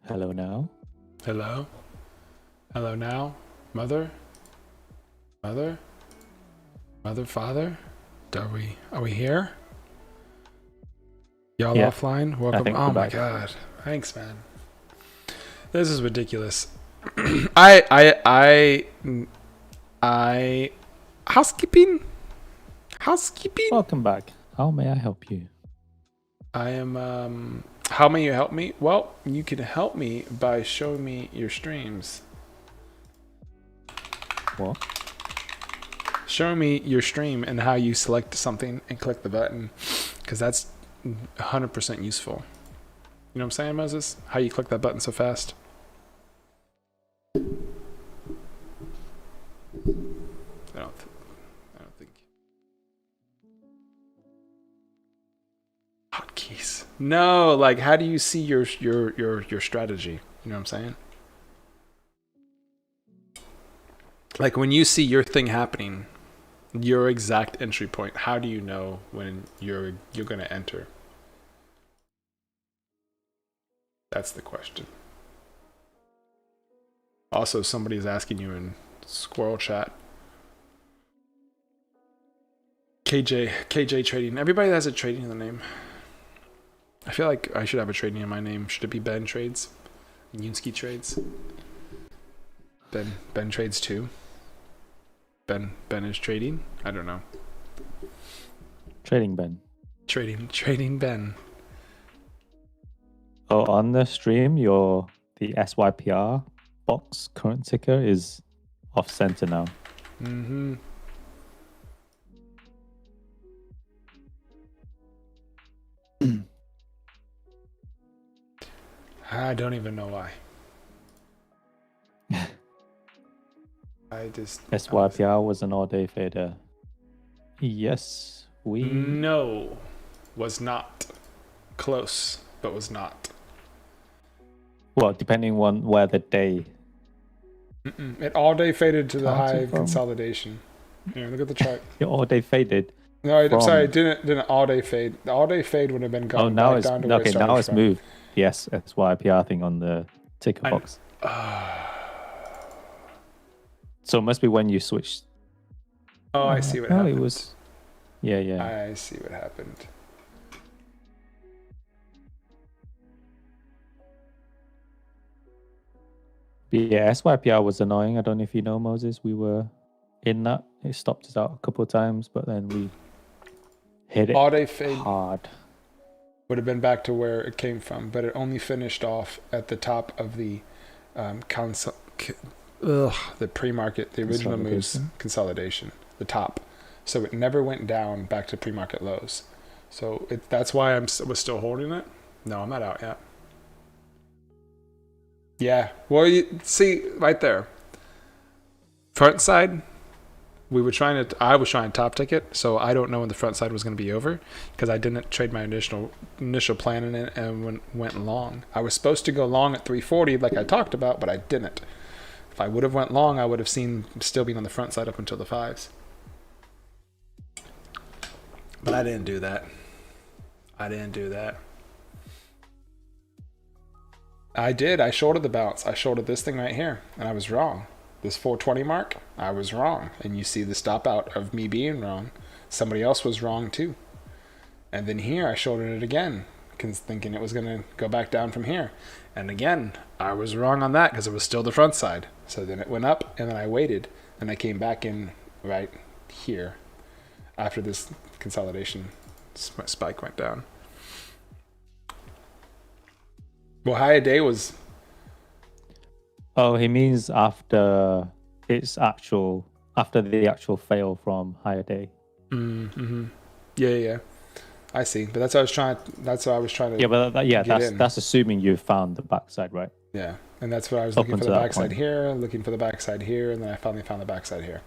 Hello now. Hello? Hello now? Mother? Mother? Mother, father? Are we here? Y'all Yeah, offline? I Welcome. think Oh we're my back. god. Thanks, man. This is ridiculous. I housekeeping? Housekeeping? Welcome back. How may I help you? I am how may you help me? Well, you can help me by showing me your streams. What? Show me your stream and how you select something and click the button, because that's 100% useful. You know what I'm saying, Moses? How you click that button so fast? I don't think. Hotkeys. No, like how do you see your strategy? You know what I'm saying? Like when you see your thing happening, your exact entry point, how do you know when you're gonna enter? That's the question. Also, somebody's asking you in Squirrel Chat. KJ Trading. Everybody has a trading in the name. I feel like I should have a trading in my name. Should it be Ben Trades? Yunsky Trades? Ben Trades 2? Ben is trading? I don't know. Trading Ben. Trading Ben. Oh, on the stream, the SYPR box current ticker is off center now. Mm-hmm. I don't even know why. SYPR was an all-day fader. Yes, No, was not. Close, but was not. Well, depending on where the day. It all day faded to the Counted Hive from? consolidation. Here, look at the chart. It all-day faded. No, I'm from- sorry, it didn't all day fade. The all day fade would have been gone. Oh, now back it's down to where okay. it started Now it's from. moved. Yes, SYPR thing on the ticker box. So it must be when you switched. Oh, I see what no, happened. it was. Yeah. I see what happened. But yeah, SYPR was annoying. I don't know if you know, Moses. We were in that. It stopped us out a couple of times, but then we hit it All day fade hard. would have been back to where it came from, but it only finished off at the top of the the pre-market, the original moves consolidation, the top. So it never went down back to pre-market lows. So that's why I was still holding it. No, I'm not out yet. Yeah. Well, you see right there. Front side, I was trying to top ticket, so I don't know when the front side was going to be over because I didn't trade my initial plan in it and went long. I was supposed to go long at 340 like I talked about, but I didn't. If I would have went long, I would have seen still being on the front side up until the fives. But I didn't do that. I did. I shorted the bounce. I shorted this thing right here, and I was wrong. This 420 mark, I was wrong. And you see the stop out of me being wrong. Somebody else was wrong too. And then here, I shorted it again, thinking it was going to go back down from here. And again, I was wrong on that because it was still the front side. So then it went up, and then I waited, and I came back in right here after this consolidation spike went down. Well, high day was. Oh, he means after the actual fail from higher day. Mm-hmm. Yeah. I see, but that's what I was trying. That's what I was trying to. Yeah, but that's assuming you found the backside, right? Yeah, and that's what I was looking for the backside here, looking for the backside here, and then I finally found the backside here.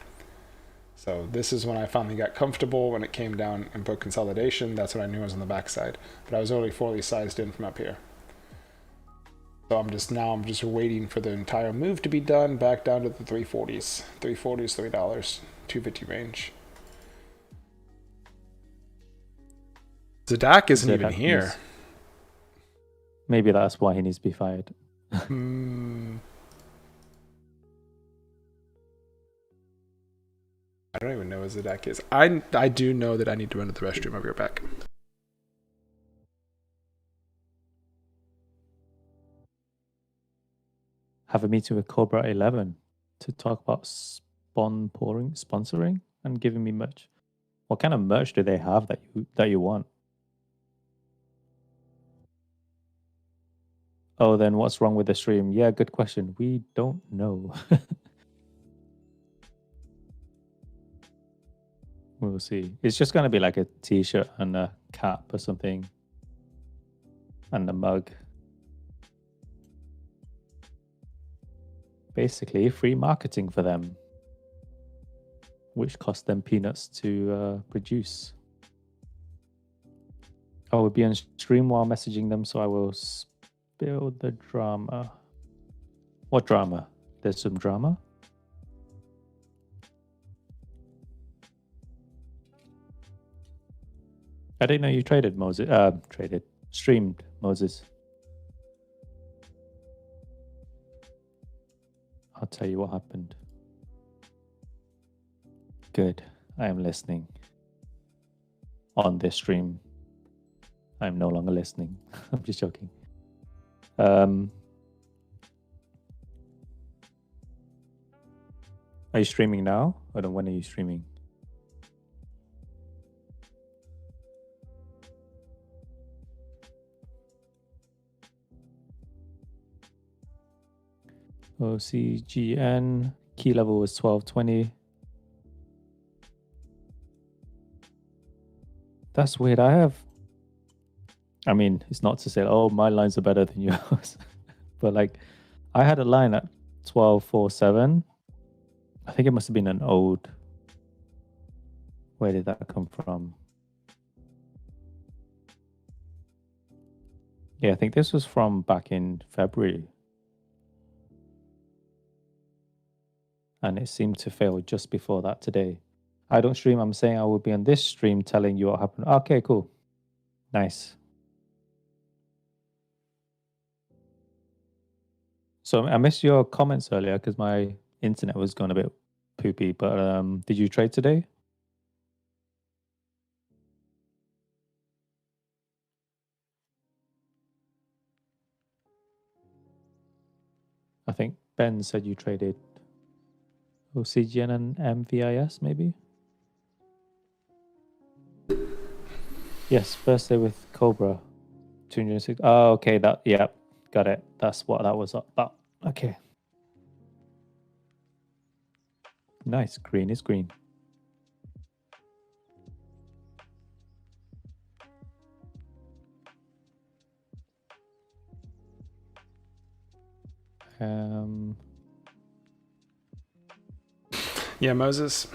So this is when I finally got comfortable when it came down and put consolidation. That's when I knew I was on the backside, but I was only fully sized in from up here. So I'm just waiting for the entire move to be done back down to the 340s. 340s, $3, 250 range. Zadak isn't even here. Maybe that's why he needs to be fired. I don't even know what Zedek is. I do know that I need to run to the restroom. I'll be right back. Have a meeting with Cobra at 11 to talk about sponsoring and giving me merch. What kind of merch do they have that you want? Oh, then what's wrong with the stream? Yeah, good question. We don't know. We'll see. It's just going to be like a t-shirt and a cap or something. And a mug. Basically, free marketing for them. Which cost them peanuts to produce. I will be on stream while messaging them, so I will spill the drama. What drama? There's some drama? I didn't know you traded Moses. Streamed Moses. I'll tell you what happened. Good. I am listening. On this stream. I'm no longer listening. I'm just joking. Are you streaming now? Or when are you streaming? OCGN. Key level was 1220. That's weird. I mean, it's not to say, oh, my lines are better than yours. But like, I had a line at 1247. I think it must have been an old. Where did that come from? Yeah, I think this was from back in February. And it seemed to fail just before that today. I don't stream. I'm saying I will be on this stream telling you what happened. Okay, cool. Nice. So I missed your comments earlier because my internet was going a bit poopy. But did you trade today? I think Ben said you traded OCGN and MVIS, maybe? Yes, first day with Cobra. 206. Oh, okay. Yeah, got it. That's what that was about. Okay. Nice. Green is green. Yeah, Moses.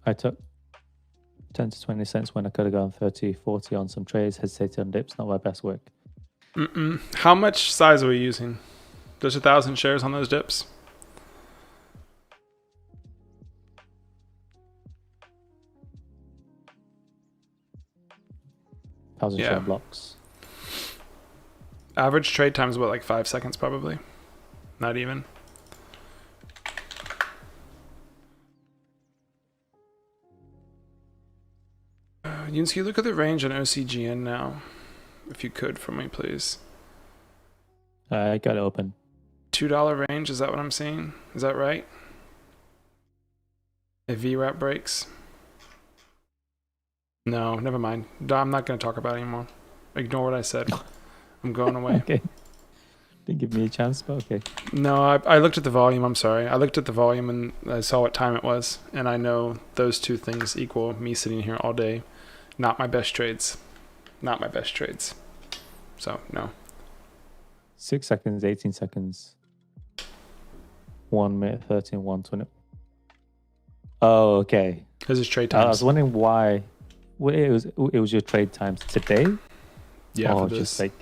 I took 10 to 20 cents when I could have gone 30, 40 on some trades. Hesitated on dips. Not my best work. How much size are we using? There's 1,000 shares on those dips. Thousand share blocks. Average trade time is what, like 5 seconds probably? Not even. Yunsky, look at the range on OCGN now. If you could for me, please. I got it open. $2 range, is that what I'm seeing? Is that right? If VWAP breaks? No, never mind. I'm not going to talk about it anymore. Ignore what I said. I'm going away. Okay. Didn't give me a chance, but okay. No, I looked at the volume. I'm sorry. I looked at the volume and I saw what time it was. And I know those two things equal me sitting here all day. Not my best trades. Not my best trades. So, no. 6 seconds, 18 seconds. 1 minute, 13, 120. Oh, okay. This is trade times. I was wondering why. Well, it was your trade times today? Yeah, or for this. just like,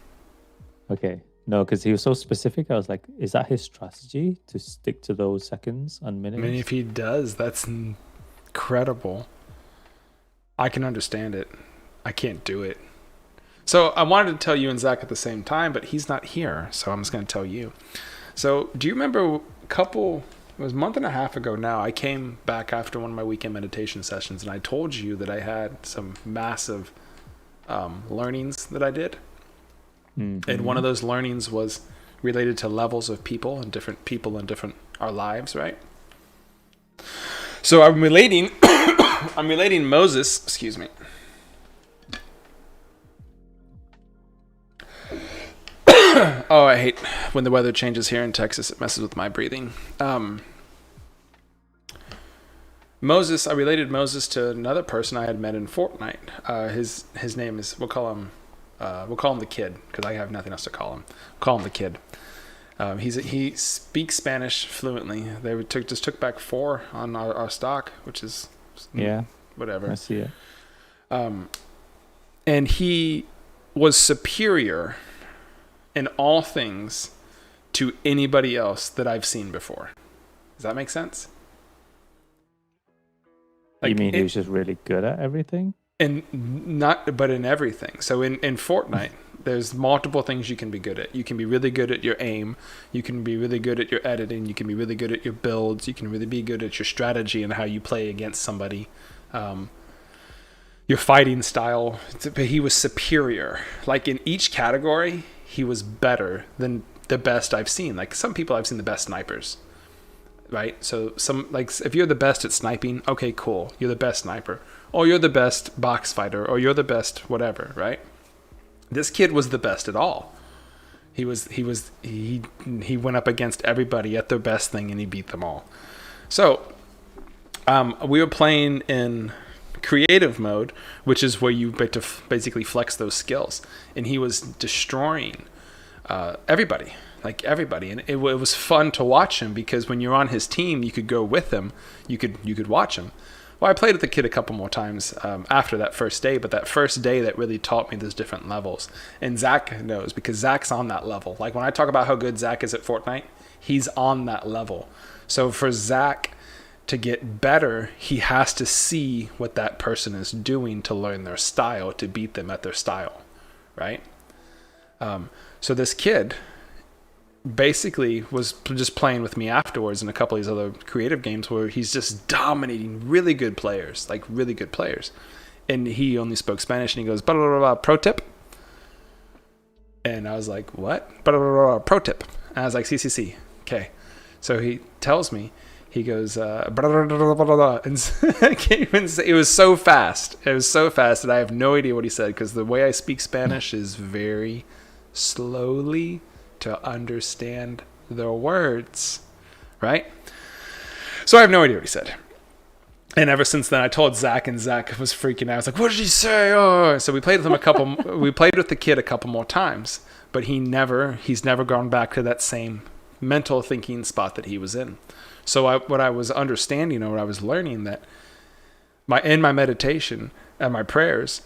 okay. No, because he was so specific. I was like, is that his strategy to stick to those seconds and minutes? I mean, if he does, that's incredible. I can understand it. I can't do it. So I wanted to tell you and Zach at the same time, but he's not here, so I'm just going to tell you. So do you remember it was a month and a half ago now, I came back after one of my weekend meditation sessions, and I told you that I had some massive learnings that I did. Mm-hmm. And one of those learnings was related to levels of people and different our lives, right? So I'm relating Moses, excuse me. Oh, I hate when the weather changes here in Texas. It messes with my breathing. I related Moses to another person I had met in Fortnite. His name is, we'll call him the Kid, because I have nothing else to call him. Call him the Kid. He speaks Spanish fluently. They took back 4 on our stock, which is whatever. I see it. And he was superior in all things to anybody else that I've seen before. Does that make sense? You mean he was just really good at everything? But in everything. So in Fortnite, there's multiple things you can be good at. You can be really good at your aim. You can be really good at your editing. You can be really good at your builds. You can really be good at your strategy and how you play against somebody. Your fighting style. But he was superior. Like in each category, he was better than the best I've seen. Like some people I've seen the best snipers, right? So if you're the best at sniping, okay, cool. You're the best sniper. Or you're the best box fighter, or you're the best whatever, right? This kid was the best at all. He went up against everybody at their best thing and he beat them all. So we were playing in creative mode, which is where you get to basically flex those skills, and he was destroying everybody, and it was fun to watch him, because when you're on his team, you could go with him, you could watch him. Well, I played with the kid a couple more times after that first day, but that first day that really taught me those different levels. And Zach knows, because Zach's on that level. Like when I talk about how good Zach is at Fortnite, he's on that level. So for Zach to get better, he has to see what that person is doing to learn their style, to beat them at their style, right? So this kid basically was just playing with me afterwards in a couple of these other creative games where he's just dominating really good players. And he only spoke Spanish, and he goes, blah, blah, blah, blah, pro tip. And I was like, what? Blah, blah, blah, blah, pro tip. And I was like, CCC. Okay. So he tells me, he goes, blah, blah, blah, blah, blah, and I can't even say, it was so fast. It was so fast that I have no idea what he said, because the way I speak Spanish is very slowly to understand the words, right? So I have no idea what he said. And ever since then, I told Zach, and Zach was freaking out. I was like, what did he say? Oh. So we played with him we played with the kid a couple more times, but he's never gone back to that same mental thinking spot that he was in. So what I was understanding, or what I was learning, that in my meditation and my prayers,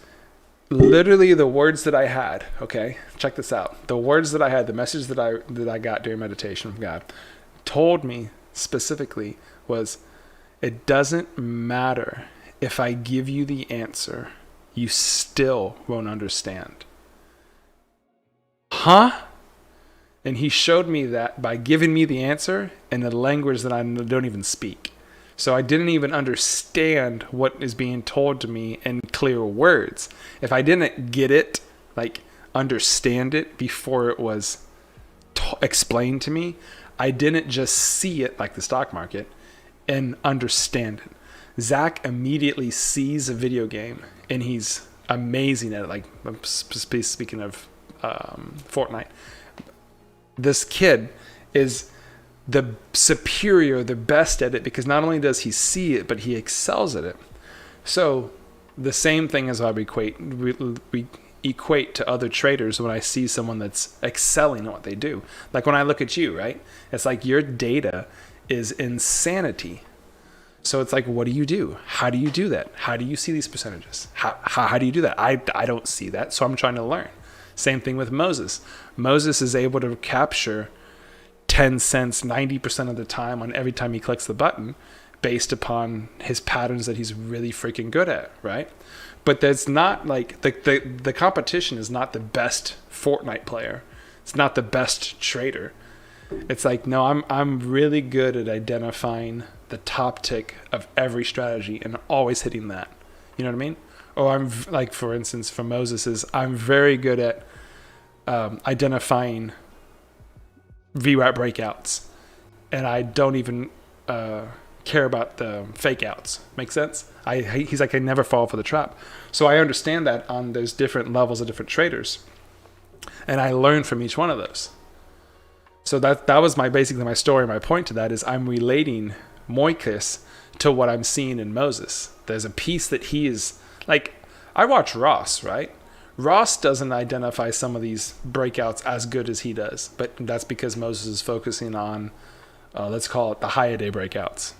literally the words that I had, okay, check this out. The words that I had, the message that I got during meditation from God told me specifically was, it doesn't matter if I give you the answer, you still won't understand. Huh? And he showed me that by giving me the answer in a language that I don't even speak. So I didn't even understand what is being told to me in clear words. If I didn't get it, understand it before it was explained to me, I didn't just see it like the stock market and understand it. Zach immediately sees a video game, and he's amazing at it. Speaking of Fortnite, this kid is the superior, the best at it, because not only does he see it, but he excels at it. So the same thing as I equate to other traders when I see someone that's excelling at what they do. Like when I look at you, right? It's like your data is insanity. So it's like, what do you do? How do you do that? How do you see these percentages? How do you do that? I don't see that, so I'm trying to learn. Same thing with Moses. Moses is able to capture 10 cents 90% of the time on every time he clicks the button, based upon his patterns that he's really freaking good at, right? But there's not like the competition is not the best Fortnite player. It's not the best trader. It's like, no, I'm really good at identifying the top tick of every strategy and always hitting that. You know what I mean? Or I'm like, for instance, for Moses's, I'm very good at identifying VWAP breakouts, and I don't even care about the fake outs. Make sense? He's like, I never fall for the trap. So I understand that on those different levels of different traders, and I learn from each one of those. So that was basically my story. My point to that is I'm relating Moikus to what I'm seeing in Moses. There's a piece that he is like. I watch Ross, right? Ross doesn't identify some of these breakouts as good as he does, but that's because Moses is focusing on, let's call it the high day breakouts.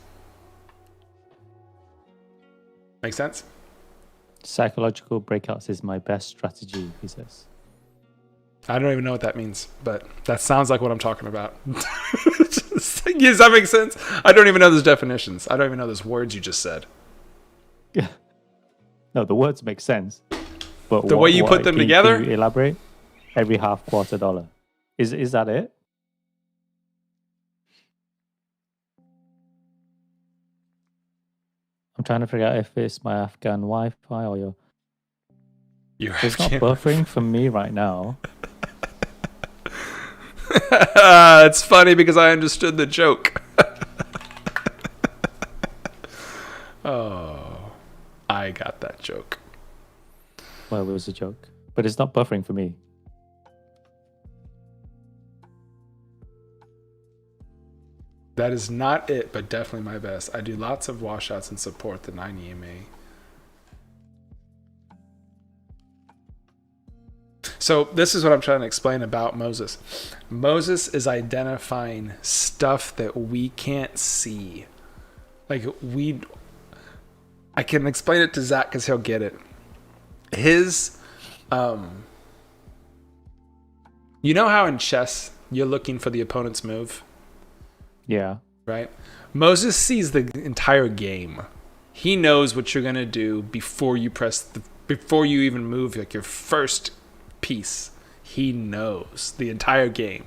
Make sense? Psychological breakouts is my best strategy, he says. I don't even know what that means, but that sounds like what I'm talking about. Does that make sense? I don't even know those definitions. I don't even know those words you just said. Yeah. No, the words make sense. But the way you put them together? Can you elaborate? Every half quarter dollar. Is that it? I'm trying to figure out if it's my Afghan Wi-Fi or your... It's not buffering for me right now. It's funny because I understood the joke. Oh, I got that joke. Well, it was a joke. But it's not buffering for me. That is not it, but definitely my best. I do lots of washouts and support the 9 EMA. So this is what I'm trying to explain about Moses. Moses is identifying stuff that we can't see. Like I can explain it to Zach because he'll get it. His, you know how in chess you're looking for the opponent's move? Yeah. Right? Moses sees the entire game. He knows what you're going to do before you before you even move like your first piece. He knows the entire game.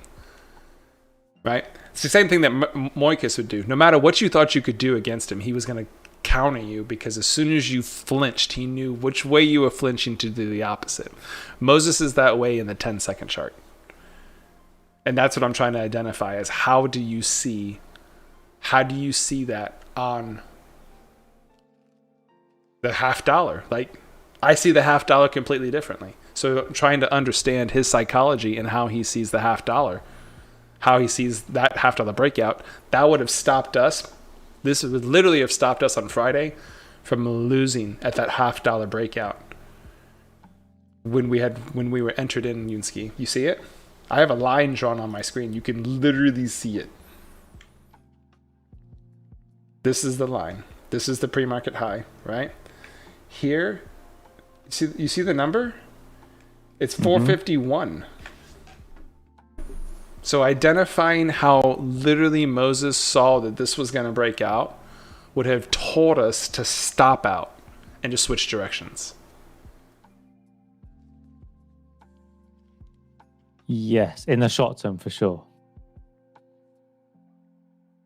Right? It's the same thing that Moikus would do. No matter what you thought you could do against him, he was going to counter you because as soon as you flinched, he knew which way you were flinching to do the opposite. Moses is that way in the 10-second chart. And that's what I'm trying to identify as how do you see that on the $50? Like, I see the $50 completely differently. So I'm trying to understand his psychology and how he sees the $50, how he sees that $50 breakout. That would have stopped us. This would literally have stopped us on Friday from losing at that $50 breakout when we were entered in Unski. You see it? I have a line drawn on my screen. You can literally see it. This is the line. This is the pre-market high, right? Here, you see the number? It's 451. So identifying how literally Moses saw that this was going to break out would have told us to stop out and just switch directions. Yes, in the short term for sure.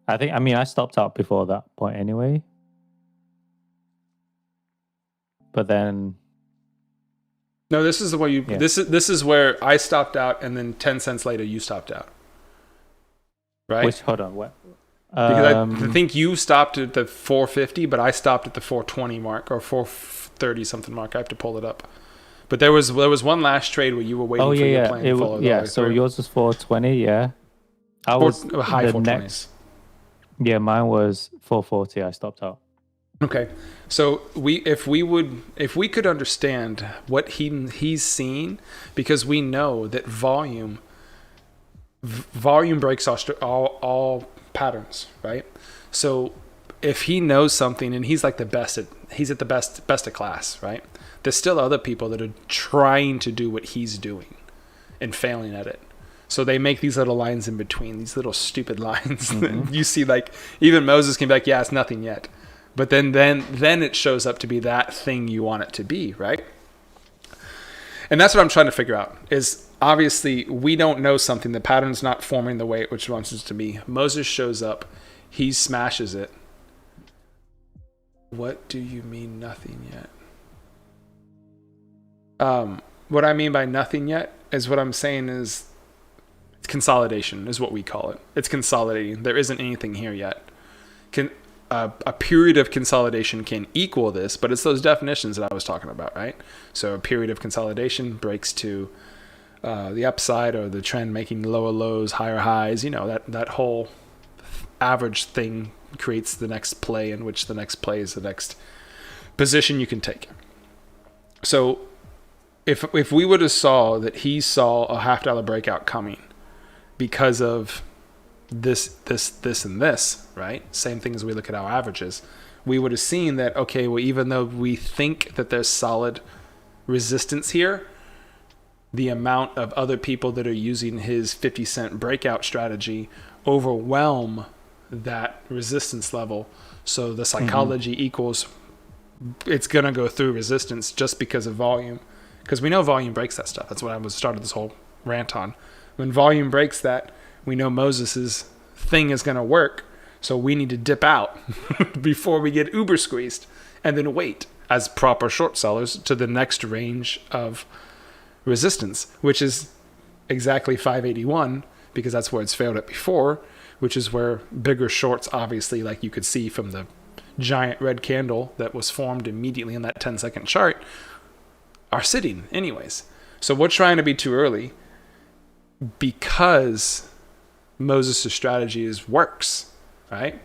I stopped out before that point anyway. But then no, this is the way you. Yeah. This is where I stopped out, and then 10 cents later you stopped out. Right? Hold on, what? Because I think you stopped at the 450, but I stopped at the 420 mark or 430 something mark. I have to pull it up. But there was one last trade where you were waiting for your plane to follow. Yeah, so yours was 420, yeah. I was high 420s. Yeah, mine was 440. I stopped out. Okay, so if we could understand what he's seeing, because we know that volume breaks all patterns, right? So if he knows something and he's like he's at the best of class, right? There's still other people that are trying to do what he's doing and failing at it. So they make these little lines in between, these little stupid lines. You see, like, even Moses can be like, yeah, it's nothing yet. But then it shows up to be that thing you want it to be, right? And that's what I'm trying to figure out, is obviously we don't know something. The pattern's not forming the way it which wants it to be. Moses shows up. He smashes it. What do you mean nothing yet? What I mean by nothing yet is what I'm saying is consolidation is what we call it. It's consolidating. There isn't anything here yet. A period of consolidation can equal this, but it's those definitions that I was talking about, right? So a period of consolidation breaks to the upside, or the trend making lower lows, higher highs. You know, that whole average thing creates the next play, in which the next play is the next position you can take. So if we would have saw that he saw a $half breakout coming because of this, and this, right? Same thing as we look at our averages. We would have seen that, okay, well, even though we think that there's solid resistance here, the amount of other people that are using his 50-cent breakout strategy overwhelm that resistance level. So the psychology equals, it's going to go through resistance just because of volume. Because we know volume breaks that stuff. That's what I started this whole rant on. When volume breaks that, we know Moses's thing is going to work. So we need to dip out before we get uber squeezed, and then wait as proper short sellers to the next range of resistance, which is exactly 581, because that's where it's failed at before, which is where bigger shorts, obviously, like you could see from the giant red candle that was formed immediately in that 10-second chart, are sitting anyways. So we're trying to be too early because Moses' strategy works, right?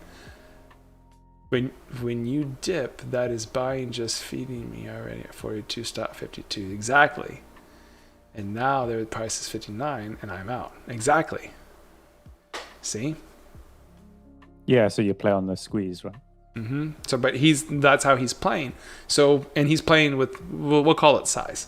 When you dip, that is buying just feeding me already at 42, stop 52. Exactly. And now the price is 59 and I'm out. Exactly. See? Yeah, so you play on the squeeze, right? So, but that's how he's playing. So, and he's playing with, we'll call it size.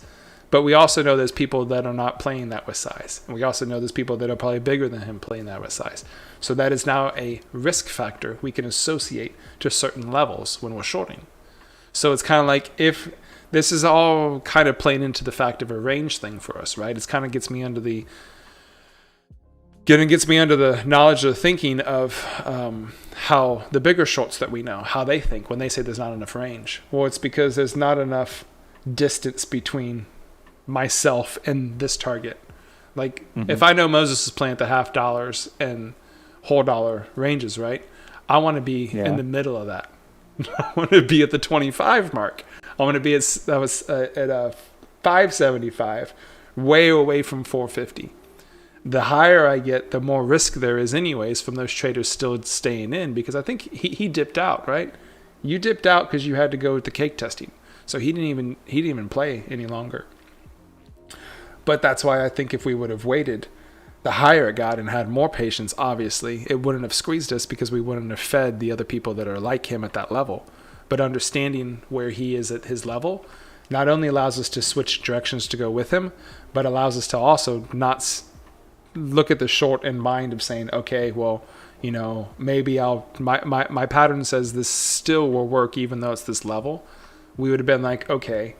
But we also know there's people that are not playing that with size. And we also know there's people that are probably bigger than him playing that with size. So that is now a risk factor we can associate to certain levels when we're shorting. So it's kind of like, if this is all kind of playing into the fact of a range thing for us, right? It's kind of gets me under the knowledge of the thinking of how the bigger shorts that we know, how they think when they say there's not enough range. Well, it's because there's not enough distance between myself and this target. Like, if I know Moses is playing at the $half and whole dollar ranges, right? I want to be in the middle of that. I want to be at the 25 mark. I want to be at 575, way away from 450. The higher I get, the more risk there is anyways from those traders still staying in, because I think he dipped out, right? You dipped out because you had to go with the cake testing. So he didn't even play any longer. But that's why I think if we would have waited, the higher it got and had more patience, obviously, it wouldn't have squeezed us, because we wouldn't have fed the other people that are like him at that level. But understanding where he is at his level not only allows us to switch directions to go with him, but allows us to also not look at the short in mind of saying, okay, well, you know, maybe my pattern says this still will work even though it's this level. We would have been like, okay,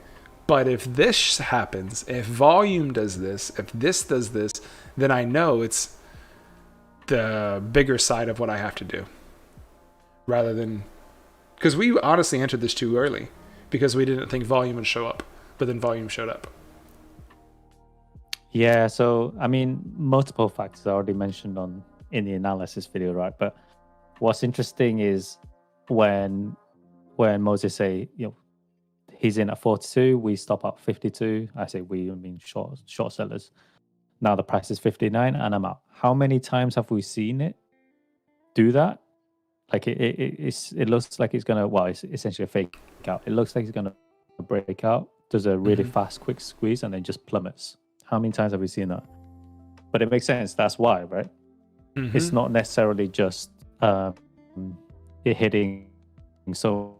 but if this happens, if volume does this, if this does this, then I know it's the bigger side of what I have to do. Rather than, because we honestly entered this too early because we didn't think volume would show up, but then volume showed up. Yeah, so I mean, multiple factors I already mentioned in the analysis video, right? But what's interesting is when Moses say, you know, he's in at 42, we stop at 52. I say we, I mean short sellers. Now the price is 59 and I'm out. How many times have we seen it do that? Like it looks like it's gonna, well, it's essentially a fake out. It looks like it's gonna break out, does a really fast, quick squeeze, and then just plummets. How many times have we seen that? But it makes sense. That's why, right? It's not necessarily just it hitting so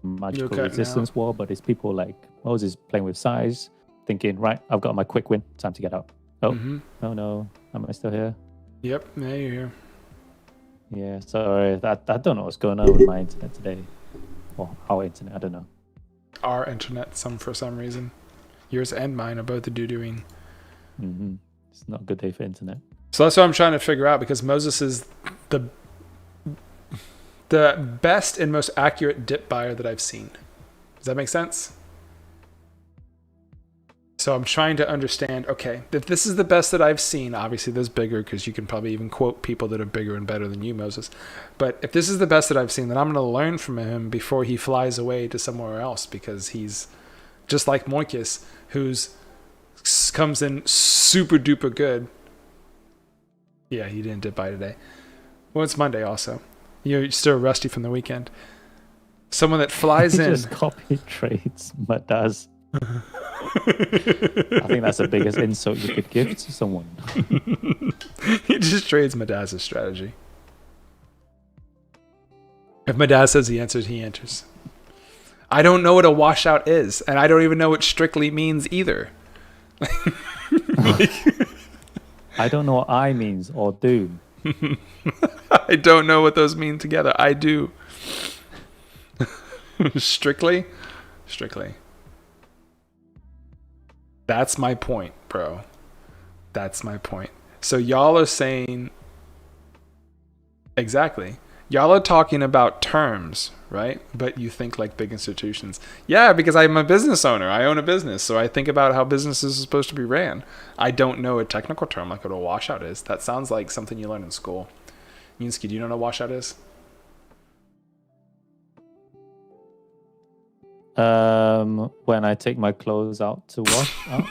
magical resistance wall, but it's people like Moses playing with size, thinking, right, I've got my quick win, time to get out. Oh, oh no. Am I still here? Yep, yeah, you're here. Yeah, sorry. I don't know what's going on with my internet today. Or our internet, I don't know. Our internet, for some reason. Yours and mine are both doo-dooing. It's not a good day for internet. So that's what I'm trying to figure out, because Moses is the best and most accurate dip buyer that I've seen. Does that make sense? So I'm trying to understand, okay, if this is the best that I've seen, obviously there's bigger, because you can probably even quote people that are bigger and better than you, Moses. But if this is the best that I've seen, then I'm going to learn from him before he flies away to somewhere else, because he's just like Moikis, who's comes in super duper good. Yeah, he didn't dip buy today. Well, it's Monday also. You're still rusty from the weekend. Someone that flies in. Just copy trades, but does. I think that's the biggest insult you could give to someone. He just trades Madaz's strategy. If Madaz says he answers, he enters. I don't know what a washout is, and I don't even know what strictly means either. I don't know what I means or do. I don't know what those mean together. I do. Strictly? That's my point, bro. That's my point. So y'all are saying... Exactly. Y'all are talking about terms, right? But you think like big institutions. Yeah, because I'm a business owner. I own a business. So I think about how businesses are supposed to be ran. I don't know a technical term like what a washout is. That sounds like something you learn in school. Yunsky, do you know what a washout is? When I take my clothes out to wash out.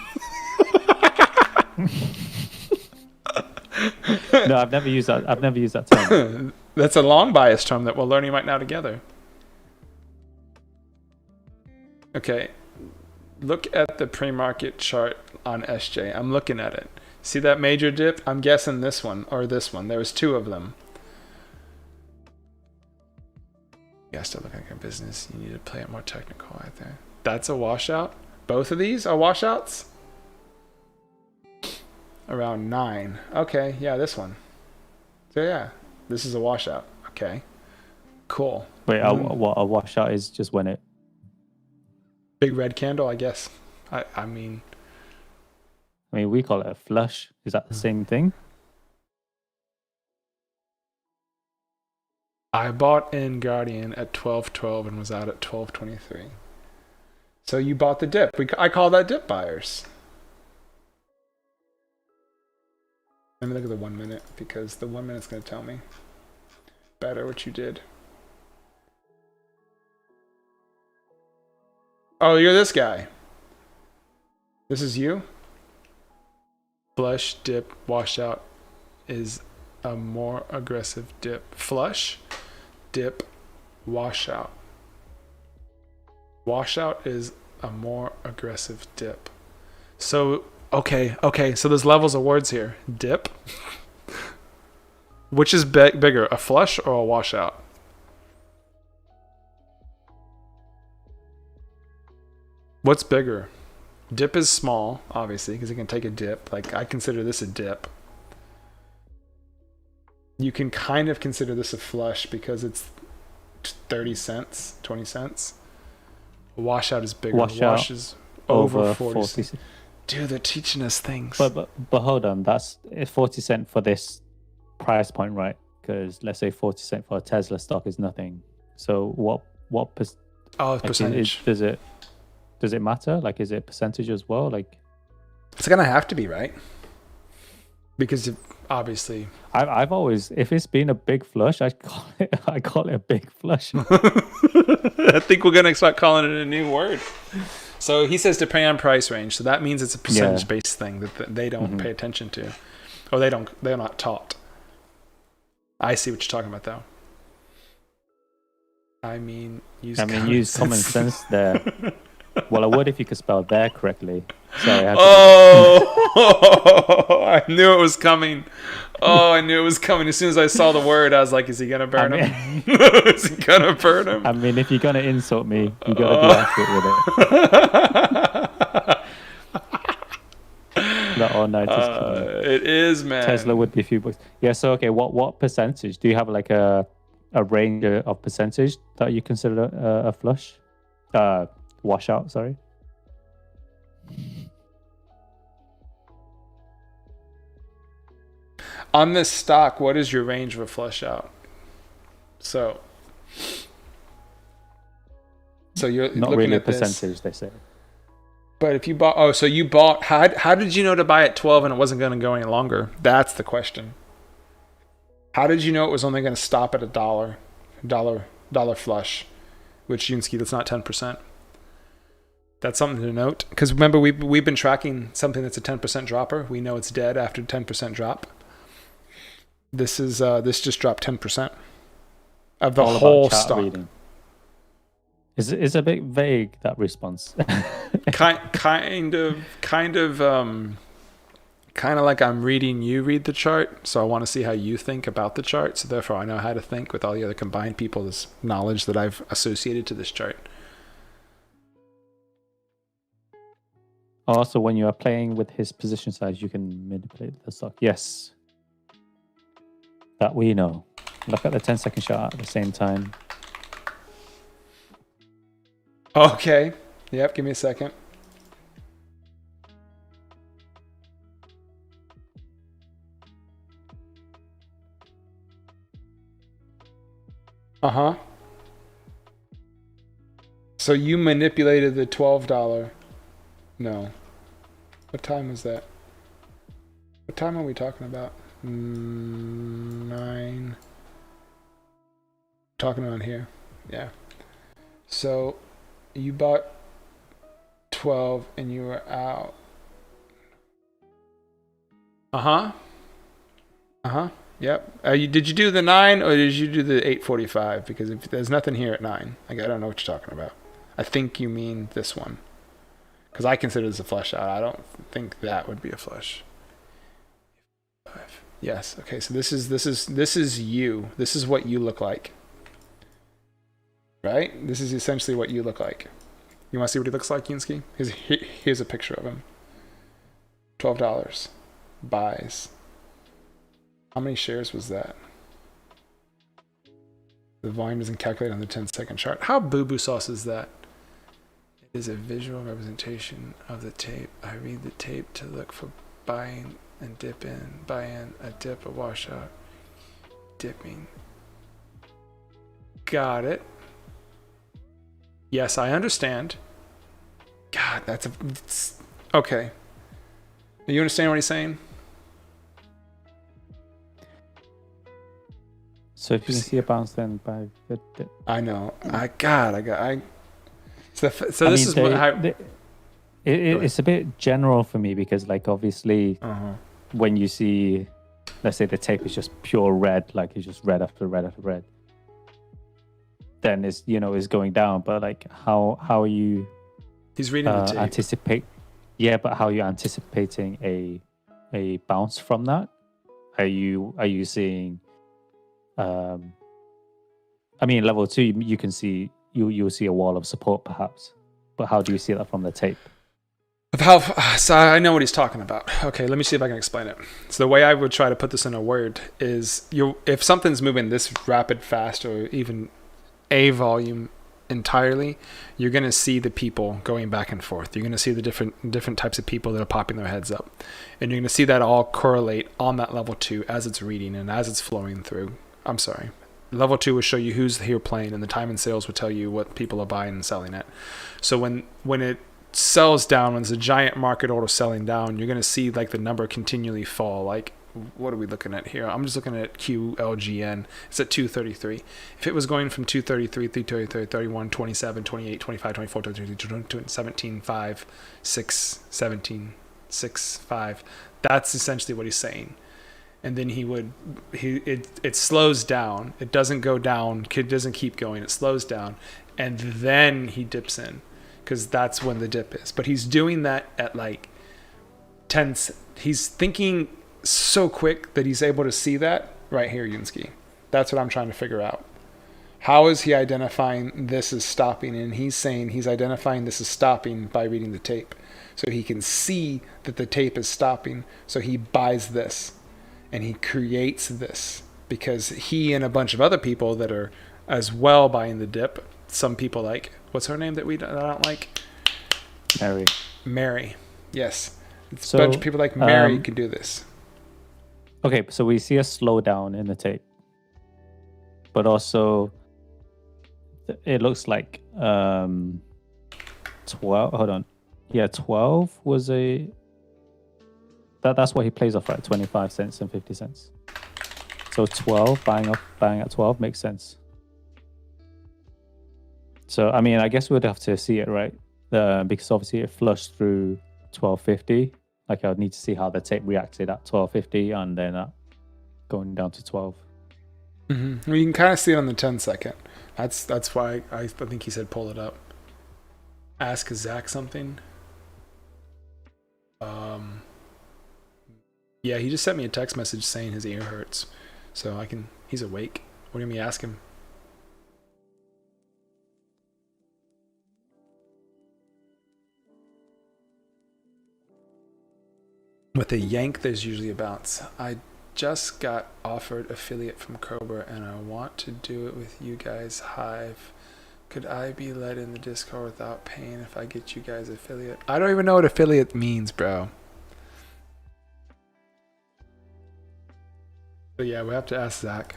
No, I've never used that term. That's a long bias term that we're learning right now together. Okay. Look at the pre-market chart on SJ. I'm looking at it. See that major dip? I'm guessing this one or this one. There was two of them. You guys still look like a business. You need to play it more technical right there. That's a washout? Both of these are washouts? Around 9. Okay, yeah, this one. So yeah, this is a washout. Okay, cool. Wait, what a washout is just when it... Big red candle, I guess. I mean, we call it a flush. Is that the same thing? I bought in Guardian at 12.12 and was out at 12.23. So you bought the dip. I call that dip buyers. Let me look at the 1 minute, because the 1 minute's going to tell me better what you did. Oh, you're this guy. This is you? Flush, dip, washout is a more aggressive dip. Flush, dip, washout. Washout is a more aggressive dip. So, okay, so there's levels of words here. Dip. Which is bigger, a flush or a washout? What's bigger? Dip is small, obviously, because it can take a dip. Like, I consider this a dip. You can kind of consider this a flush because it's 30 cents, 20 cents. A washout is bigger. Wash is over 40 cents. Dude, they're teaching us things. But hold on, that's 40 cents for this price point, right? Because let's say 40 cents for a Tesla stock is nothing. So what percentage? Does it matter? Like, is it percentage as well? Like, it's gonna have to be, right? Because obviously, I've always, if it's been a big flush, I call it a big flush. I think we're gonna start calling it a new word. So he says depending on price range. So that means it's a percentage-based thing that they don't pay attention to, or they're not taught. I see what you're talking about, though. Use common sense there. Well, I would if you could spell there correctly. Sorry. I knew it was coming. I knew it was coming. As soon as I saw the word, I was like, is he going to burn him? Is he going to burn him? I mean, if you're going to insult me, you got to be accurate with it. no, just kidding. It is, man. Tesla would be a few bucks. Yeah. So okay, what percentage do you have? Like a range of percentage that you consider a flush, washout? Sorry. On this stock, what is your range of a flush out? So you're not looking really a at this. percentage, they say. But if you bought, so you bought. How did you know to buy at 12 and it wasn't going to go any longer? That's the question. How did you know it was only going to stop at $1 flush? Which Yunsky, that's not 10%. That's something to note. Because remember, we've been tracking something that's a 10% dropper. We know it's dead after 10% drop. This just dropped 10% of the whole stock. Reading. Is a bit vague, that response. kind of like I'm reading you read the chart, so I want to see how you think about the chart, so therefore I know how to think with all the other combined people's knowledge that I've associated to this chart. Also, when you are playing with his position size, you can manipulate the stock. Yes. That we know. Look at the 10-second chart at the same time. Okay. Yep, give me a second. Uh-huh. So you manipulated the $12. No. What time was that? What time are we talking about? 9. Talking about here. Yeah. So you bought 12 and you were out. Uh-huh. Uh-huh. Yep. Did you do the 9 or did you do the 8:45? Because if there's nothing here at 9. Like, I don't know what you're talking about. I think you mean this one. Because I consider this a flush out. I don't think that would be a flush. 5. Yes. Okay. So this is you. This is what you look like. Right? This is essentially what you look like. You want to see what he looks like, Yunsky? Here's a picture of him. $12. Buys. How many shares was that? The volume doesn't calculate on the 10-second chart. How boo-boo sauce is that? It is a visual representation of the tape. I read the tape to look for buying and dip in. Buy in, a dip, a washout. Dipping. Got it. Yes, I understand. God, okay. You understand what he's saying? So if you can see a bounce, then buy the dip. I know. So this is it's a bit general for me because, like, obviously, when you see, let's say the tape is just pure red, like it's just red after red after red, then it's going down. But like, how are you? He's reading the tape. Anticipate? Yeah, but how are you anticipating a bounce from that? Are you seeing? I mean, level 2, you can see you'll see a wall of support perhaps, but how do you see that from the tape? So I know what he's talking about. Okay, let me see if I can explain it. So the way I would try to put this in a word is, if something's moving this rapid, fast, or even a volume entirely, you're going to see the people going back and forth. You're going to see the different types of people that are popping their heads up, and you're going to see that all correlate on that level 2 as it's reading and as it's flowing through. I'm sorry. Level 2 will show you who's here playing, and the time and sales will tell you what people are buying and selling at. So when it sells down, when it's a giant market order selling down, you're going to see like the number continually fall. Like, what are we looking at here? I'm just looking at QLGN. It's at 233. If it was going from 233, 333, 31, 27, 28, 25, 24, 23, 17, 5, 6, 17, 6, 5, that's essentially what he's saying. And then it slows down. It doesn't go down. It doesn't keep going. It slows down. And then he dips in, because that's when the dip is. But he's doing that at like 10. He's thinking so quick that he's able to see that right here, Yunsky. That's what I'm trying to figure out. How is he identifying this as stopping? And he's saying he's identifying this as stopping by reading the tape. so he can see that the tape is stopping. So he buys this and he creates this because he and a bunch of other people that are as well buying the dip. Some people like, what's her name that I don't like? Mary. Yes. It's a bunch of people like Mary can do this. Okay, so we see a slowdown in the tape, but also it looks like 12. Hold on, yeah, 12 was that's what he plays off, right? 25 cents and 50 cents. So 12 buying at 12 makes sense. So I mean, I guess we'd have to see it, right? Because obviously it flushed through 12.50. Like I would need to see how the tape reacted at 12.50 and then going down to 12. Mm-hmm. Well, you can kind of see it on the 10-second. That's why I think he said pull it up. Ask Zach something. Yeah, he just sent me a text message saying his ear hurts, so he's awake. What do you mean ask him? With a yank, there's usually a bounce. I just got offered affiliate from Cobra, and I want to do it with you guys, Hive. Could I be let in the Discord without paying if I get you guys affiliate? I don't even know what affiliate means, bro. But yeah, we have to ask Zach.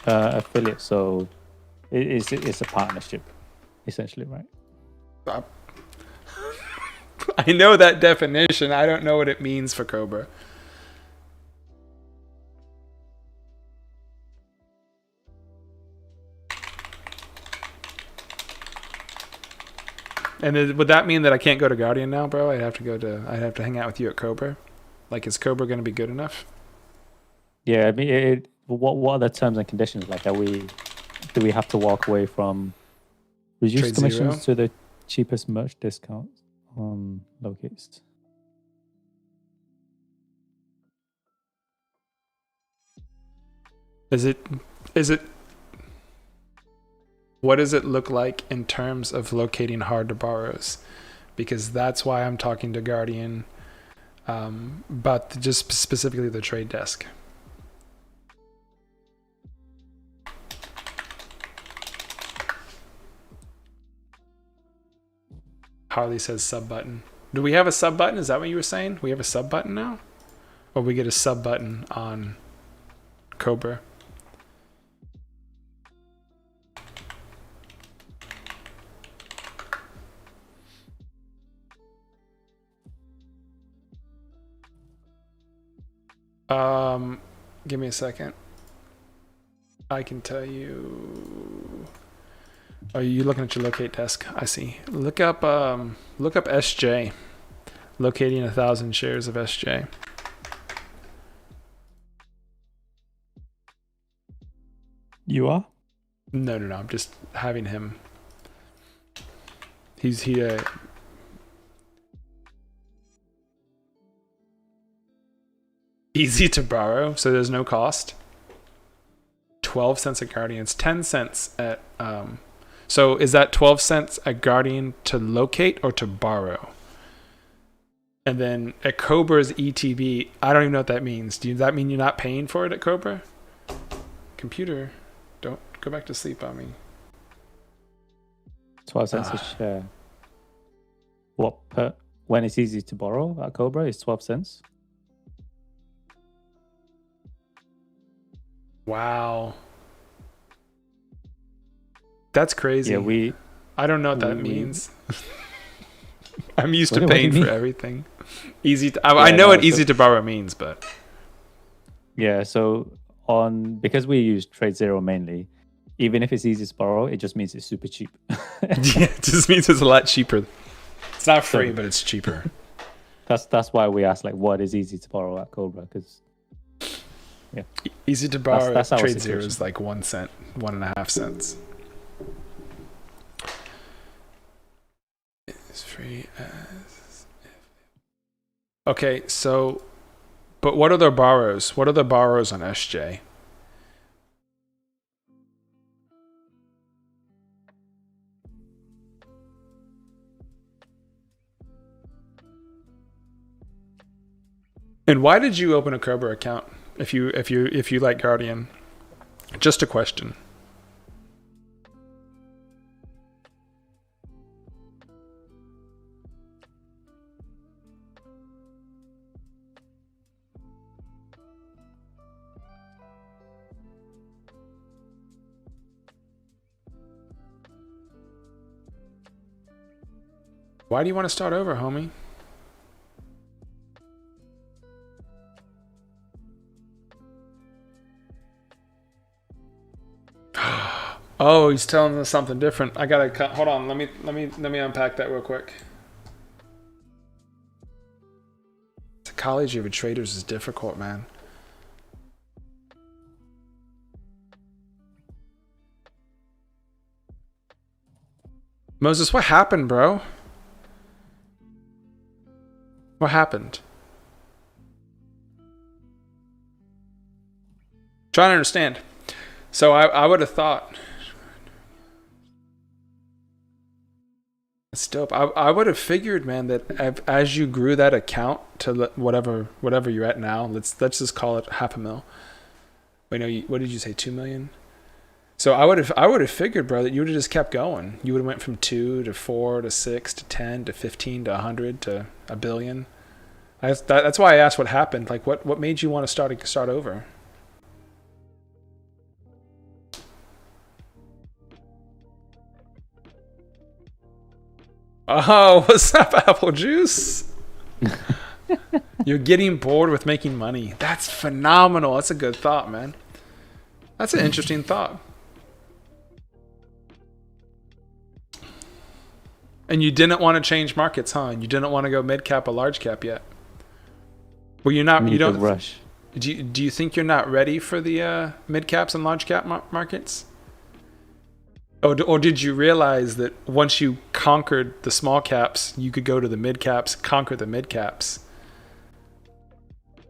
Affiliate, so it's a partnership, essentially, right? I know that definition. I don't know what it means for Cobra. And would that mean that I can't go to Guardian now, bro? I'd have to hang out with you at Cobra. Like, is Cobra going to be good enough? Yeah, I mean, what are the terms and conditions? Like, do we have to walk away from reduced Trade commissions zero? to the cheapest merch discount on locates? What does it look like in terms of locating hard to borrows? Because that's why I'm talking to Guardian, but just specifically the trade desk. Harley says sub button. Do we have a sub button? Is that what you were saying? We have a sub button now? Or we get a sub button on Cobra? Give me a second. I can tell you. Oh, you looking at your locate desk? I see. Look up SJ. Locating 1,000 shares of SJ. You are? No. I'm just having him. He. Easy to borrow, so there's no cost. 12 cents at Guardians, 10 cents at so is that 12 cents at Guardian to locate or to borrow? And then at Cobra's ETB, I don't even know what that means. Does that mean you're not paying for it at Cobra? Computer, don't go back to sleep on me. 12 cents a share. When it's easy to borrow at Cobra, it's 12 cents. Wow. That's crazy. Yeah, I don't know what that means. I'm used to paying for everything. I know what easy to borrow means, but yeah, so because we use Trade Zero mainly, even if it's easy to borrow, it just means it's super cheap. Yeah, it just means it's a lot cheaper. It's not free, but it's cheaper. That's why we ask, like, what is easy to borrow at Cobra? Because yeah, easy to borrow at Trade Zero is like 1 cent, 1.5 cents. It's free as. Okay, so, but what are their borrows? What are the borrows on SJ? And why did you open a Cobra account if you like Guardian? Just a question. Why do you want to start over, homie? Oh, he's telling us something different. I gotta hold on. Let me unpack that real quick. Psychology of traders is difficult, man. Moses, what happened, bro? What happened? Trying to understand. So I would have thought. It's dope. I would have figured, man, that as you grew that account to whatever you're at now, let's just call it $500,000. Wait, no, what did you say? 2 million. So I would have figured, bro, that you would have just kept going. You would have went from 2 to 4 to 6 to 10 to 15 to 100 to $1 billion. That's why I asked what happened. Like, what made you want to start over? Oh, what's up, Apple Juice? You're getting bored with making money. That's phenomenal. That's a good thought, man. That's an interesting thought. And you didn't want to change markets, huh? You didn't want to go mid cap or large cap yet. Well, you're not. You don't rush. Do you think you're not ready for the mid caps and large cap markets? Or did you realize that once you conquered the small caps, you could go to the mid caps, conquer the mid caps,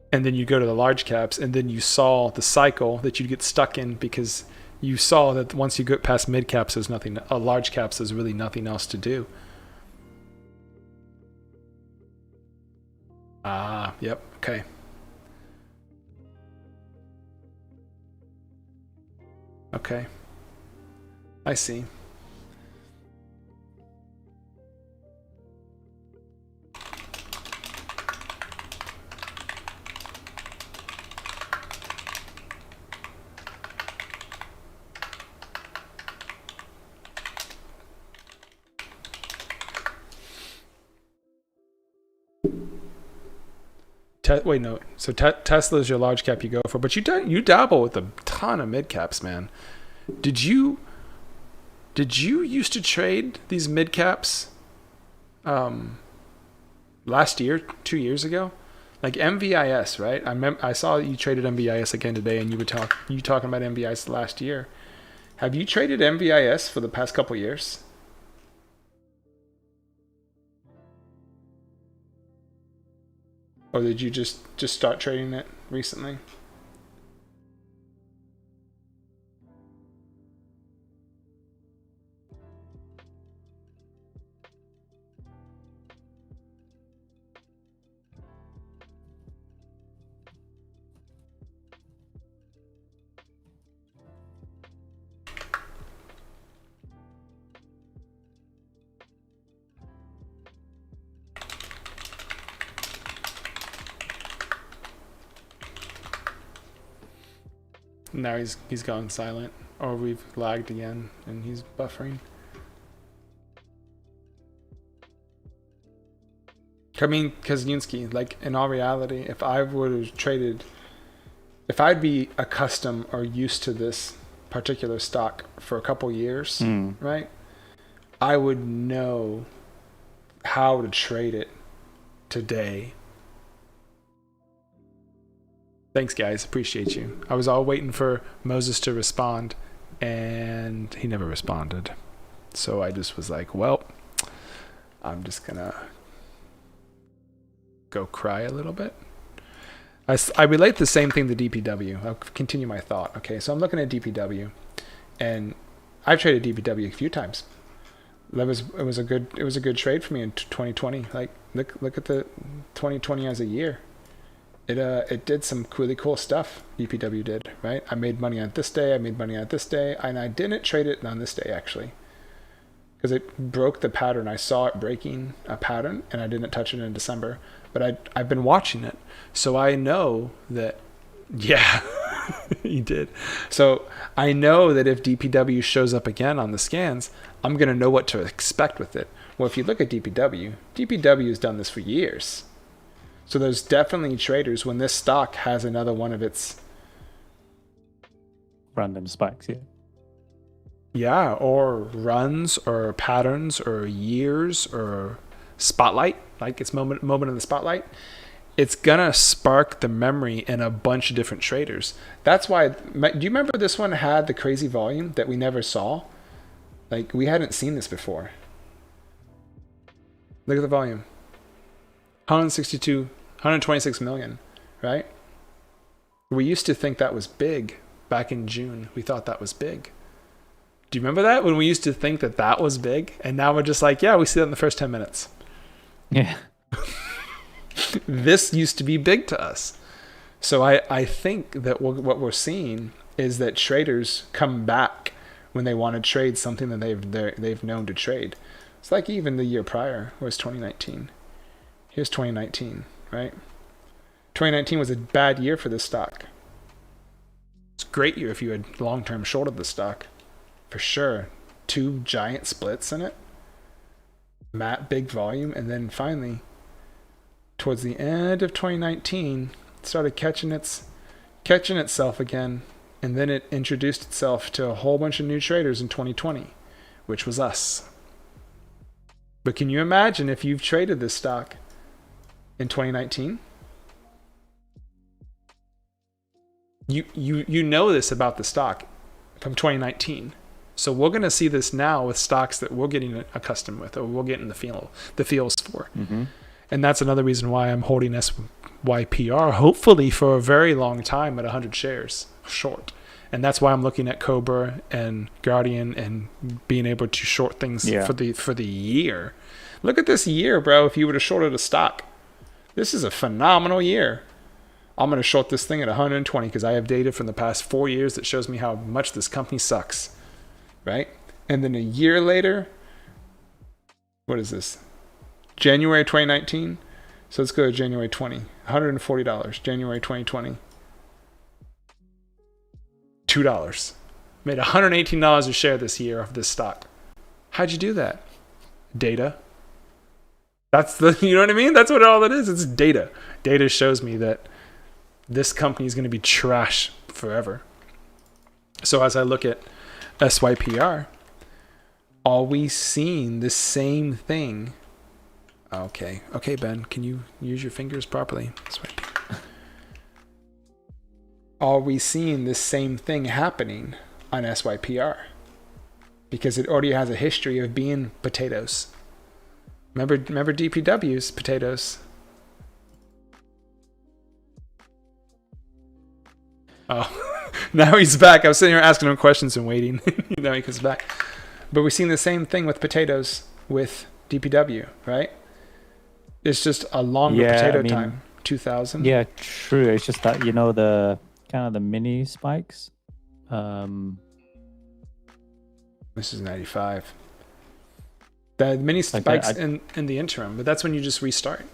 and then you go to the large caps, and then you saw the cycle that you'd get stuck in because you saw that once you get past mid caps, there's nothing. Large caps, there's really nothing else to do. Yep. Okay. Okay. I see. Wait, no. So Tesla is your large cap you go for, but you dabble with a ton of mid caps, man. Did you used to trade these mid caps last year, 2 years ago? Like MVIS, right? I saw you traded MVIS again today, and you talking about MVIS last year. Have you traded MVIS for the past couple years? Or did you just start trading it recently? Now he's gone silent, or we've lagged again, and he's buffering. I mean, Kaczynski, like in all reality, if I would have traded, if I'd be accustomed or used to this particular stock for a couple years, right, I would know how to trade it today. Thanks, guys. Appreciate you. I was all waiting for Moses to respond, and he never responded. So I just was like, well, I'm just going to go cry a little bit. I relate the same thing to DPW. I'll continue my thought. Okay, so I'm looking at DPW, and I've traded DPW a few times. It was a good trade for me in 2020. Like look at the 2020 as a year. It did some really cool stuff. DPW did, right? I made money on this day. I made money on this day, and I didn't trade it on this day actually, because it broke the pattern. I saw it breaking a pattern, and I didn't touch it in December. But I've been watching it, so I know that. Yeah, he did. So I know that if DPW shows up again on the scans, I'm gonna know what to expect with it. Well, if you look at DPW has done this for years. So there's definitely traders when this stock has another one of its random spikes, yeah. Yeah, or runs or patterns or years or spotlight, like its moment in the spotlight. It's gonna spark the memory in a bunch of different traders. That's why. Do you remember this one had the crazy volume that we never saw? Like, we hadn't seen this before. Look at the volume. 126 million, right? We used to think that was big back in June. We thought that was big. Do you remember that? When we used to think that that was big, and now we're just like, yeah, we see that in the first 10 minutes. Yeah. This used to be big to us. So I think that what we're seeing is that traders come back when they want to trade something that they've known to trade. It's like even the year prior was 2019. Here's 2019, right? 2019 was a bad year for this stock. It's a great year if you had long-term shorted the stock, for sure. 2 giant splits in it, big volume, and then finally, towards the end of 2019, it started catching itself again, and then it introduced itself to a whole bunch of new traders in 2020, which was us. But can you imagine if you've traded this stock in 2019? You know this about the stock from 2019. So we're going to see this now with stocks that we're getting accustomed with, or we're getting the feels for. Mm-hmm. And that's another reason why I'm holding SYPR, hopefully for a very long time at 100 shares short. And that's why I'm looking at Cobra and Guardian and being able to short things for the year. Look at this year, bro. If you would have shorted a stock, this is a phenomenal year. I'm going to short this thing at 120 because I have data from the past 4 years that shows me how much this company sucks, right? And then a year later, what is this? January 2019. So let's go to January 20. $140. January 2020. $2. Made $118 a share this year off this stock. How'd you do that? Data. That's you know what I mean? That's what all it is. It's data. Data shows me that this company is going to be trash forever. So as I look at SYPR, are we seeing the same thing? Okay, Ben, can you use your fingers properly? Swipe. Are we seeing this same thing happening on SYPR? Because it already has a history of being potatoes. Remember DPW's potatoes. Oh, now he's back. I was sitting here asking him questions and waiting. Now he comes back. But we're seeing the same thing with potatoes with DPW, right? It's just a longer potato time. 2000. Yeah, true. It's just that, the kind of the mini spikes. This is 95. The mini spikes in the interim, but that's when you just restart.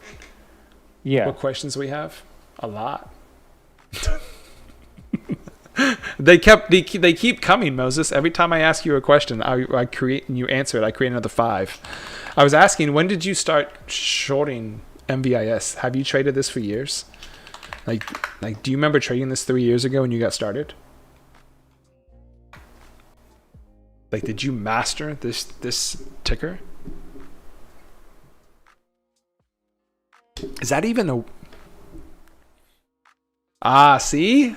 Yeah. What questions we have? A lot. They keep coming, Moses. Every time I ask you a question, I create and you answer it. I create another 5. I was asking, when did you start shorting MVIS? Have you traded this for years? Like, do you remember trading this 3 years ago when you got started? Like, did you master this ticker? Is that even a... see?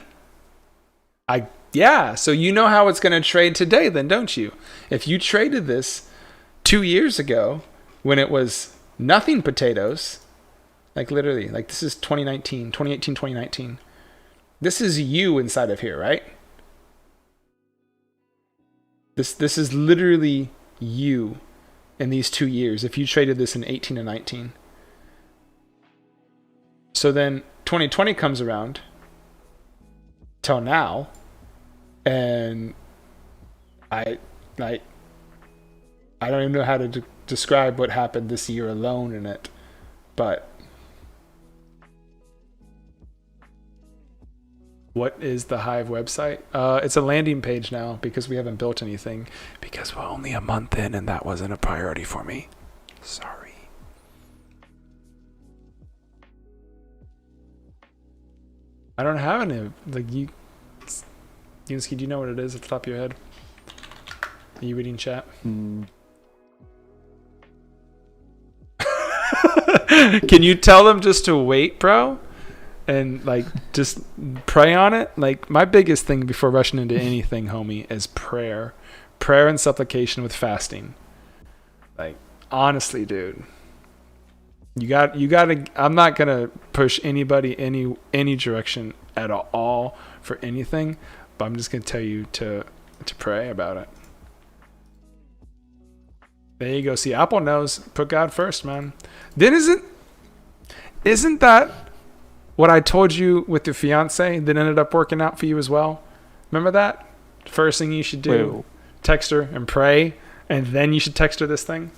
So you know how it's going to trade today then, don't you? If you traded this 2 years ago when it was nothing potatoes, like literally, like this is 2018, 2019. This is you inside of here, right? This is literally you in these 2 years if you traded this in 18 and 19. So then 2020 comes around till now, and I don't even know how to describe what happened this year alone in it, but what is the Hive website? It's a landing page now because we haven't built anything because we're only a month in and that wasn't a priority for me. Sorry. I don't have any. Like you, Yunsky, do you know what it is at the top of your head? Are you reading chat? Can you tell them just to wait, bro? And like just pray on it? Like my biggest thing before rushing into anything, homie, is prayer. Prayer and supplication with fasting. Like honestly, dude. You got to I'm not going to push anybody any direction at all for anything, but I'm just going to tell you to pray about it. There you go. See, Apple knows. Put God first, man. Then isn't that what I told you with your fiance that ended up working out for you as well? Remember that? First thing you should do, text her and pray, and then you should text her this thing.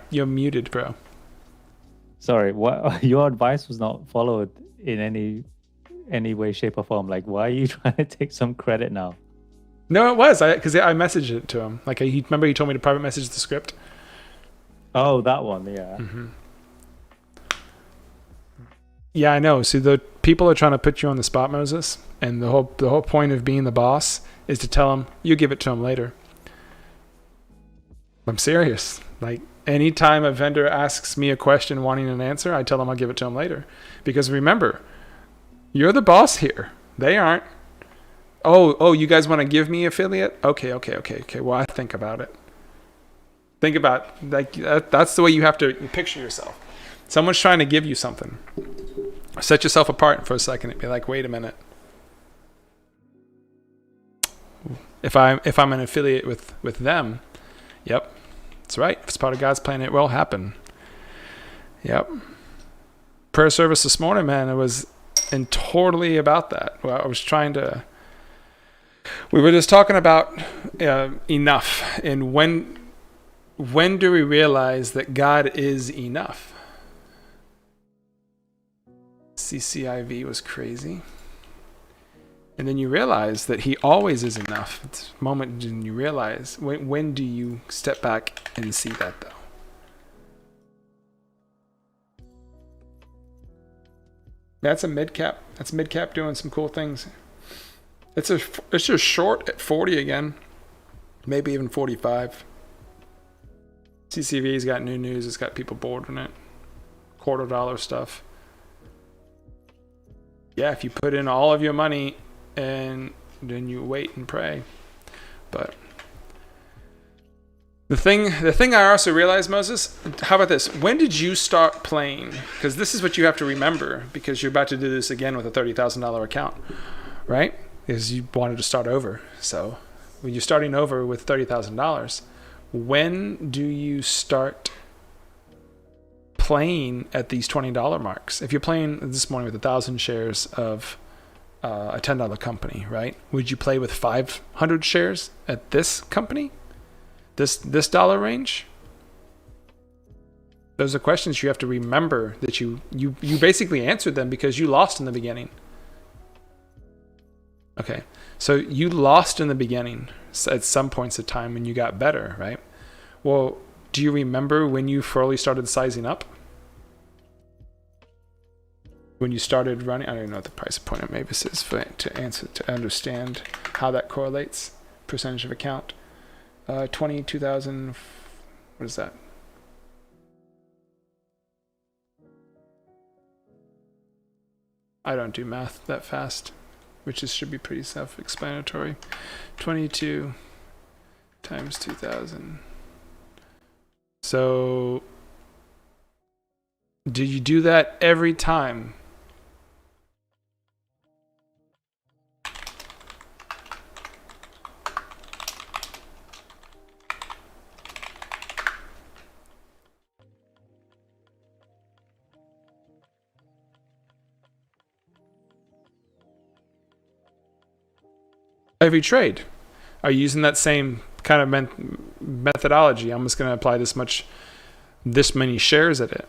You're muted, bro. Sorry, what your advice was not followed in any way, shape, or form. Like, why are you trying to take some credit now? No, it was because I messaged it to him. Like, remember he told me to private message the script. Oh, that one, yeah. Mm-hmm. Yeah, I know. See, the people are trying to put you on the spot, Moses, and the whole point of being the boss is to tell them you give it to them later. I'm serious. Like, anytime a vendor asks me a question wanting an answer, I tell them I'll give it to them later. Because remember, you're the boss here. They aren't. Oh, you guys want to give me affiliate? Okay. Well, I think about it. Think about, like, that's the way you have to picture yourself. Someone's trying to give you something. Set yourself apart for a second and be like, wait a minute. If I'm an affiliate with them, yep, that's right. If it's part of God's plan, it will happen. Yep. Prayer service this morning, man, it was totally about that. Well, I was trying to. We were just talking about enough, and when do we realize that God is enough? CCIV was crazy. And then you realize that he always is enough. It's a moment when you realize. When do you step back and see that, though? That's a mid-cap. That's mid-cap doing some cool things. It's just short at 40 again. Maybe even 45. CCV's got new news. It's got people bored in it. $250 stuff. Yeah, if you put in all of your money and then you wait and pray. But the thing I also realized, Moses, how about this? When did you start playing? Because this is what you have to remember, because you're about to do this again with a $30,000 account, right? Because you wanted to start over. So when you're starting over with $30,000, when do you start playing at these $20 marks? If you're playing this morning with 1,000 shares of a $10 company, right? Would you play with 500 shares at this company? This dollar range? Those are questions you have to remember that you basically answered them because you lost in the beginning. Okay, so you lost in the beginning at some points of time when you got better, right? Well, do you remember when you fully started sizing up? When you started running, I don't even know what the price of point of Mavis is to understand how that correlates. Percentage of account. 22,000, what is that? I don't do math that fast, which should be pretty self-explanatory. 22 times 2,000. So, do you do that every time? every trade. Are you using that same kind of methodology? I'm just going to apply this many shares at it.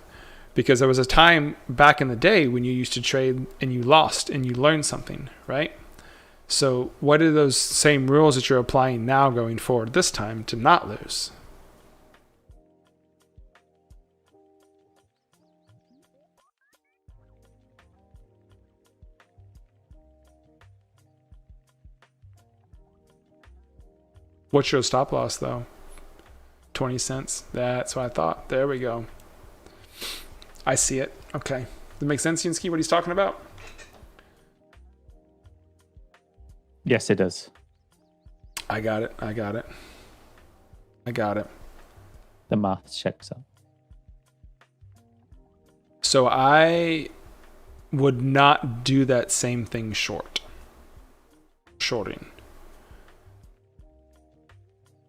Because there was a time back in the day when you used to trade and you lost and you learned something, right? So what are those same rules that you're applying now going forward this time to not lose? What's your stop loss though? 20 cents. That's what I thought. There we go. I see it. Okay. Does it make sense, Yunsky, what he's talking about? Yes, it does. I got it. The math checks out. So I would not do that same thing shorting.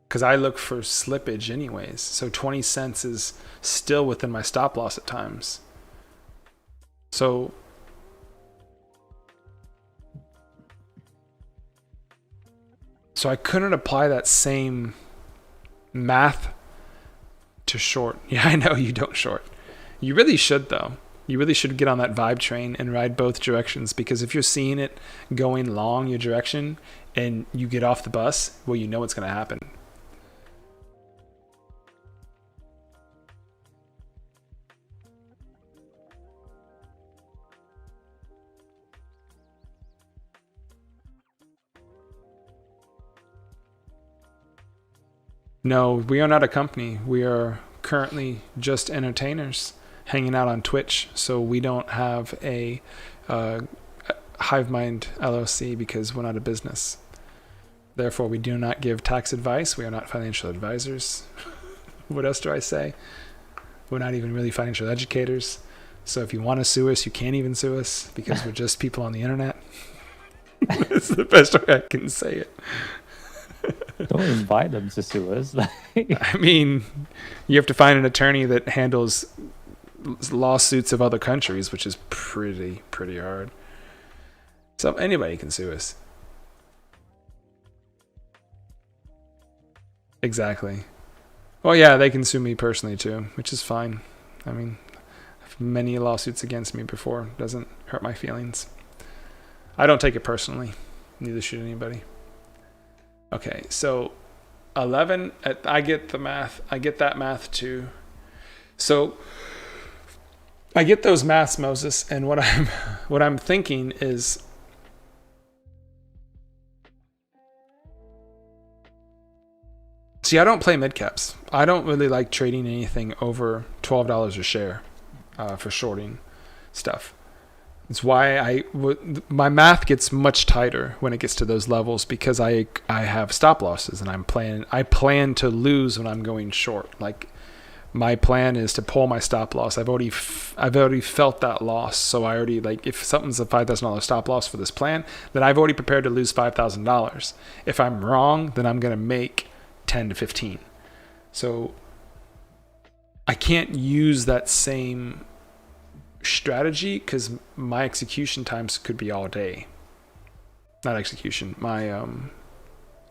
Because I look for slippage anyways. So 20 cents is still within my stop loss at times. So I couldn't apply that same math to short. Yeah, I know you don't short. You really should though. You really should get on that vibe train and ride both directions, because if you're seeing it going long your direction and you get off the bus, well, you know what's going to happen. No, we are not a company. We are currently just entertainers hanging out on Twitch. So we don't have a HiveMind LLC because we're not a business. Therefore, we do not give tax advice. We are not financial advisors. What else do I say? We're not even really financial educators. So if you want to sue us, you can't even sue us because we're just people on the internet. That's the best way I can say it. Don't invite them to sue us. I mean, you have to find an attorney that handles lawsuits of other countries, which is pretty hard. So anybody can sue us. Exactly. Well, yeah, they can sue me personally too, which is fine. I mean, I've many lawsuits against me before. It doesn't hurt my feelings. I don't take it personally. Neither should anybody. Okay, so 11, I get the math. I get that math too. So I get those maths, Moses, and what I'm thinking is see, I don't play mid caps. I don't really like trading anything over $12 a share for shorting stuff. It's why my math gets much tighter when it gets to those levels, because I have stop losses and I plan to lose when I'm going short. Like my plan is to pull my stop loss. I've already felt that loss, so I already, like, if something's a $5,000 stop loss for this plan, then I've already prepared to lose $5,000. If I'm wrong, then I'm gonna make 10 to 15. So I can't use that same strategy because my execution times could be all day. Not execution, my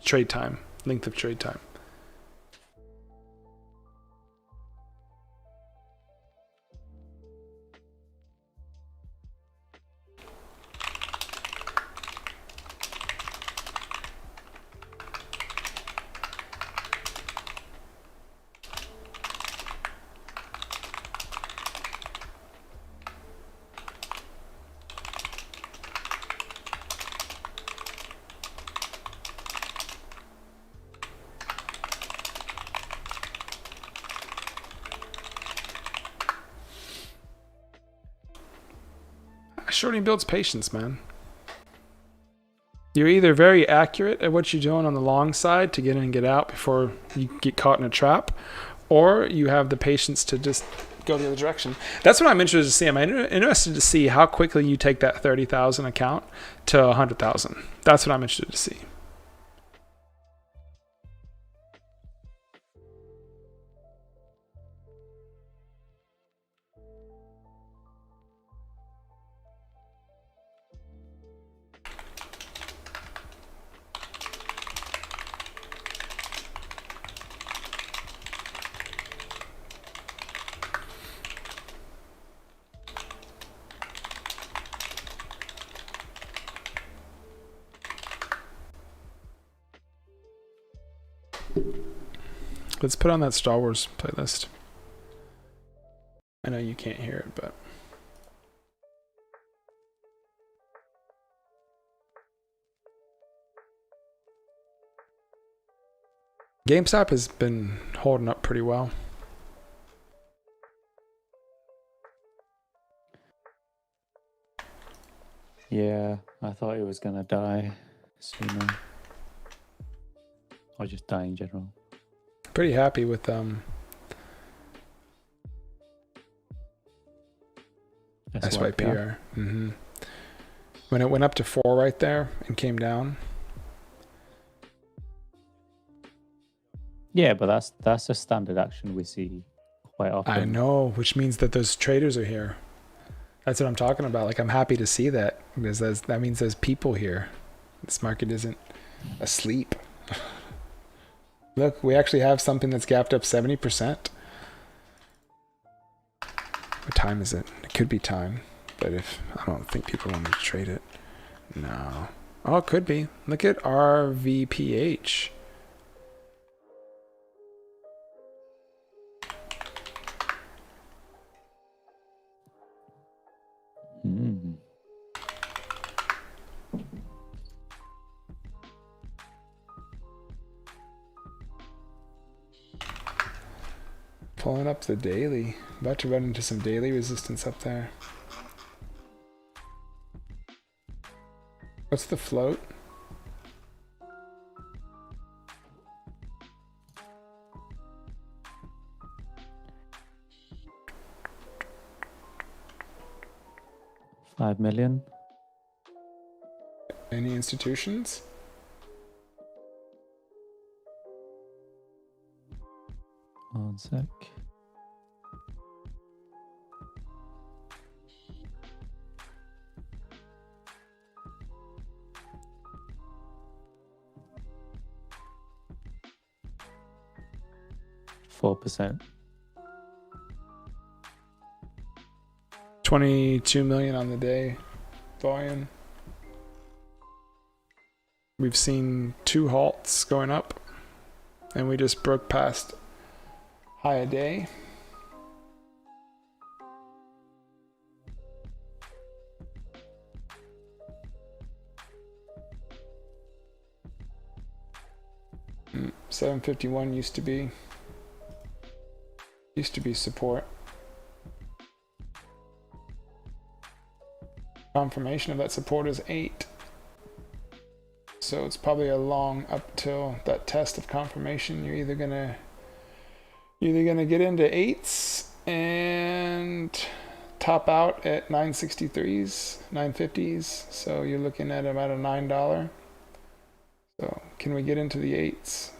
trade time, length of trade time. Shorting builds patience, man. You're either very accurate at what you're doing on the long side to get in and get out before you get caught in a trap, or you have the patience to just go the other direction. That's what I'm interested to see. I'm interested to see how quickly you take that 30,000 account to 100,000. That's what I'm interested to see. Let's put on that Star Wars playlist. I know you can't hear it, but... GameStop has been holding up pretty well. Yeah, I thought it was gonna die sooner. Or just die in general. Pretty happy with SYPR. Mm-hmm. When it went up to 4 right there and came down. Yeah, but that's a standard action we see quite often. I know, which means that those traders are here. That's what I'm talking about. Like, I'm happy to see that, because that means there's people here. This market isn't asleep. Look, we actually have something that's gapped up 70%. What time is it? It could be time, but I don't think people want to trade it. No. Oh, it could be. Look at RVPH. Mm. Pulling up the daily. About to run into some daily resistance up there. What's the float? $5 million. Any institutions? One sec. %. 22 million on the day volume. We've seen 2 halts going up, and we just broke past high a day. Mm, 751 used to be support. Confirmation of that support is 8. So it's probably a long up till that test of confirmation. You're either gonna get into 8s and top out at 963s, 950s. So you're looking at about a $9. So can we get into the 8s?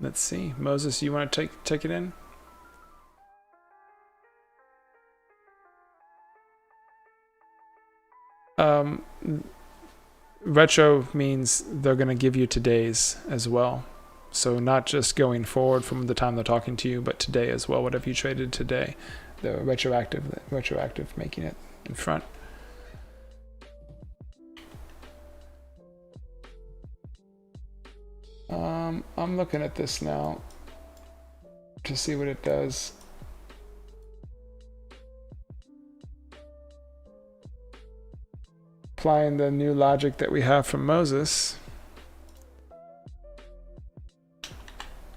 Let's see. Moses, you want to take it in? Retro means they're going to give you today's as well. So not just going forward from the time they're talking to you, but today as well. Whatever you traded today, the retroactive making it in front. I'm looking at this now to see what it does. Applying the new logic that we have from Moses.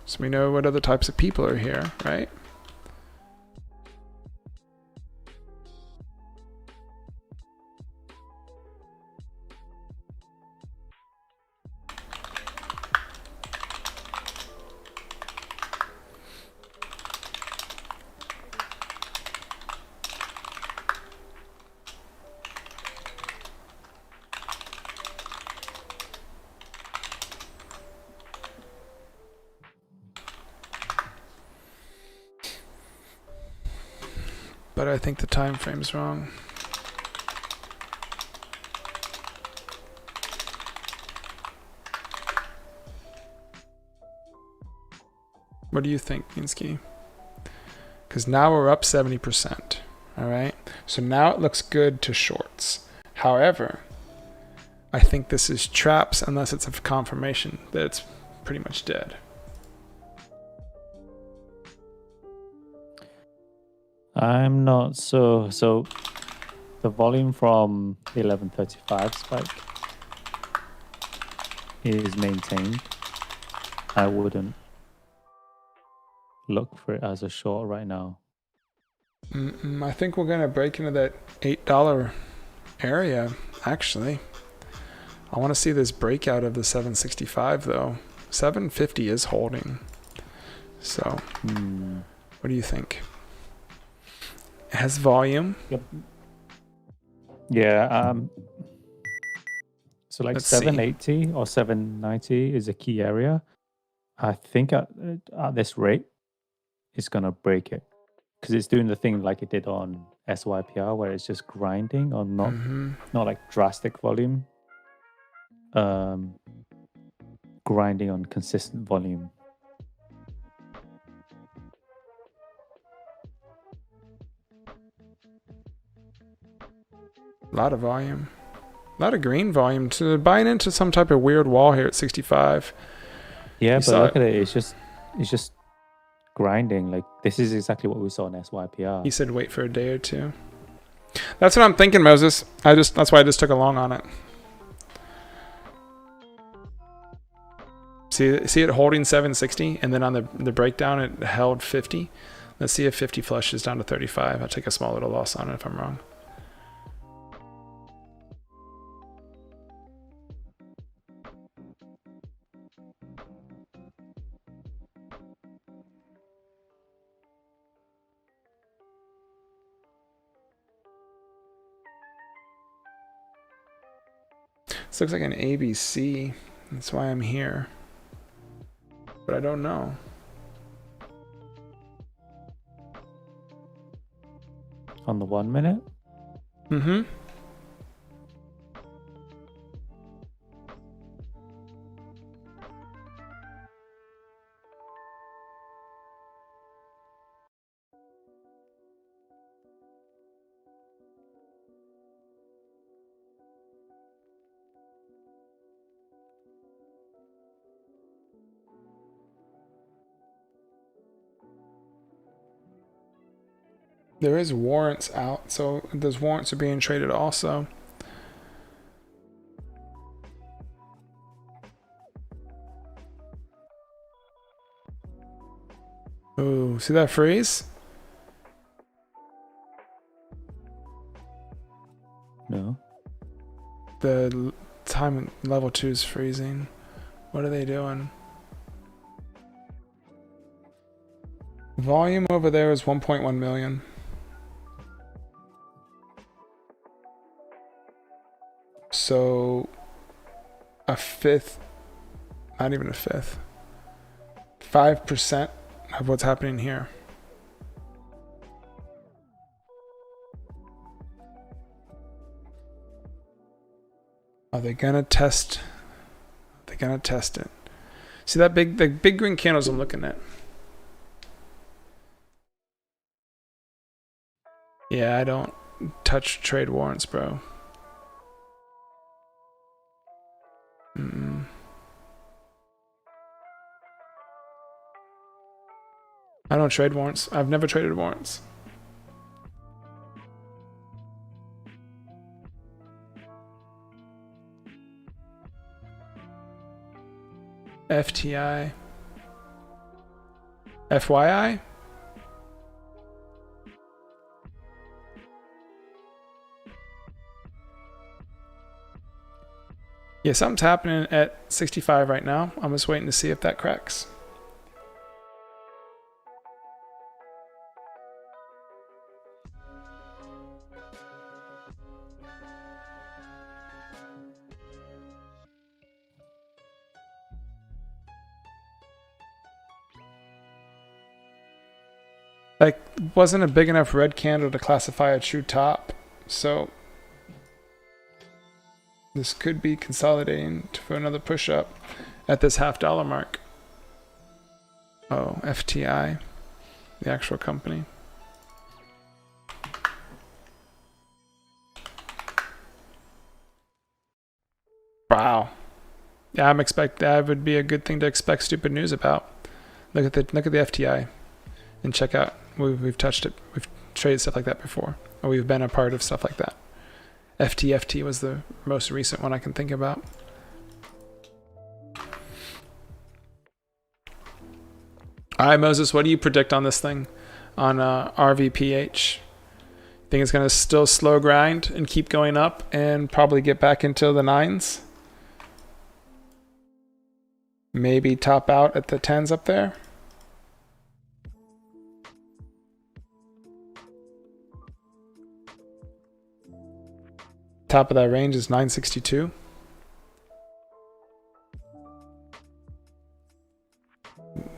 So we know what other types of people are here, right? But I think the time frame's wrong. What do you think, Minsky? Because now we're up 70%. All right. So now it looks good to shorts. However, I think this is traps unless it's a confirmation that it's pretty much dead. I'm not so the volume from the 1135 spike is maintained. I wouldn't look for it as a short right now. I think we're gonna break into that $8 area. Actually, I want to see this breakout of the 765 though. 750 is holding. So, what do you think? It has volume. Yep. Yeah. So like Let's 780 or 790 is a key area. I think at this rate, it's gonna break it because it's doing the thing like it did on SYPR, where it's just grinding or not like drastic volume, grinding on consistent volume. A lot of volume. A lot of green volume. So they're buying into some type of weird wall here at 65. Yeah, but look at it. It's just grinding. Like this is exactly what we saw in SYPR. He said wait for a day or two. That's what I'm thinking, Moses. That's why I just took a long on it. See it holding 760, and then on the breakdown it held 50. Let's see if 50 flushes down to 35. I'll take a small little loss on it if I'm wrong. This looks like an ABC. That's why I'm here. But I don't know. On the 1 minute? There is warrants out, so those warrants are being traded also. Ooh, see that freeze? No. The time level 2 is freezing. What are they doing? Volume over there is 1.1 million. So a fifth, not even a fifth, 5% of what's happening here. Are they gonna test? They're gonna test it. See the big green candles I'm looking at? Yeah, I don't touch trade warrants, bro. I don't trade warrants. I've never traded warrants. FTI. FYI? Yeah, something's happening at 65 right now. I'm just waiting to see if that cracks. Like, wasn't a big enough red candle to classify a true top, so this could be consolidating for another push up at this $0.50 mark. Oh, FTI, the actual company. Wow. Yeah, that would be a good thing to expect stupid news about. Look at the FTI and check out. We've touched it. We've traded stuff like that before, or we've been a part of stuff like that. FTFT was the most recent one I can think about. All right, Moses, what do you predict on this thing, on RVPH? Think it's going to still slow grind and keep going up and probably get back into the 9s? Maybe top out at the 10s up there? Top of that range is 962.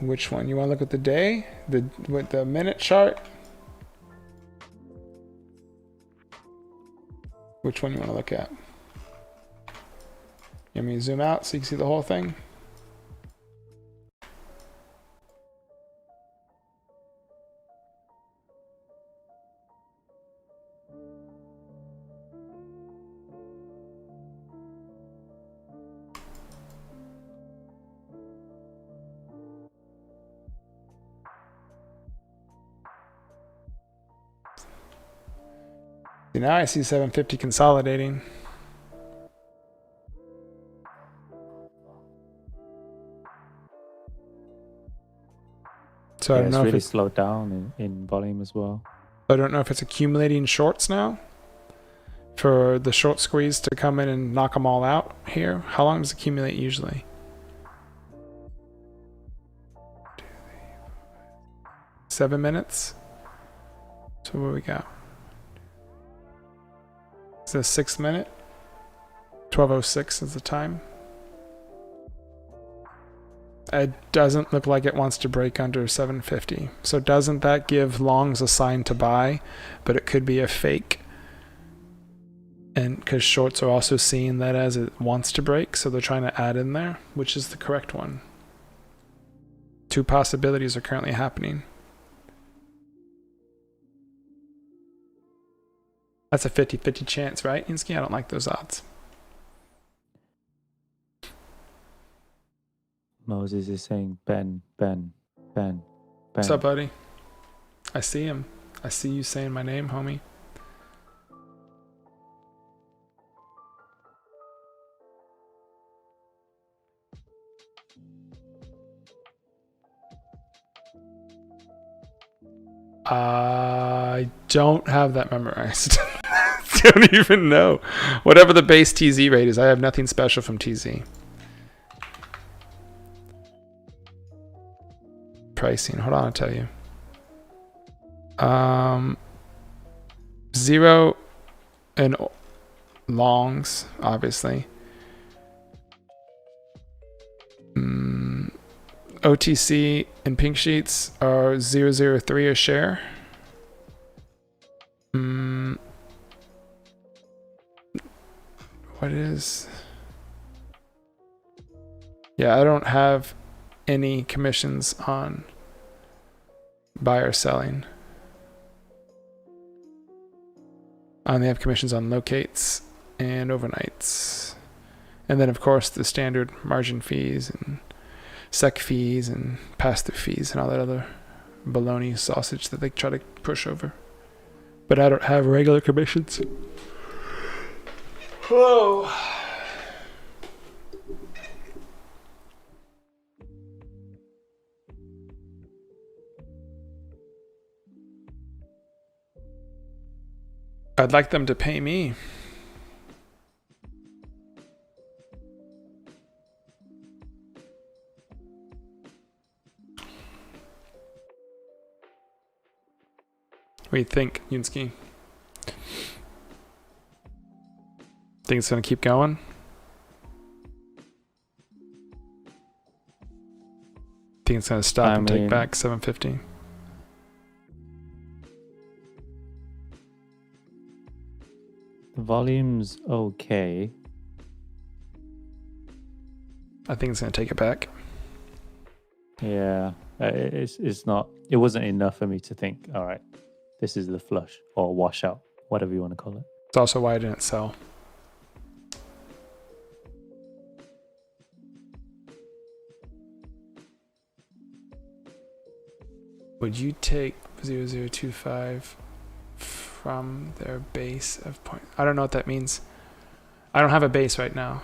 Which one? You want to look at the day? With the minute chart? Which one you want to look at? You want me to zoom out so you can see the whole thing? Now I see 750 consolidating. So I don't know it's if really slowed down in volume as well. I don't know if it's accumulating shorts now for the short squeeze to come in and knock them all out here. How long does it accumulate usually? 7 minutes. So what we got? It's a 6 minute. 12:06 is the time. It doesn't look like it wants to break under 750. So doesn't that give longs a sign to buy? But it could be a fake. And because shorts are also seeing that as it wants to break, so they're trying to add in there, which is the correct one. Two possibilities are currently happening. That's a 50-50 chance, right, Insky? I don't like those odds. Moses is saying Ben. What's up, buddy? I see him. I see you saying my name, homie. I don't have that memorized. Don't even know. Whatever the base TZ rate is, I have nothing special from TZ. Pricing. Hold on, I'll tell you. 0 and longs, obviously. OTC and pink sheets are 0.003 a share. What is? Yeah, I don't have any commissions on buy or selling. I only have commissions on locates and overnights. And then, of course, the standard margin fees and sec fees and pass-through fees and all that other baloney sausage that they try to push over. But I don't have regular commissions. Whoa. I'd like them to pay me. What do you think, Yunsky? Think it's going to keep going? Think it's going to stop and take back 750? The volume's okay. I think it's going to take it back. Yeah, it's not. It wasn't enough for me to think, all right, this is the flush or washout, whatever you want to call it. It's also why I didn't sell. Would you take 0025 from their base of point? I don't know what that means. I don't have a base right now.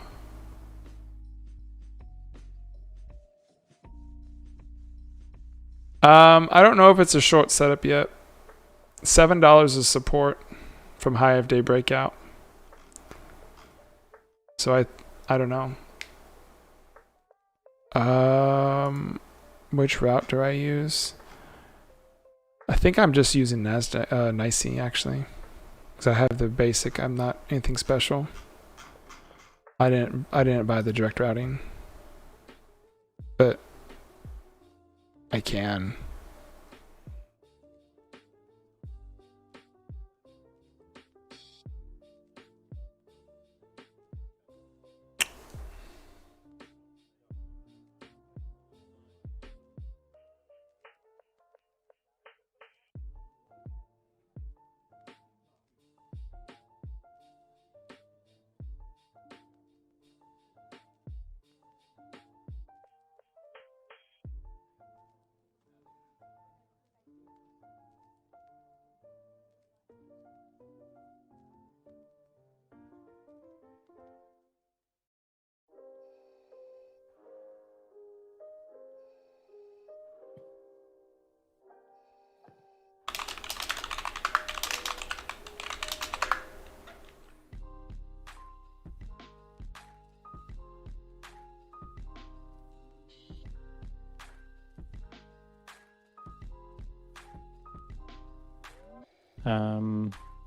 I don't know if it's a short setup yet. $7 is support from high of day breakout. So I don't know. Which route do I use? I think I'm just using NASDAQ, NYSE actually, because I have the basic. I'm not anything special. I didn't buy the direct routing, but I can.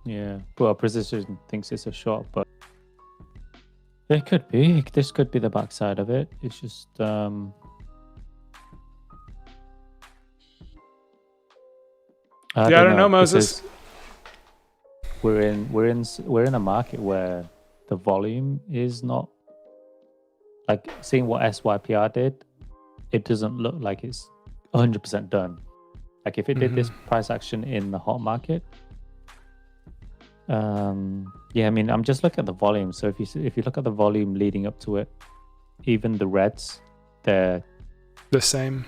Yeah. Well, Precision thinks it's a short, but it could be. This could be the backside of it. It's just I I don't know, Moses. We're in a market where the volume is not like seeing what SYPR did. It doesn't look like it's 100% done. Like if it did this price action in the hot market, yeah, I mean, I'm just looking at the volume. So if you look at the volume leading up to it, even the reds, they're the same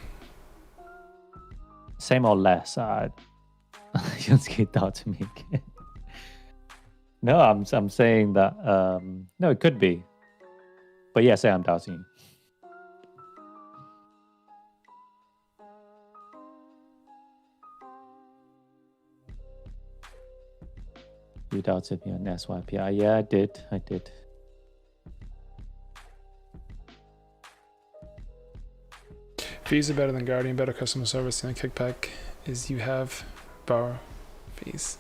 or less. You get that to me again. No, I'm saying that no, it could be, but yes, I'm doubting you. You doubted me on SYPR. Yeah, I did. Fees are better than Guardian, better customer service. The only kickback is you have borrow fees.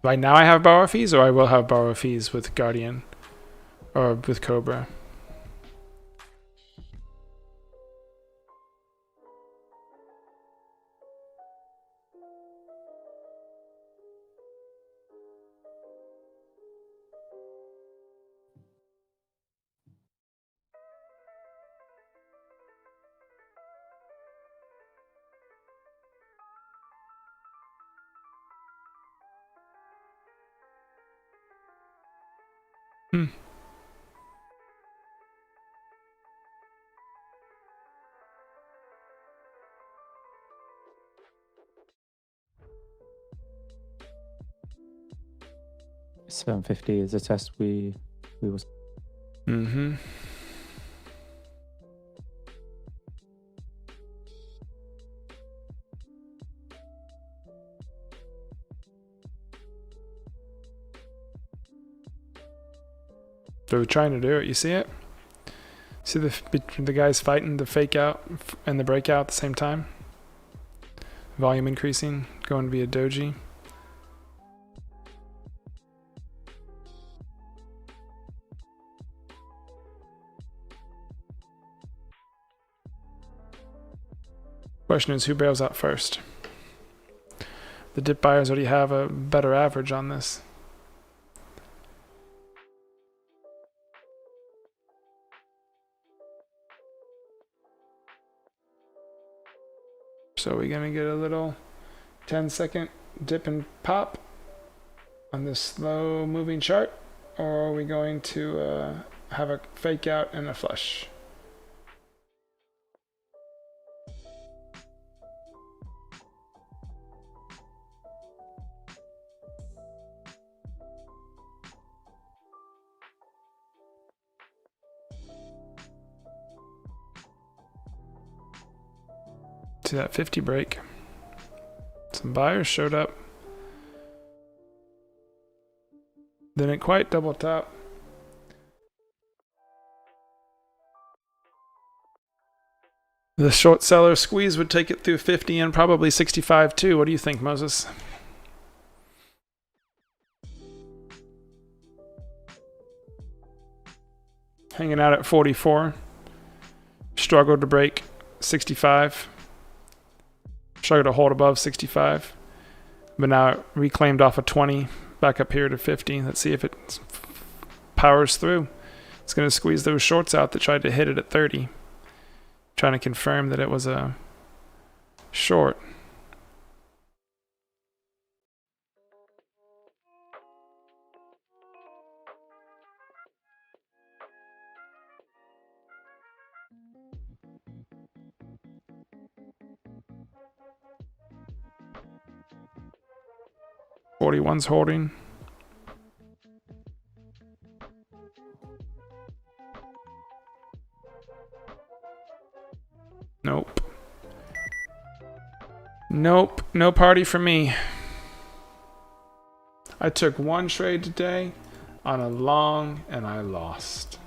Right now I have borrow fees, or I will have borrow fees with Guardian or with Cobra. $750 is a test we was. They're trying to do it. You see it? See the guys fighting the fake out and the breakout at the same time? Volume increasing, going to be a doji. Question is, who bails out first? The dip buyers already have a better average on this. So we're gonna get a little 10-second dip and pop on this slow moving chart, or are we going to have a fake out and a flush? See that 50 break. Some buyers showed up. Didn't quite double top. The short seller squeeze would take it through 50 and probably 65 too. What do you think, Moses? Hanging out at 44. Struggled to break 65. Struggled to hold above 65. But now it reclaimed off of 20. Back up here to 50. Let's see if it powers through. It's going to squeeze those shorts out that tried to hit it at 30. Trying to confirm that it was a short. .41's holding. Nope. Nope. No party for me. I took one trade today on a long and I lost.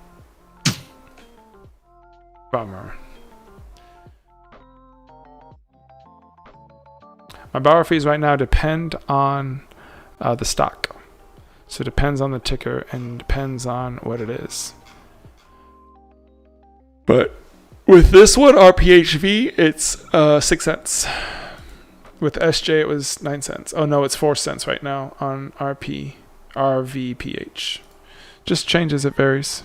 Bummer. My borrow fees right now depend on the stock. So it depends on the ticker and depends on what it is. But with this one, RPHV, it's 6 cents. With SJ, it was 9 cents. Oh no, it's 4 cents right now on RVPH. Just changes, it varies.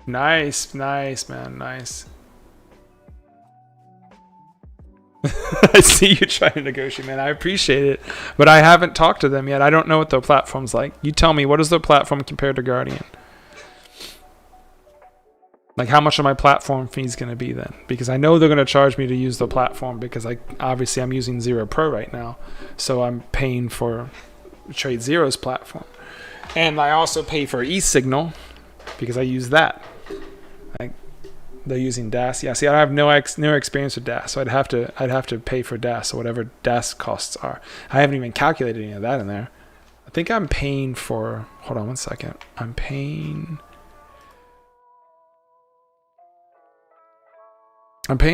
Nice, nice, man, nice. I see you trying to negotiate, man. I appreciate it, but I haven't talked to them yet. I don't know what their platform's like. You tell me, what is their platform compared to Guardian? Like, how much are my platform fees going to be then? Because I know they're going to charge me to use the platform because obviously I'm using Zero Pro right now, so I'm paying for Trade Zero's platform, and I also pay for eSignal because I use that. They're using DAS. Yeah, see, I have no experience with DAS, so I'd have to pay for DAS or whatever DAS costs are. I haven't even calculated any of that in there. I think I'm paying for. Hold on one second. I'm paying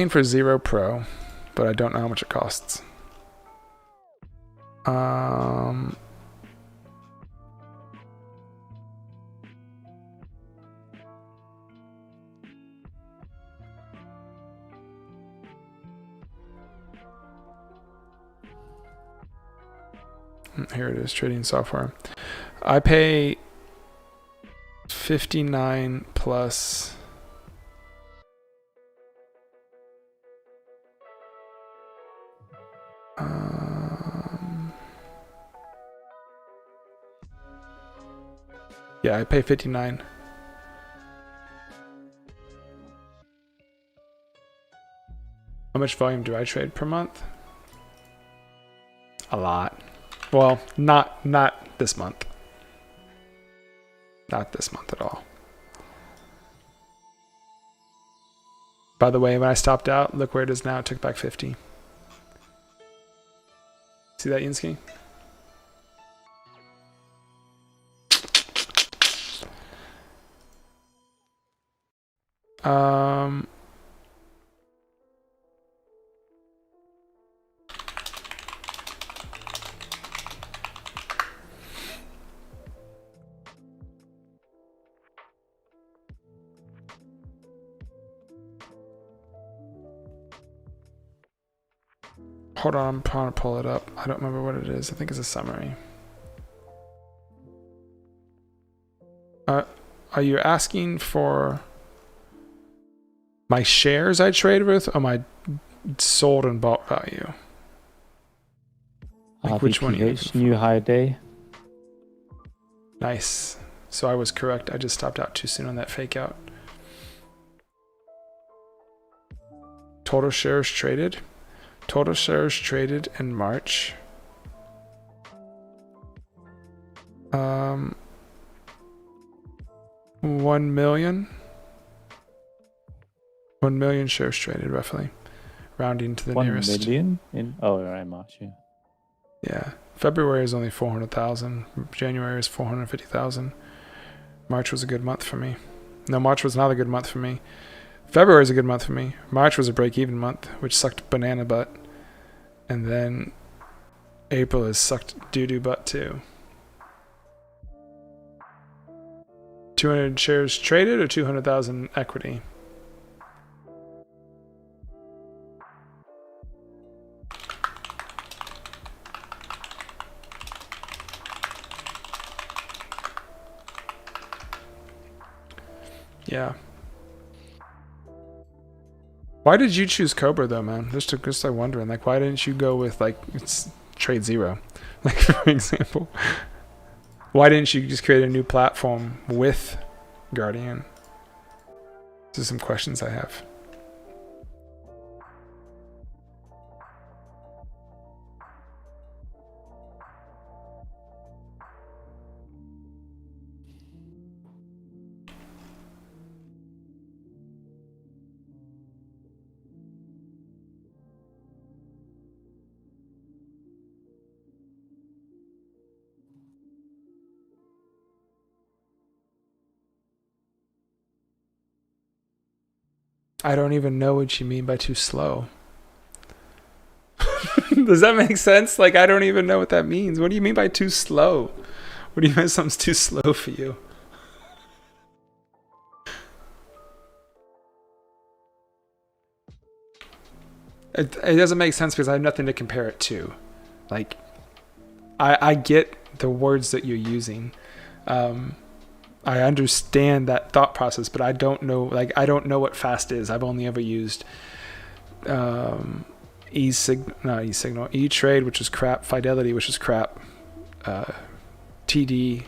for Zero Pro, but I don't know how much it costs. Here it is, trading software. I pay 59 plus. Yeah, I pay 59. How much volume do I trade per month? A lot. Well, not this month. Not this month at all. By the way, when I stopped out, look where it is now. It took back 50. See that, Yinsky? Hold on, I'm trying to pull it up. I don't remember what it is. I think it's a summary. Are you asking for my shares I trade with or my sold and bought value? Like which one? New high day. Nice. So I was correct. I just stopped out too soon on that fake out. Total shares traded. Total shares traded in March. 1 million. 1 million shares traded, roughly, rounding to the 1 nearest. 1 million in right, March. Yeah. Yeah. February is only 400,000. January is 450,000. March was a good month for me. No, March was not a good month for me. February is a good month for me. March was a break-even month, which sucked banana butt. And then April has sucked doo-doo butt too. 200 shares traded or 200,000 equity? Yeah. Why did you choose Cobra though, man? Just like wondering, like, why didn't you go with like it's trade zero, like for example? Why didn't you just create a new platform with Guardian? These are some questions I have. I don't even know what you mean by too slow. Does that make sense? Like, I don't even know what that means. What do you mean by too slow? What do you mean something's too slow for you? It doesn't make sense because I have nothing to compare it to. Like, I get the words that you're using. I understand that thought process, but I don't know. Like, I don't know what fast is. I've only ever used E-Trade, which is crap. Fidelity, which is crap. TD,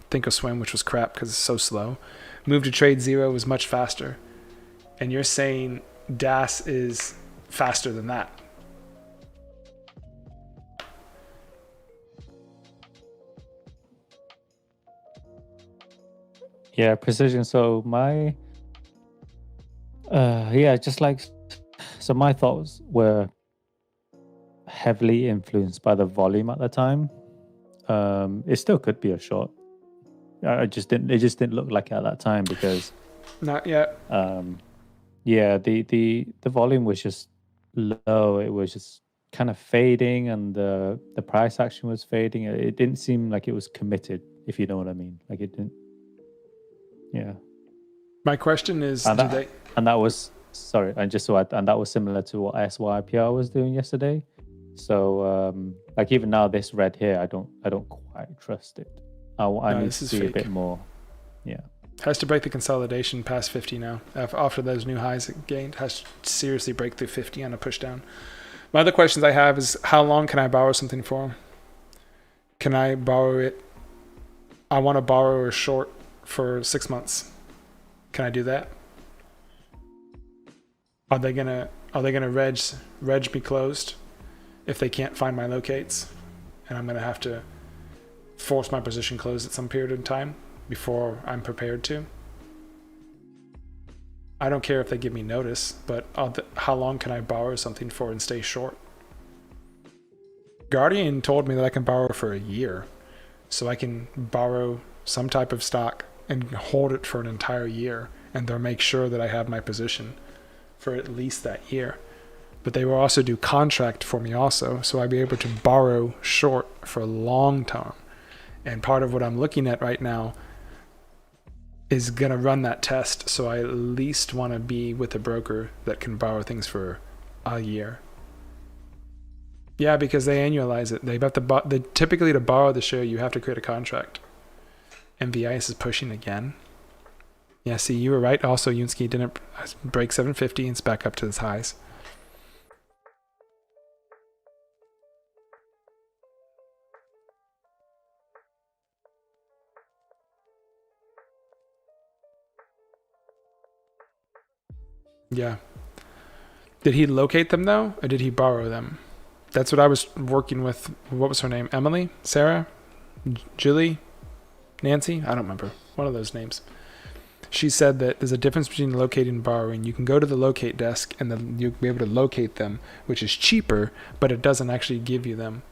Thinkorswim, which was crap because it's so slow. Move to Trade Zero was much faster. And you're saying DAS is faster than that. Yeah, precision. So my just like, so my thoughts were heavily influenced by the volume at the time. It still could be a short. It just didn't look like it at that time because not yet. Yeah, the volume was just low. It was just kind of fading, and the price action was fading. It didn't seem like it was committed, if you know what I mean. Like it didn't. Yeah. My question is, and that was sorry, and just so and that was similar to what SYPR was doing yesterday. So like even now, this red here, I don't quite trust it. I need to see fake. A bit more. Yeah. Has to break the consolidation past 50 now. After those new highs it gained, has to seriously break through 50 on a push down. My other questions I have is, how long can I borrow something for? Can I borrow it? I want to borrow a short for 6 months. Can I do that? Are they gonna reg me closed if they can't find my locates, and I'm gonna have to force my position closed at some period of time before I'm prepared to? I don't care if they give me notice, but how long can I borrow something for and stay short? Guardian told me that I can borrow for a year, so I can borrow some type of stock and hold it for an entire year, and they'll make sure that I have my position for at least that year. But they will also do contract for me also, so I'll be able to borrow short for a long term. And part of what I'm looking at right now is going to run that test, so I at least want to be with a broker that can borrow things for a year. Yeah, because they annualize it. They have to typically to borrow the share, you have to create a contract. MVIS is pushing again. Yeah, see, you were right. Also, Yunsky didn't break 750 and it's back up to its highs. Yeah. Did he locate them though, or did he borrow them? That's what I was working with. What was her name? Emily? Sarah? Julie? Nancy? I don't remember. One of those names. She said that there's a difference between locating and borrowing. You can go to the locate desk and then you'll be able to locate them, which is cheaper, but it doesn't actually give you them.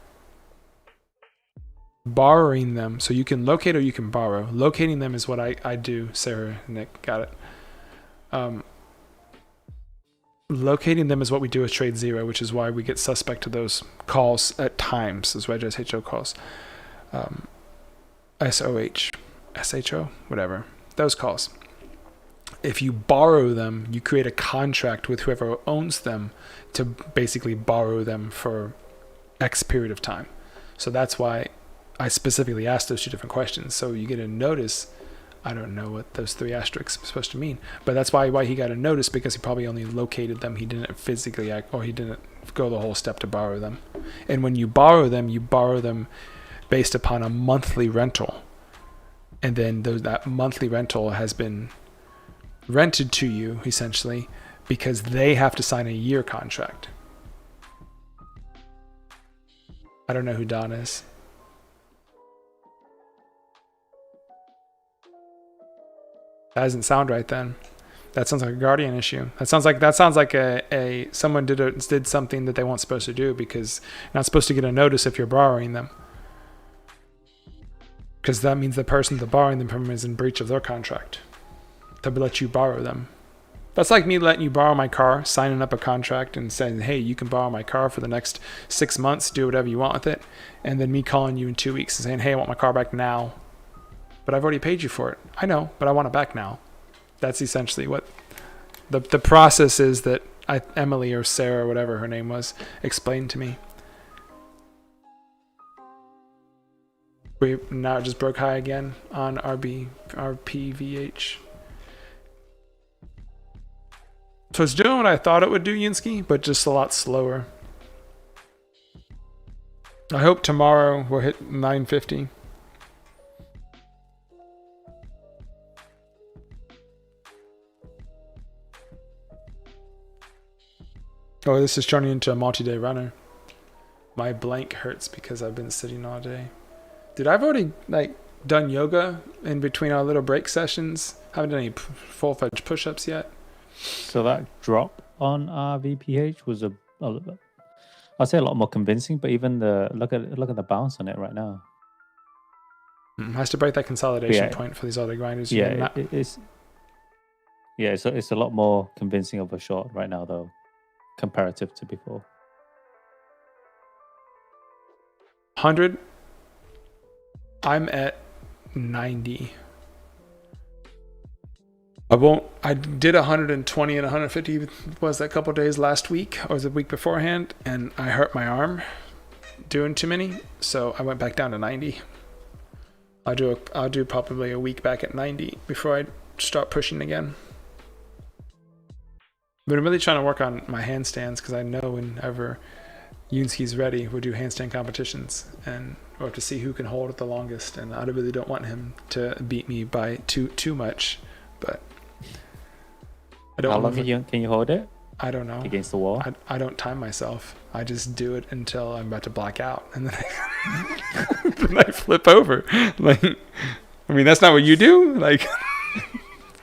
Borrowing them, so you can locate or you can borrow. Locating them is what I do. Sarah, Nick, got it. Locating them is what we do with Trade Zero, which is why we get suspect to those calls at times. That's why I just HO calls. SOH, SHO, whatever. Those calls. If you borrow them, you create a contract with whoever owns them to basically borrow them for X period of time. So that's why I specifically asked those two different questions. So you get a notice. I don't know what those 3 asterisks are supposed to mean, but that's why he got a notice, because he probably only located them. He didn't physically act, or he didn't go the whole step to borrow them. And when you borrow them based upon a monthly rental. And then that monthly rental has been rented to you, essentially, because they have to sign a year contract. I don't know who Don is. That doesn't sound right then. That sounds like a guardian issue. That sounds like a someone did something that they weren't supposed to do, because you're not supposed to get a notice if you're borrowing them. Because that means the person that's borrowing them from is in breach of their contract to let you borrow them. That's like me letting you borrow my car, signing up a contract and saying, hey, you can borrow my car for the next 6 months, do whatever you want with it. And then me calling you in 2 weeks and saying, hey, I want my car back now. But I've already paid you for it. I know, but I want it back now. That's essentially what the process is that Emily or Sarah, whatever her name was, explained to me. Now it just broke high again on RPVH. So it's doing what I thought it would do, Yinsky, but just a lot slower. I hope tomorrow we'll hit 950. Oh, this is turning into a multi-day runner. My blank hurts because I've been sitting all day. Dude, I've already done yoga in between our little break sessions. Haven't done any full-fledged push-ups yet. So that drop on RVPH was I'd say a lot more convincing, but even look at the bounce on it right now. Has to break that consolidation point for these other grinders. Yeah, it's a lot more convincing of a short right now, though, comparative to before. 100. I'm at 90. I did 120 and 150 was that couple days last week, or was it the week beforehand, and I hurt my arm doing too many, so I went back down to 90. I'll do probably a week back at 90 before I start pushing again. But I'm really trying to work on my handstands, because I know whenever Yunsky's ready, we'll do handstand competitions, and we'll have to see who can hold it the longest. And I really don't want him to beat me by too much, but I don't. How long can you hold it? I don't know. Against the wall? I don't time myself. I just do it until I'm about to black out, and then then I flip over. That's not what you do.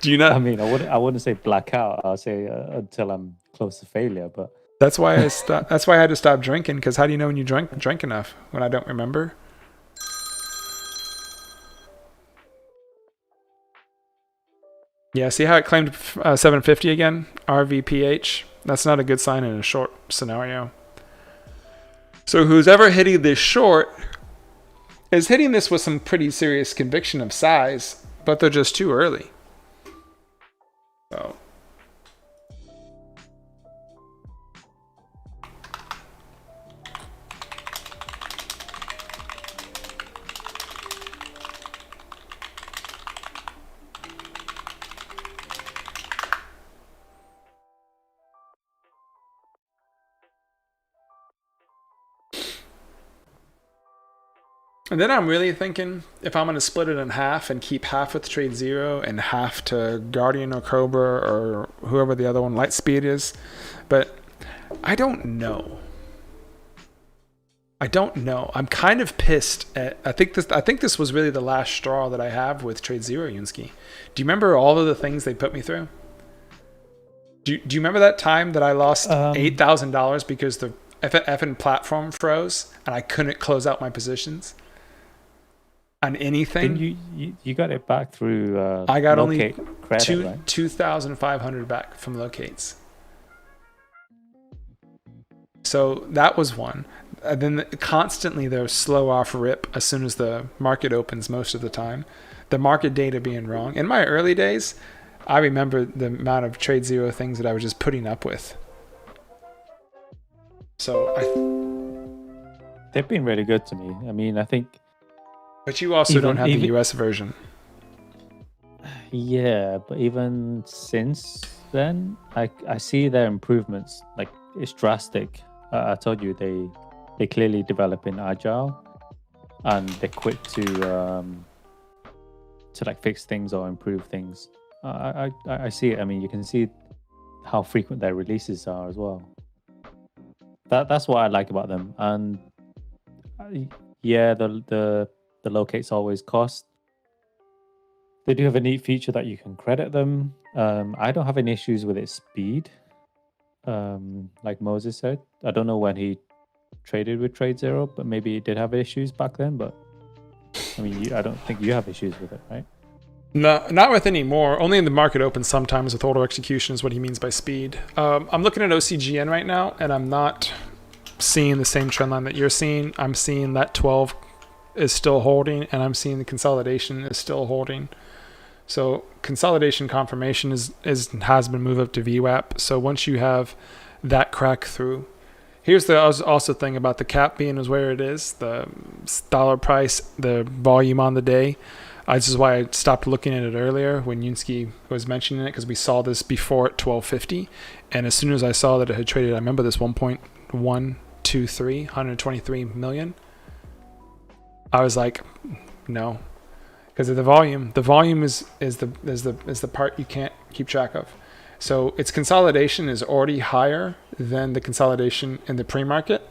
Do you not? I mean, I wouldn't say black out. I'll say until I'm close to failure. But that's why I stopped. That's why I had to stop drinking. Because how do you know when you drank enough? When I don't remember. Yeah, see how it claimed 750 again? RVPH. That's not a good sign in a short scenario. So who's ever hitting this short is hitting this with some pretty serious conviction of size, but they're just too early. So And then I'm really thinking if I'm going to split it in half and keep half with Trade Zero and half to Guardian or Cobra or whoever the other one, Lightspeed is. But I don't know. I'm kind of pissed at. I think this was really the last straw that I have with Trade Zero, Yunsky. Do you remember all of the things they put me through? Do you remember that time that I lost $8,000 because the effing platform froze and I couldn't close out my positions on anything? Didn't you got it back through? I got only credit, right? 2,500 back from locates. So that was one. And then constantly they're slow off rip as soon as the market opens most of the time. The market data being wrong. In my early days, I remember the amount of Trade Zero things that I was just putting up with. So they've been really good to me. I mean, I think. But you also don't have the US version. Yeah, but even since then, I see their improvements. Like, it's drastic. I told you they clearly develop in agile, and they're quick to like fix things or improve things. I see it. I mean, you can see how frequent their releases are as well. That's what I like about them. And yeah, the locates always cost. They do have a neat feature that you can credit them. I don't have any issues with its speed. Like Moses said, I don't know when he traded with Trade Zero, but maybe he did have issues back then. But I mean, I don't think you have issues with it, right? No, not with any more. Only in the market opens sometimes with auto execution is what he means by speed. I'm looking at OCGN right now, and I'm not seeing the same trend line that you're seeing. I'm seeing that 12 is still holding, and I'm seeing the consolidation is still holding. So consolidation confirmation has been moved up to VWAP. So once you have that crack through, here's the also thing about the cap being is where it is, the dollar price, the volume on the day. This is why I stopped looking at it earlier when Yunsky was mentioning it, because we saw this before at 1250. And as soon as I saw that it had traded, I remember this 123 million. I was like, no, because of the volume. The volume is the part you can't keep track of. So its consolidation is already higher than the consolidation in the pre-market,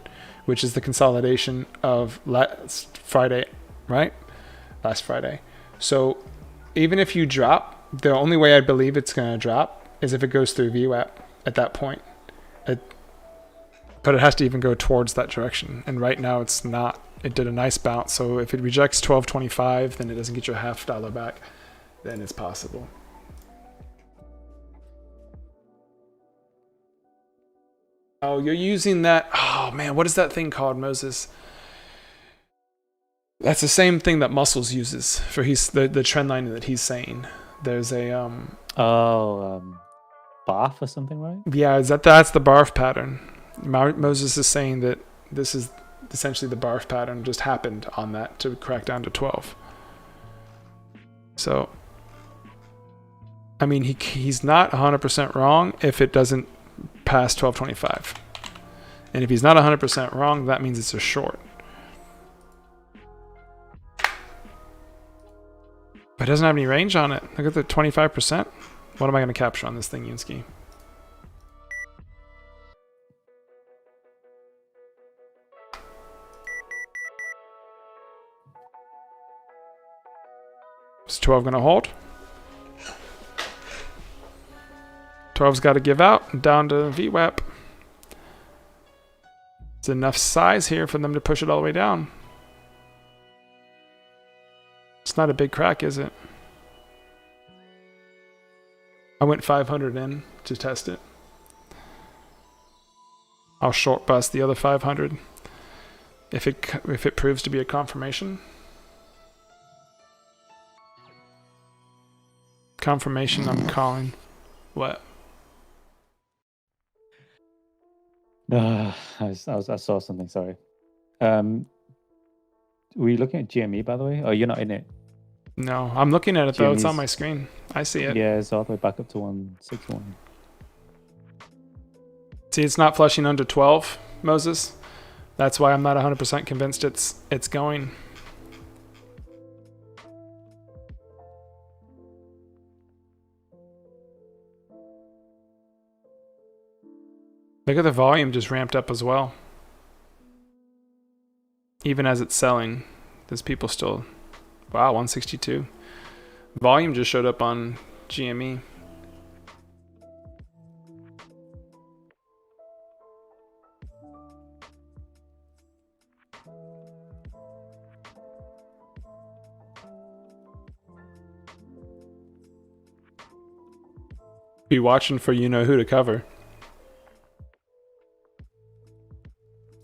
which is the consolidation of last Friday, right? Last Friday. So even if you drop, the only way I believe it's going to drop is if it goes through VWAP at that point. But it has to even go towards that direction. And right now it's not. It did a nice bounce. So if it rejects 1225, then it doesn't get your $0.50 back. Then it's possible. Oh, you're using that. Oh man, what is that thing called, Moses? That's the same thing that Muscles uses for the trend line that he's saying. There's a BARF or something, right? Yeah, that's the BARF pattern. Moses is saying that this is essentially the BARF pattern just happened on that to crack down to 12. So, I mean, he's not 100% wrong if it doesn't pass 1225. And if he's not 100% wrong, that means it's a short. But it doesn't have any range on it. Look at the 25%. What am I going to capture on this thing, Yunsky? Is 12 going to hold? 12's got to give out and down to VWAP. It's enough size here for them to push it all the way down. It's not a big crack, is it? I went 500 in to test it. I'll short bust the other 500 if it proves to be a confirmation. Confirmation, I'm calling. What? I saw something. Sorry. Were you looking at GME, by the way? Oh, you're not in it. No, I'm looking at it though. It's on my screen. I see it. Yeah, it's all the way back up to 161. See, it's not flushing under 12, Moses. That's why I'm not 100% convinced it's going. Look at the volume just ramped up as well. Even as it's selling, there's people still... Wow, 162. Volume just showed up on GME. Be watching for you-know-who to cover.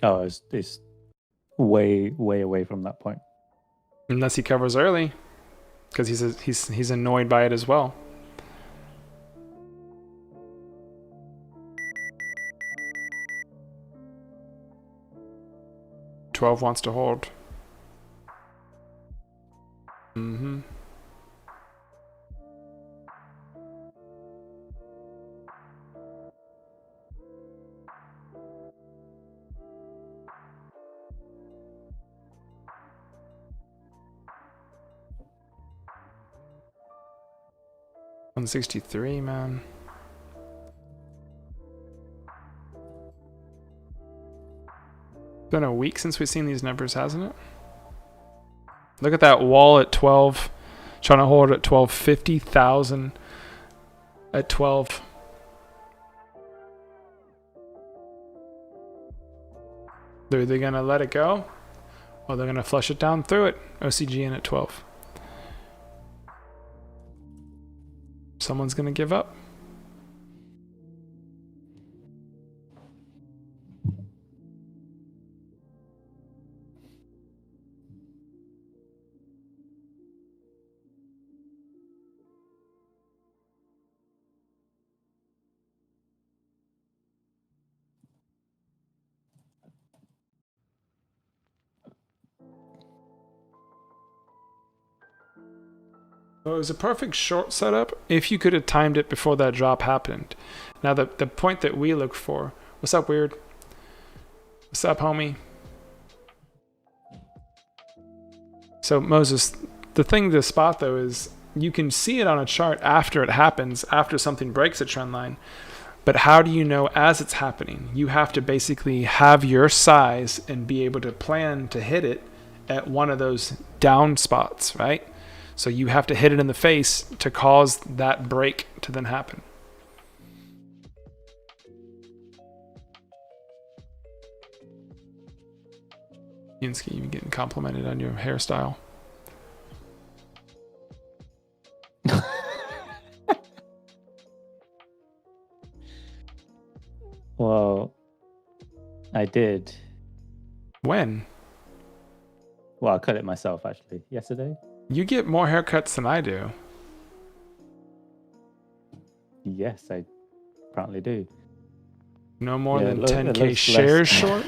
Oh, it's way away from that point. Unless he covers early, because he's annoyed by it as well. $12 wants to hold. Mm-hmm. $163, man. It's been a week since we've seen these numbers, hasn't it? Look at that wall at 12. Trying to hold at 12. 50,000 at 12. Are they going to let it go? Or they're going to flush it down through it? OCG in at 12. Someone's going to give up. So it was a perfect short setup if you could have timed it before that drop happened. Now the point that we look for... What's up, Weird? What's up, homie? So Moses, the thing to spot though is you can see it on a chart after it happens, after something breaks a trend line. But how do you know as it's happening? You have to basically have your size and be able to plan to hit it at one of those down spots, right? So you have to hit it in the face to cause that break to then happen. Yinsky, you're getting complimented on your hairstyle. Well, I did. When? Well, I cut it myself actually yesterday. You get more haircuts than I do. Yes, I apparently do. No more than it 10K shares short?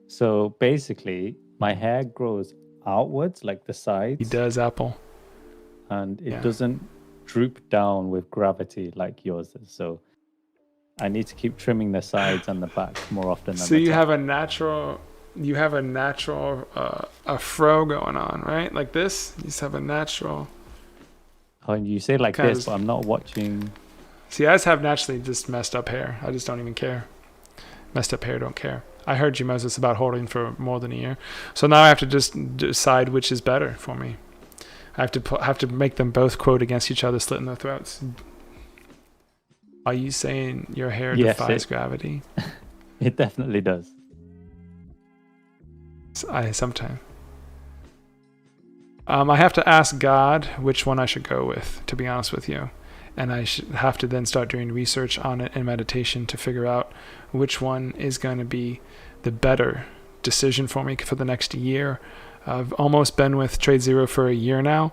So basically, my hair grows outwards, like the sides. He does, Apple. And it doesn't droop down with gravity like yours does. So I need to keep trimming the sides and the back more often than so you have a natural a fro going on, right? Like this? You just have a natural... Oh, and you say like this, but I'm not watching... See, I just have naturally just messed up hair. I just don't even care. Messed up hair, don't care. I heard you, Moses, about holding for more than a year. So now I have to just decide which is better for me. I have to make them both quote against each other, slitting their throats. Are you saying your hair defies gravity? It definitely does. Sometimes. I have to ask God which one I should go with, to be honest with you. And I should have to then start doing research on it and meditation to figure out which one is going to be the better decision for me for the next year. I've almost been with Trade Zero for a year now,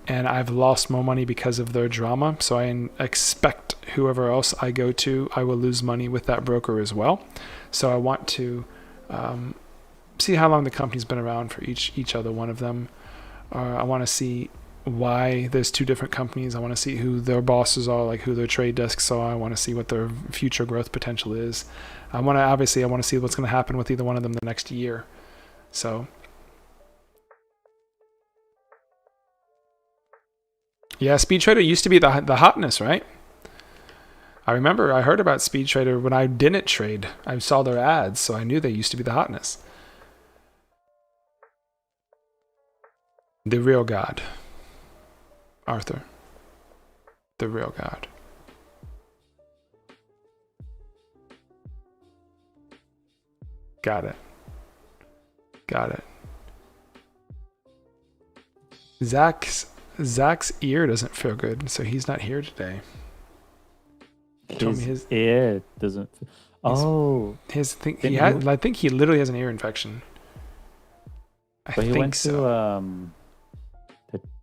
and I've lost more money because of their drama. So I expect whoever else I go to, I will lose money with that broker as well. So I want to see how long the company's been around for each other one of them. I want to see why there's two different companies. I want to see who their bosses are, like who their trade desks are. I want to see what their future growth potential is. I want to see what's going to happen with either one of them the next year. So yeah, Speed Trader used to be the hotness, right? I remember I heard about Speed Trader when I didn't trade. I saw their ads, so I knew they used to be the hotness. The real God. Arthur. The real God. Got it. Got it. Zach's ear doesn't feel good, so he's not here today. His ear doesn't. Oh, his thing. I think he literally has an ear infection. But he went to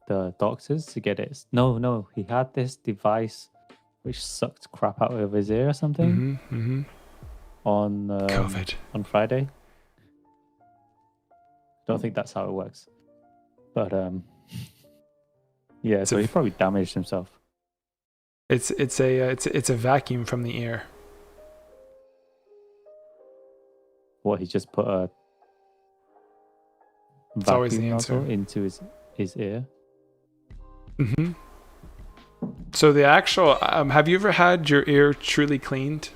the doctors to get it. No, he had this device which sucked crap out of his ear or something. On COVID on Friday. Don't think that's how it works, but yeah. So he probably damaged himself. It's a vacuum from the ear. What, he just put a vacuum nozzle into his ear? So the actual have you ever had your ear truly cleaned?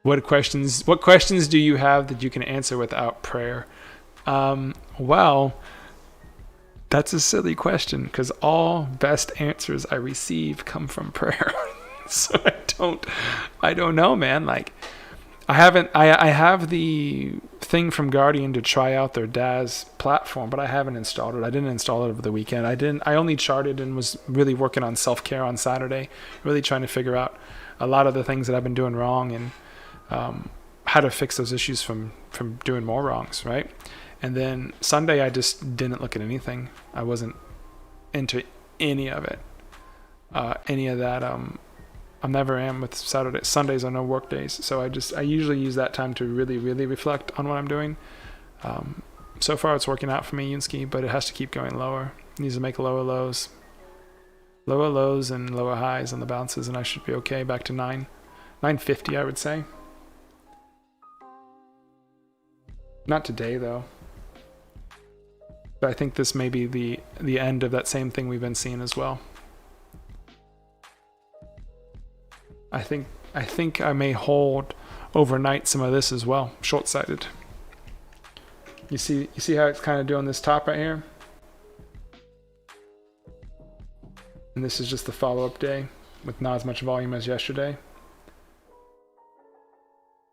What questions do you have that you can answer without prayer? Well, that's a silly question because all best answers I receive come from prayer. So I don't know, man. Like I have the thing from Guardian to try out their DAS platform, but I haven't installed it. I didn't install it over the weekend. I only charted and was really working on self-care on Saturday, really trying to figure out a lot of the things that I've been doing wrong and how to fix those issues from doing more wrongs, right? And then Sunday, I just didn't look at anything. I wasn't into any of it. Any of that. I never am with Saturday. Sundays are no work days. So I usually use that time to really, really reflect on what I'm doing. So far, it's working out for me, Yunsky, but it has to keep going lower. It needs to make lower lows. Lower lows and lower highs on the bounces, and I should be okay. Back to 950, I would say. Not today, though. But I think this may be the end of that same thing we've been seeing as well. I think I may hold overnight some of this as well, short-sighted. You see how it's kind of doing this top right here? And this is just the follow-up day with not as much volume as yesterday.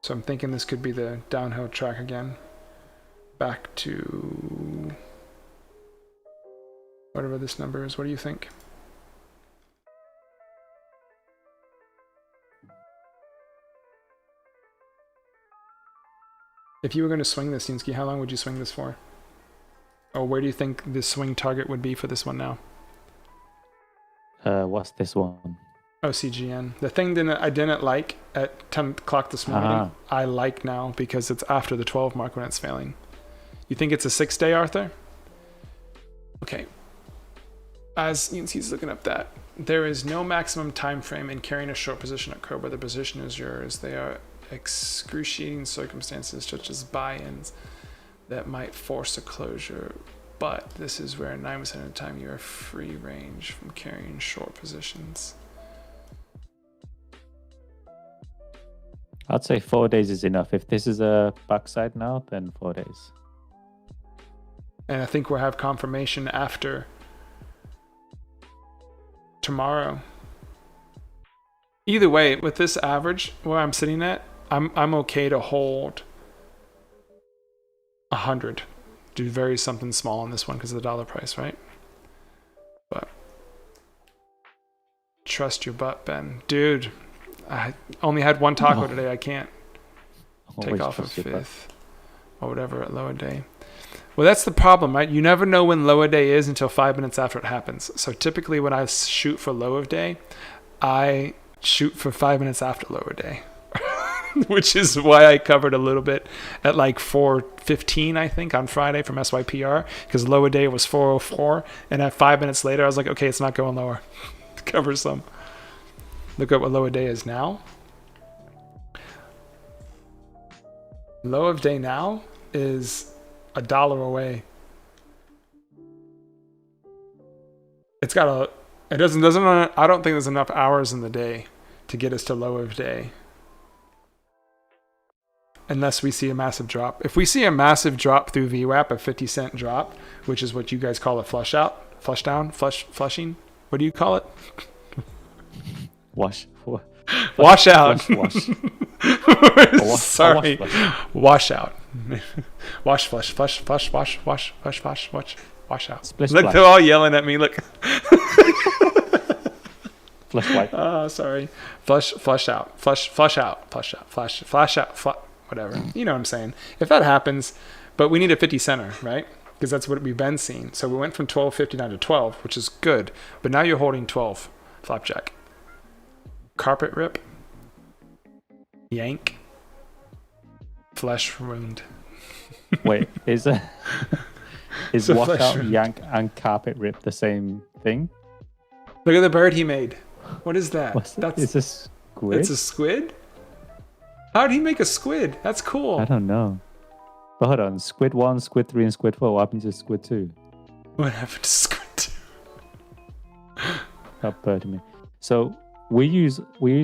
So I'm thinking this could be the downhill track again. Back to whatever this number is. What do you think? If you were going to swing this, Yunsky, how long would you swing this for? Or where do you think the swing target would be for this one now? What's this one? OCGN. The thing that I didn't like at 10 o'clock this morning, I like now because it's after the 12 mark when it's failing. You think it's a 6-day, Arthur? Okay. As Yunsky's looking up that, there is no maximum time frame in carrying a short position at Cobra. The position is yours. They are excruciating circumstances such as buy-ins that might force a closure, but this is where 9% of the time you are free range from carrying short positions. I'd say 4 days is enough. If this is a backside now, then 4 days. And I think we'll have confirmation after tomorrow. Either way, with this average where I'm sitting at, I'm okay to hold 100. Do very something small on this one because of the dollar price, right? But trust your butt, Ben. Dude, I only had one taco today. I can't take off a fifth or whatever at lower day. Well, that's the problem, right? You never know when lower day is until 5 minutes after it happens. So typically when I shoot for low of day, I shoot for 5 minutes after lower day. Which is why I covered a little bit at like 4:15, I think, on Friday from SYPR, because lower day was 4:04, and at 5 minutes later, I was like, okay, it's not going lower. Cover some. Look at what lower day is now. Low of day now is $1 away. It's got It doesn't. I don't think there's enough hours in the day to get us to low of day. Unless we see a massive drop. If we see a massive drop through VWAP, a 50-cent drop, which is what you guys call a flush out, flush down, flushing. What do you call it? Wash out. Sorry. Wash out. Wash out. Splish Look, splash. they're all yelling at me. Look. Flush white. Oh, sorry. Flush out. Whatever. You know what I'm saying. If that happens, but we need a 50 center, right? Because that's what we've been seeing. So we went from 12.50 down to 12, which is good. But now you're holding 12, flapjack. Carpet rip. Yank. Flesh wound. Wait, is washout, yank, and carpet rip the same thing? Look at the bird he made. What is that? It's a squid? It's a squid? How did he make a squid? That's cool. I don't know. But hold on, squid 1, squid 3, and squid 4. What happened to squid 2? What happened to squid 2? That bird to me. So we use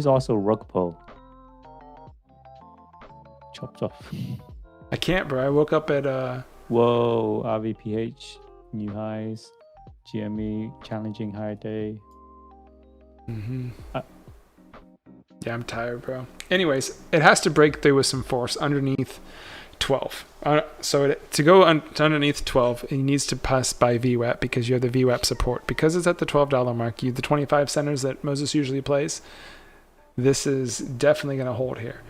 also rug pull. Chopped off. I can't, bro. I woke up at Whoa, RVPH, new highs, GME, challenging high day. Yeah, I'm tired, bro. Anyways, it has to break through with some force underneath 12. To go underneath 12, it needs to pass by VWAP because you have the VWAP support. Because it's at the $12 mark, you have the 25 centers that Moses usually plays. This is definitely going to hold here.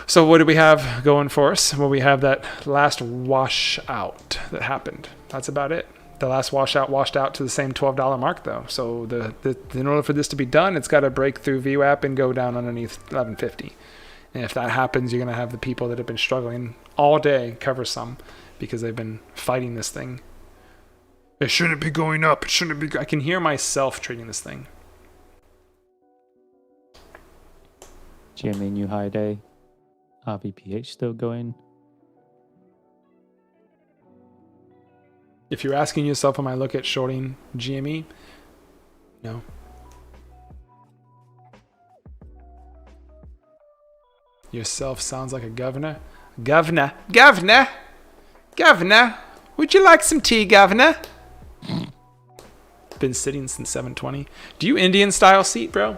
So what do we have going for us? Well, we have that last washout that happened. That's about it. The last washout washed out to the same $12 mark, though. So in order for this to be done, it's got to break through VWAP and go down underneath 1150. And if that happens, you're going to have the people that have been struggling all day cover some because they've been fighting this thing. It shouldn't be going up. It shouldn't be. I can hear myself trading this thing. GME new high day. RVPH still going. If you're asking yourself, am I look at shorting GME? No. Yourself sounds like a governor. Governor. Would you like some tea, governor? Been sitting since 7:20. Do you Indian style seat, bro?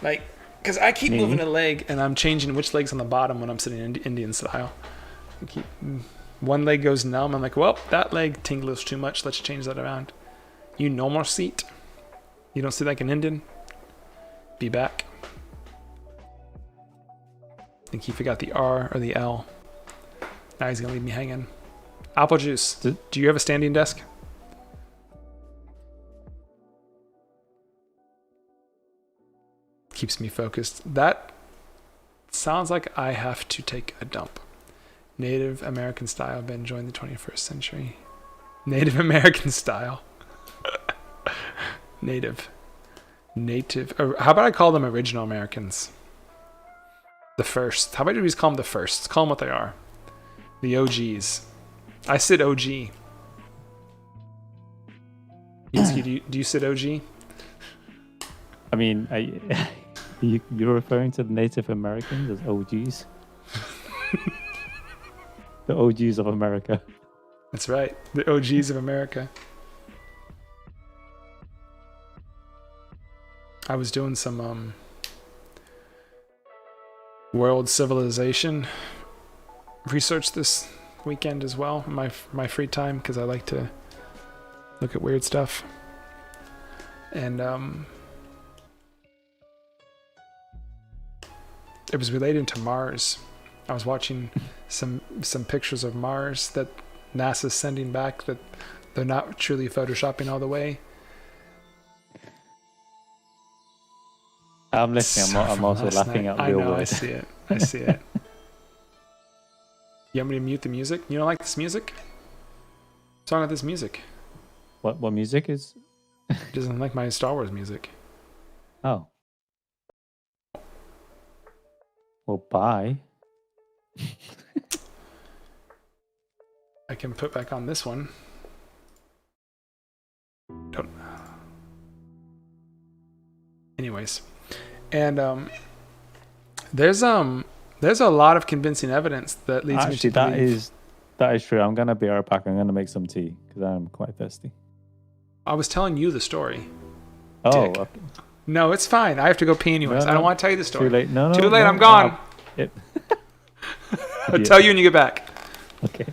Like, because I keep moving a leg and I'm changing which leg's on the bottom when I'm sitting in Indian style. One leg goes numb. I'm like, well, that leg tingles too much. Let's change that around. You normal seat? You don't sit like an Indian? Be back. I think he forgot the R or the L. Now he's going to leave me hanging. Apple juice. Do you have a standing desk? Keeps me focused. That sounds like I have to take a dump. Native American style. Ben joined the 21st century. Native American style. Native. Or how about I call them original Americans? The first. How about we just call them the first? Call them what they are. The OGs. I sit OG. Do you sit OG? I mean, you're referring to the Native Americans as OGs? The OGs of America. That's right. The OGs of America. I was doing some world civilization research this weekend as well in my free time because I like to look at weird stuff. And it was related to Mars. I was watching some pictures of Mars that NASA's sending back that they're not truly photoshopping all the way. I'm listening. I'm also laughing at real words. I see it. You want me to mute the music? You don't like this music? What's wrong with this music? What music is? He doesn't like my Star Wars music. Oh. Well, bye. I can put back on this one. And there's a lot of convincing evidence that leads me to believe. That is true. I'm gonna be right back. I'm gonna make some tea because I'm quite thirsty. I was telling you the story. Oh, Dick. okay. No, it's fine. I have to go pee anyways. No, I don't want to tell you the story. Too late. No, Too late. I'm gone. I'll tell you when you get back. Okay.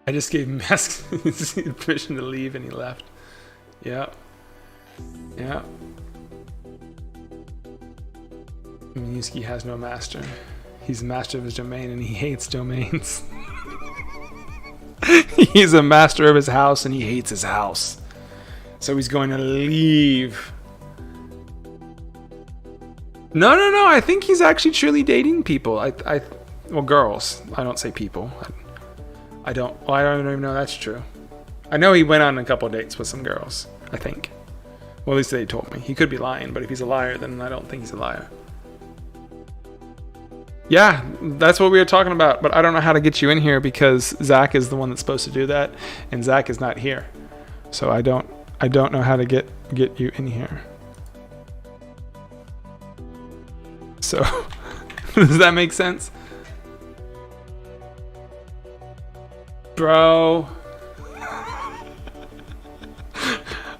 I just gave Mask permission to leave and he left. Yeah. Yeah. Minuski has no master. He's the master of his domain and he hates domains. He's a master of his house and he hates his house. So he's going to leave. No. I think he's actually truly dating people. Well, girls. I don't say people. I don't even know that's true. I know he went on a couple of dates with some girls, I think. Well, at least they told me. He could be lying, but if he's a liar, then I don't think he's a liar. Yeah, that's what we were talking about, but I don't know how to get you in here because Zach is the one that's supposed to do that, and Zach is not here. So I don't know how to get you in here. So, does that make sense? Bro.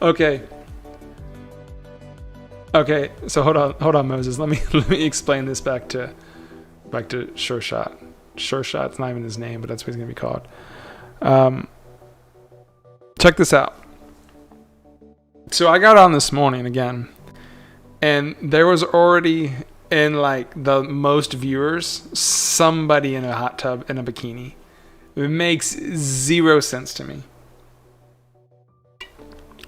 Okay, so hold on, Moses. Let me explain this back to Sure Shot. Sure Shot's not even his name, but that's what he's gonna be called. Check this out. So I got on this morning again, and there was already in like the most viewers somebody in a hot tub in a bikini. It makes zero sense to me.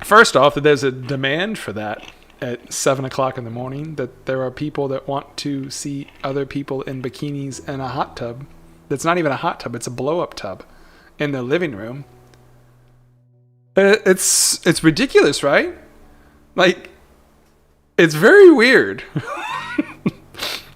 First off, that there's a demand for that at 7 o'clock in the morning, that there are people that want to see other people in bikinis in a hot tub. That's not even a hot tub, it's a blow-up tub in their living room. It's ridiculous, right? Like, it's very weird.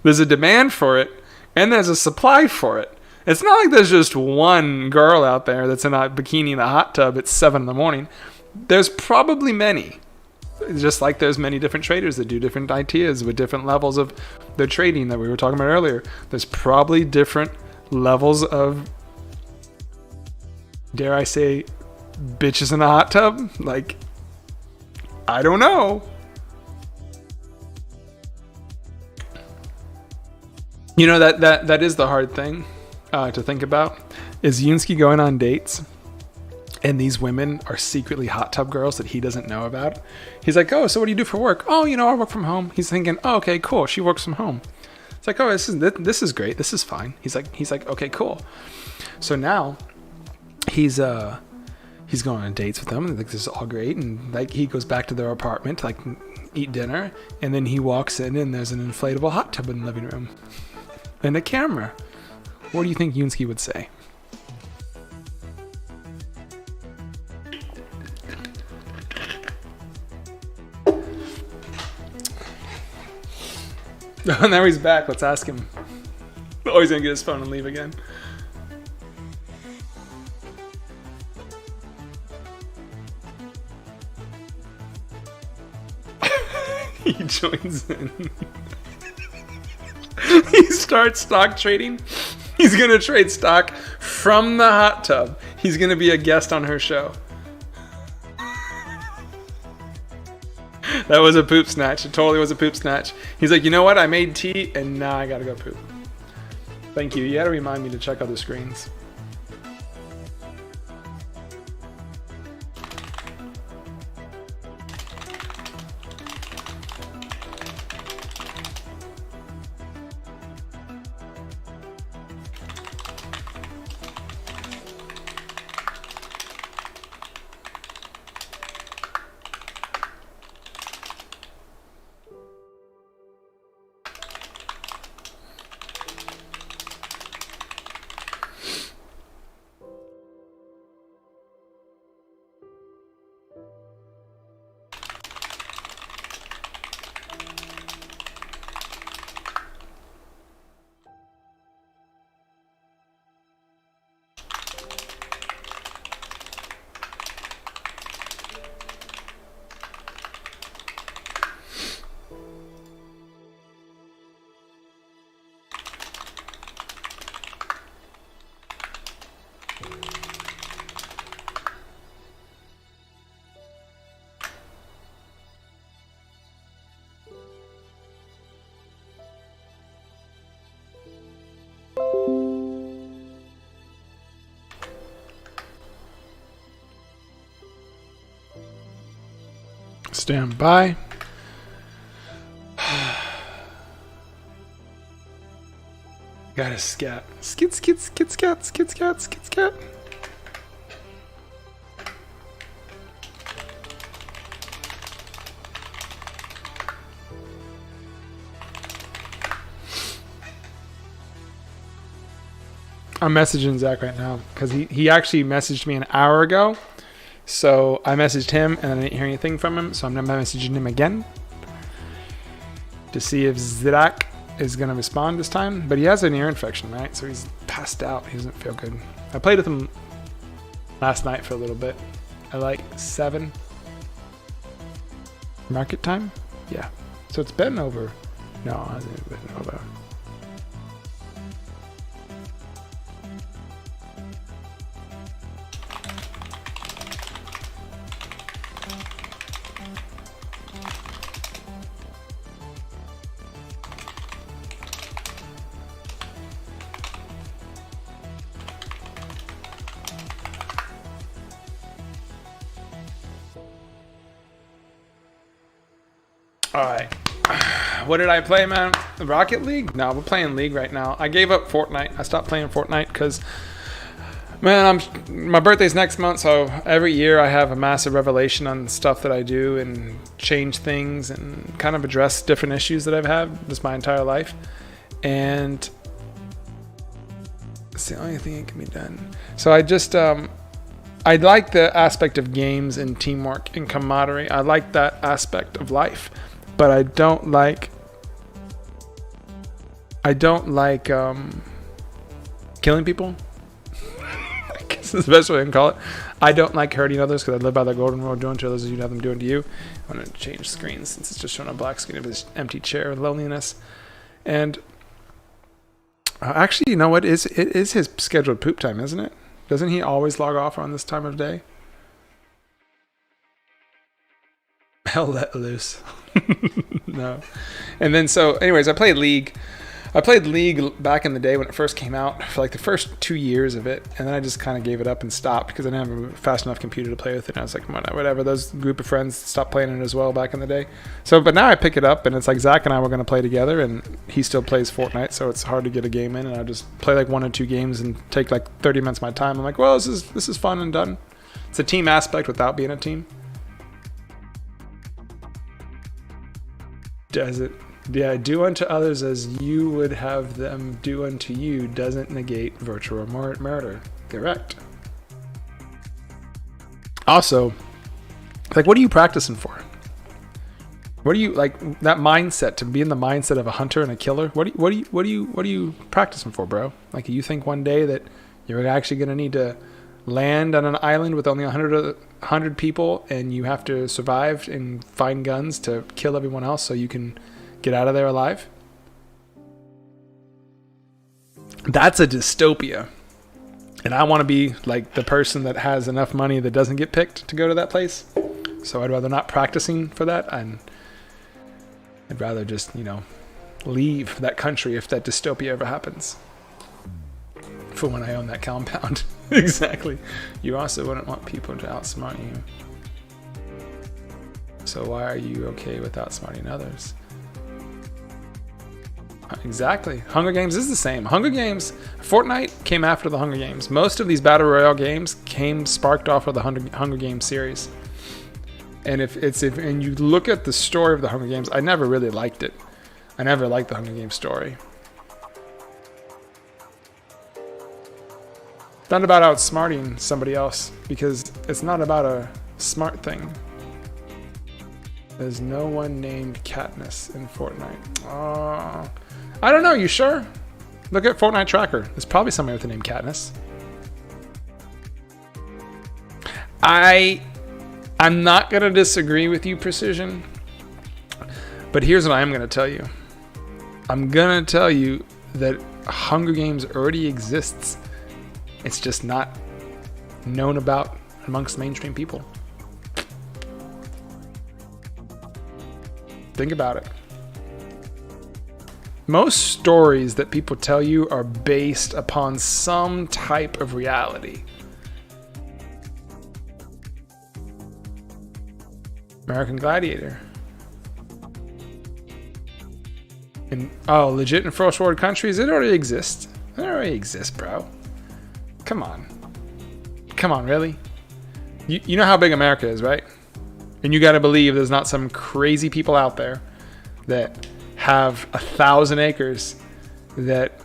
There's a demand for it, and there's a supply for it. It's not like there's just one girl out there that's in a bikini in a hot tub at 7 in the morning. There's probably many. Just like there's many different traders that do different ideas with different levels of their trading that we were talking about earlier. There's probably different levels of, dare I say, bitches in a hot tub. Like, I don't know. You know, that is the hard thing to think about. Is Yunsky going on dates and these women are secretly hot tub girls that he doesn't know about? He's like, oh, so what do you do for work? Oh, I work from home. He's thinking, oh, okay, cool. She works from home. It's like, oh, this is great. This is fine. He's like, okay, cool. So now he's going on dates with them, and like, this is all great. And like, he goes back to their apartment to like eat dinner, and then he walks in, and there's an inflatable hot tub in the living room and a camera. What do you think Yunsky would say? Oh, now he's back. Let's ask him. Oh, he's gonna get his phone and leave again. He joins in. He starts stock trading. He's gonna trade stock from the hot tub. He's gonna be a guest on her show. That was a poop snatch. It totally was a poop snatch. He's like, you know what? I made tea and now I gotta go poop. Thank you. You gotta remind me to check other screens. Stand by. Gotta scat. Skit, skit, skit, scat, skit, scat, skit, scat. I'm messaging Zach right now because he actually messaged me an hour ago. So I messaged him and I didn't hear anything from him. So I'm not messaging him again to see if Zach is going to respond this time. But he has an ear infection, right? So he's passed out. He doesn't feel good. I played with him last night for a little bit. At like 7 market time. Yeah. So it's been over. No, it hasn't been over. Alright. What did I play, man? Rocket League? No, we're playing League right now. I gave up Fortnite. I stopped playing Fortnite because, man, my birthday's next month, so every year I have a massive revelation on stuff that I do and change things and kind of address different issues that I've had just my entire life. And it's the only thing that can be done. So I just, I like the aspect of games and teamwork and camaraderie. I like that aspect of life. But I don't like killing people. I guess that's the best way I can call it. I don't like hurting others because I live by the golden rule: doing to others as you'd have them doing to you. I'm going to change screens since it's just showing a black screen of this empty chair and loneliness. And actually, you know what? It is his scheduled poop time, isn't it? Doesn't he always log off around this time of day? Hell let loose. No. And then so anyways, I played League back in the day when it first came out for like the first 2 years of it, and then I just kind of gave it up and stopped because I didn't have a fast enough computer to play with it. And I was like, whatever. Those group of friends stopped playing it as well back in the day. So but now I pick it up and it's like Zach and I were going to play together, and he still plays Fortnite, so it's hard to get a game in, and I just play like 1 or 2 games and take like 30 minutes of my time. I'm like, well, this is fun and done. It's a team aspect without being a team. Does it? Yeah, do unto others as you would have them do unto you doesn't negate virtual murder. Correct. Also, like, what are you practicing for? What do you like that mindset to be in the mindset of a hunter and a killer? What are you practicing for, bro? Like, you think one day that you're actually going to need to land on an island with only 100 people and you have to survive and find guns to kill everyone else so you can get out of there alive? That's a dystopia. And I want to be like the person that has enough money that doesn't get picked to go to that place. So I'd rather not practicing for that. And I'd rather just, leave that country if that dystopia ever happens. For when I own that compound. Exactly. You also wouldn't want people to outsmart you. So why are you okay with outsmarting others? Exactly. Hunger Games is the same. Hunger Games, Fortnite came after the Hunger Games. Most of these Battle Royale games sparked off of the Hunger Games series. And if you look at the story of the Hunger Games, I never really liked it. I never liked the Hunger Games story. It's not about outsmarting somebody else, because it's not about a smart thing. There's no one named Katniss in Fortnite. I don't know, you sure? Look at Fortnite Tracker. There's probably somebody with the name Katniss. I'm not going to disagree with you, Precision. But here's what I'm going to tell you. I'm going to tell you that Hunger Games already exists. It's just not known about amongst mainstream people. Think about it. Most stories that people tell you are based upon some type of reality. American Gladiator. And legit in first world countries, it already exists. It already exists, bro. Come on. Come on, really? You know how big America is, right? And you got to believe there's not some crazy people out there that have 1,000 acres that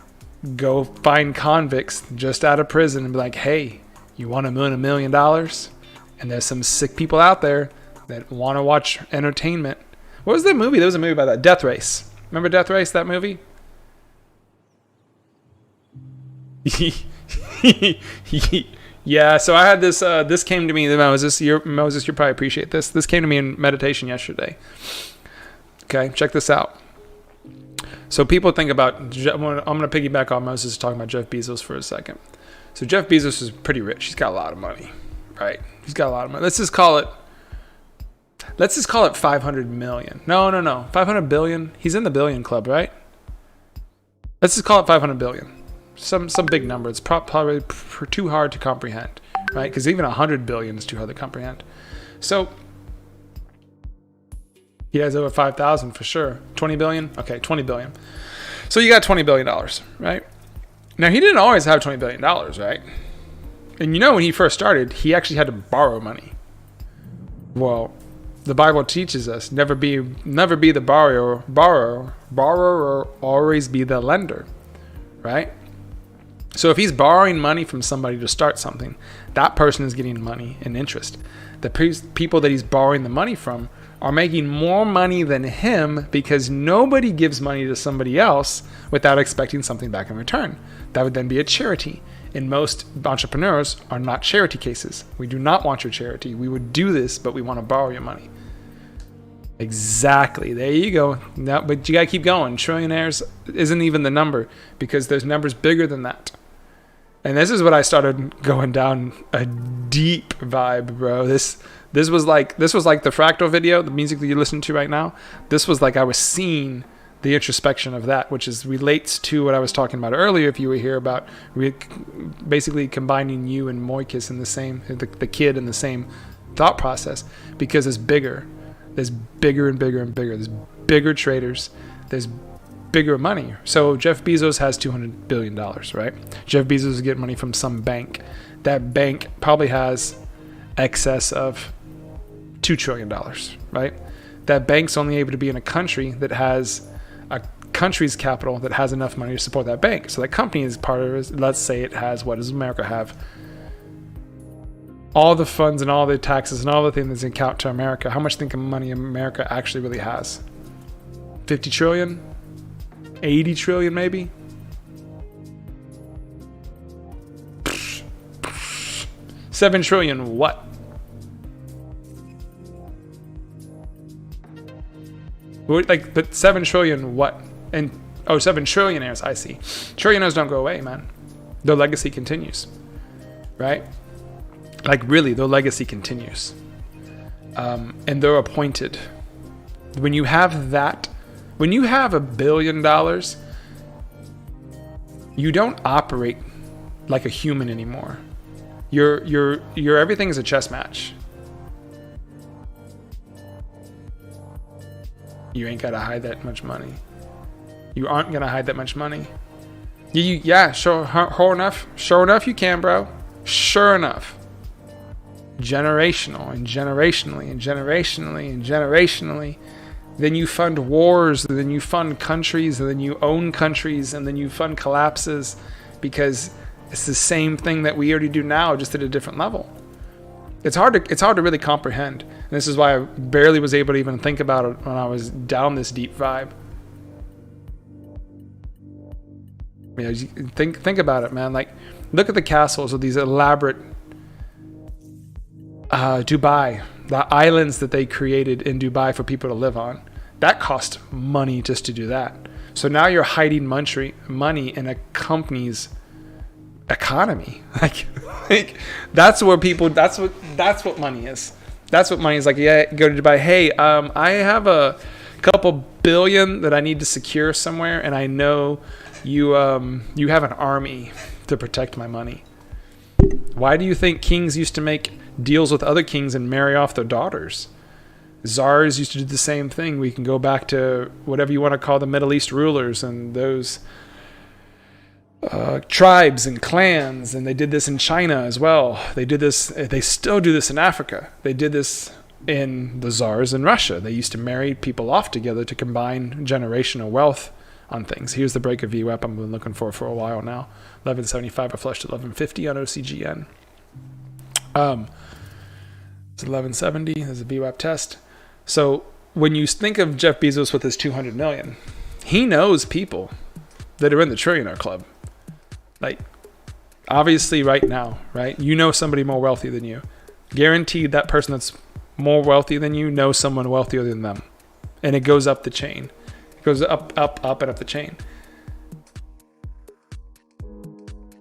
go find convicts just out of prison and be like, hey, you want to win $1 million? And there's some sick people out there that want to watch entertainment. What was that movie? There was a movie about that. Death Race. Remember Death Race, that movie? Yeah, so I had this, this came to me, Moses, you'll probably appreciate this. This came to me in meditation yesterday. Okay, check this out. So people think about, I'm going to piggyback on Moses talking about Jeff Bezos for a second. So Jeff Bezos is pretty rich. He's got a lot of money, right? He's got a lot of money. Let's just call it 500 million. No. 500 billion. He's in the billion club, right? Let's just call it 500 billion. Some big number. It's probably too hard to comprehend, right? Because even 100 billion is too hard to comprehend. So he has over 5,000 for sure. 20 billion? Okay, 20 billion. So you got $20 billion, right? Now, he didn't always have $20 billion, right? And when he first started, he actually had to borrow money. Well, the Bible teaches us never be the borrower, always be the lender, right? So if he's borrowing money from somebody to start something, that person is getting money and interest. The people that he's borrowing the money from are making more money than him because nobody gives money to somebody else without expecting something back in return. That would then be a charity. And most entrepreneurs are not charity cases. We do not want your charity. We would do this, but we want to borrow your money. Exactly. There you go. Now, but you got to keep going. Trillionaires isn't even the number because there's numbers bigger than that. And this is what I started going down a deep vibe, bro. This was like the fractal video, the music that you listen to right now. This was like I was seeing the introspection of that, which relates to what I was talking about earlier. If you were here about basically combining you and Moikis in the same, the kid in the same thought process, because it's bigger. There's bigger and bigger and bigger. There's bigger traders. There's bigger money. So Jeff Bezos has $200 billion, right? Jeff Bezos is getting money from some bank. That bank probably has excess of $2 trillion, right? That bank's only able to be in a country that has a country's capital that has enough money to support that bank. So that company is part of it. Let's say it has, what does America have? all the funds and all the taxes and all the things that count to America, how much think of money America actually really has? 50 trillion? 80 trillion maybe? $7 trillion what? Like, but 7 trillion what? And, oh, 7 trillionaires, I see. Trillionaires don't go away, man. Their legacy continues, right? Like, really, their legacy continues. And they're appointed. When you have that, when you have $1 billion, you don't operate like a human anymore. Your everything is a chess match. You ain't gotta hide that much money. You aren't gonna hide that much money. Yeah, sure enough, you can, bro. Sure enough. Generational and generationally and generationally and generationally. Then you fund wars, and then you fund countries, and then you own countries, and then you fund collapses, because it's the same thing that we already do now, just at a different level. It's hard to really comprehend. And this is why I barely was able to even think about it when I was down this deep vibe. You know, think about it, man. Like, look at the castles of these elaborate Dubai, the islands that they created in Dubai for people to live on. That cost money just to do that. So now you're hiding money in a company's economy. Like that's where people. That's what money is. That's what money is. Like, yeah, go to Dubai. Hey, I have a couple billion that I need to secure somewhere, and I know you have an army to protect my money. Why do you think kings used to make deals with other kings and marry off their daughters? Czars used to do the same thing. We can go back to whatever you want to call the Middle East rulers and those tribes and clans, and they did this in China as well. They did this. They still do this in Africa. They did this in the czars in Russia. They used to marry people off together to combine generational wealth on things. Here's the break of VWAP I've been looking for a while now. 1175, I flushed 1150 on OCGN. It's 1170. There's a VWAP test. So when you think of Jeff Bezos with his 200 million, he knows people that are in the trillionaire club. Like, obviously right now, right? You know somebody more wealthy than you. Guaranteed that person that's more wealthy than you knows someone wealthier than them. And it goes up the chain. It goes up, and up the chain.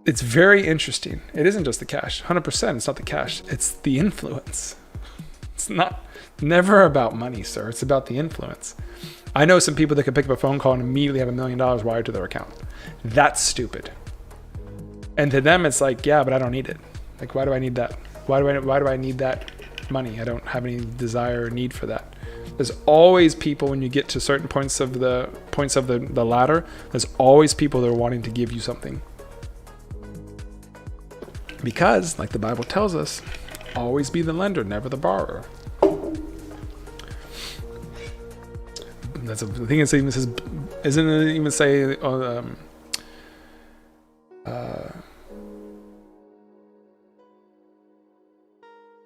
It's very interesting. It isn't just the cash. 100%, it's not the cash. It's the influence. It's never about money, sir. It's about the influence. I know some people that can pick up a phone call and immediately have $1 million wired to their account. That's stupid. And to them, it's like, yeah, but I don't need it. Like, why do I need that? Why do I need that money? I don't have any desire or need for that. There's always people, when you get to certain points of the ladder, there's always people that are wanting to give you something. Because, like the Bible tells us, always be the lender, never the borrower. That's a thing. It even says, isn't it even say,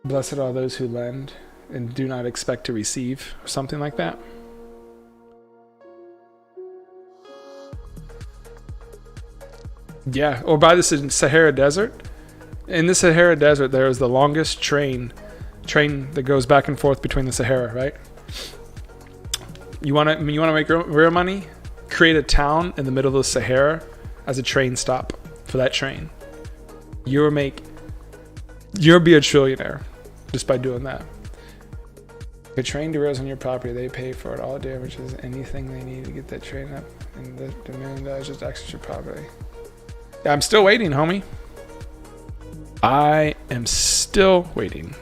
blessed are those who lend and do not expect to receive, or something like that. Yeah, or by the Sahara Desert. In the Sahara Desert, there is the longest train that goes back and forth between the Sahara, right? You want to make real money? Create a town in the middle of the Sahara as a train stop for that train. You'll be a trillionaire just by doing that. If a train derails on your property, they pay for it. All damages, anything they need to get that train up, and the $1 million just extra property. Yeah, I'm still waiting, homie. I am still waiting.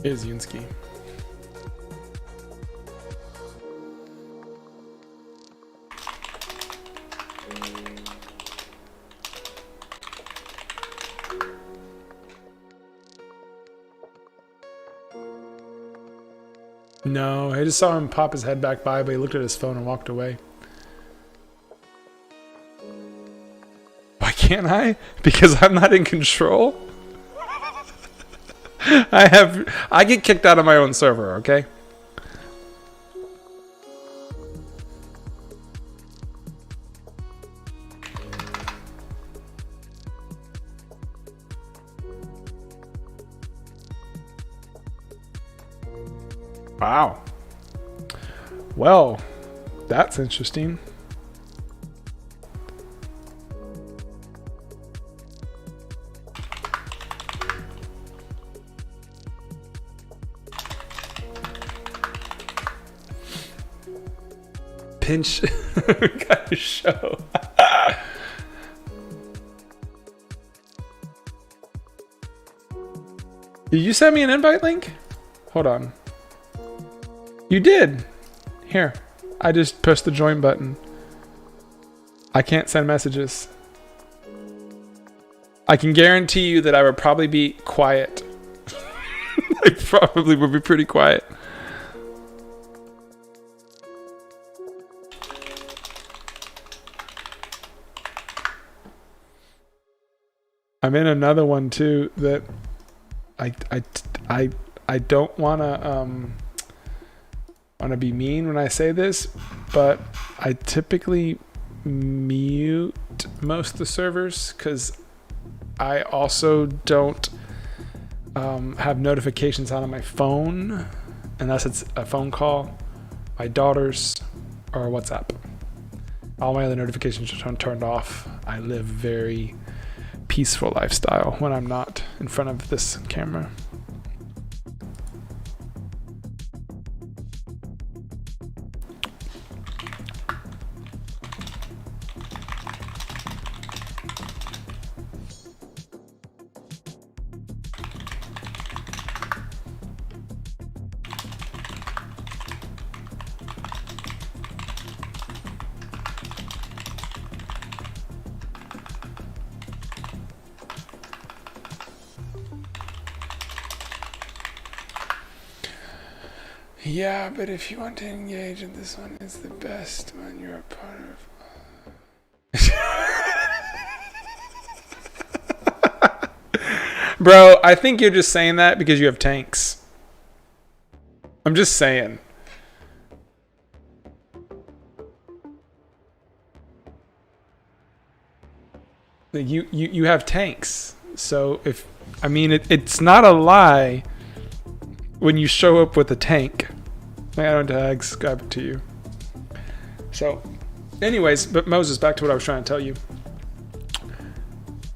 Is Yunsky. No, I just saw him pop his head back by, but he looked at his phone and walked away. Why can't I? Because I'm not in control? I get kicked out of my own server, okay? Wow. Well, that's interesting. Pinch. Got a show. Did you send me an invite link? Hold on. You did. Here. I just pushed the join button. I can't send messages. I can guarantee you that I would probably be quiet. I probably would be pretty quiet. I'm in another one too that I don't wanna be mean when I say this, but I typically mute most of the servers because I also don't have notifications on my phone unless it's a phone call, my daughter's, or WhatsApp. All my other notifications are turned off. I live very peaceful lifestyle when I'm not in front of this camera. Yeah, but if you want to engage in this one, is the best one you're a part of. Bro, I think you're just saying that because you have tanks. I'm just saying. Like you have tanks. So if, I mean, it's not a lie when you show up with a tank. I don't subscribe to you. So, anyways, but Moses, back to what I was trying to tell you.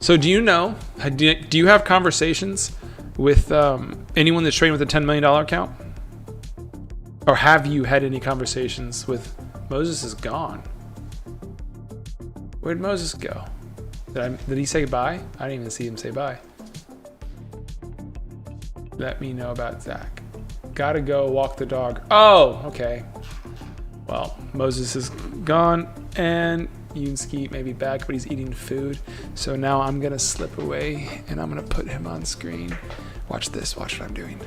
So do you know, do you have conversations with anyone that's trading with a $10 million account? Or have you had any conversations with, Moses is gone. Where'd Moses go? Did he say bye? I didn't even see him say bye. Let me know about Zach. Gotta go walk the dog. Oh, okay. Well, Moses is gone and Yunski may be back, but he's eating food. So now I'm gonna slip away and I'm gonna put him on screen. Watch this, watch what I'm doing.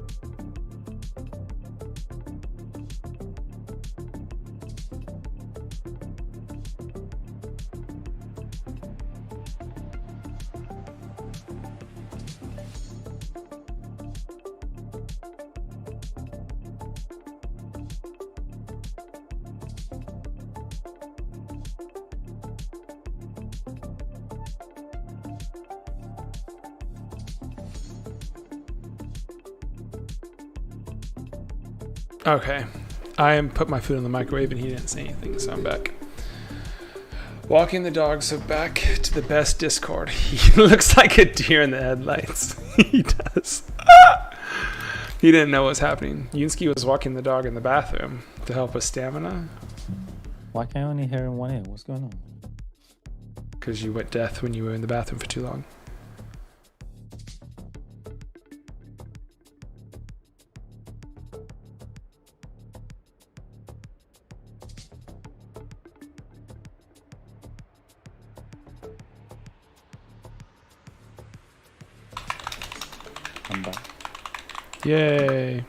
Okay, I put my food in the microwave and he didn't say anything, so I'm back. Walking the dog, so back to the best Discord. He looks like a deer in the headlights. He does. He didn't know what was happening. Yunsky was walking the dog in the bathroom to help with stamina. Why can't I only hear in one ear? What's going on? Because you went deaf when you were in the bathroom for too long. I'm back. Yay.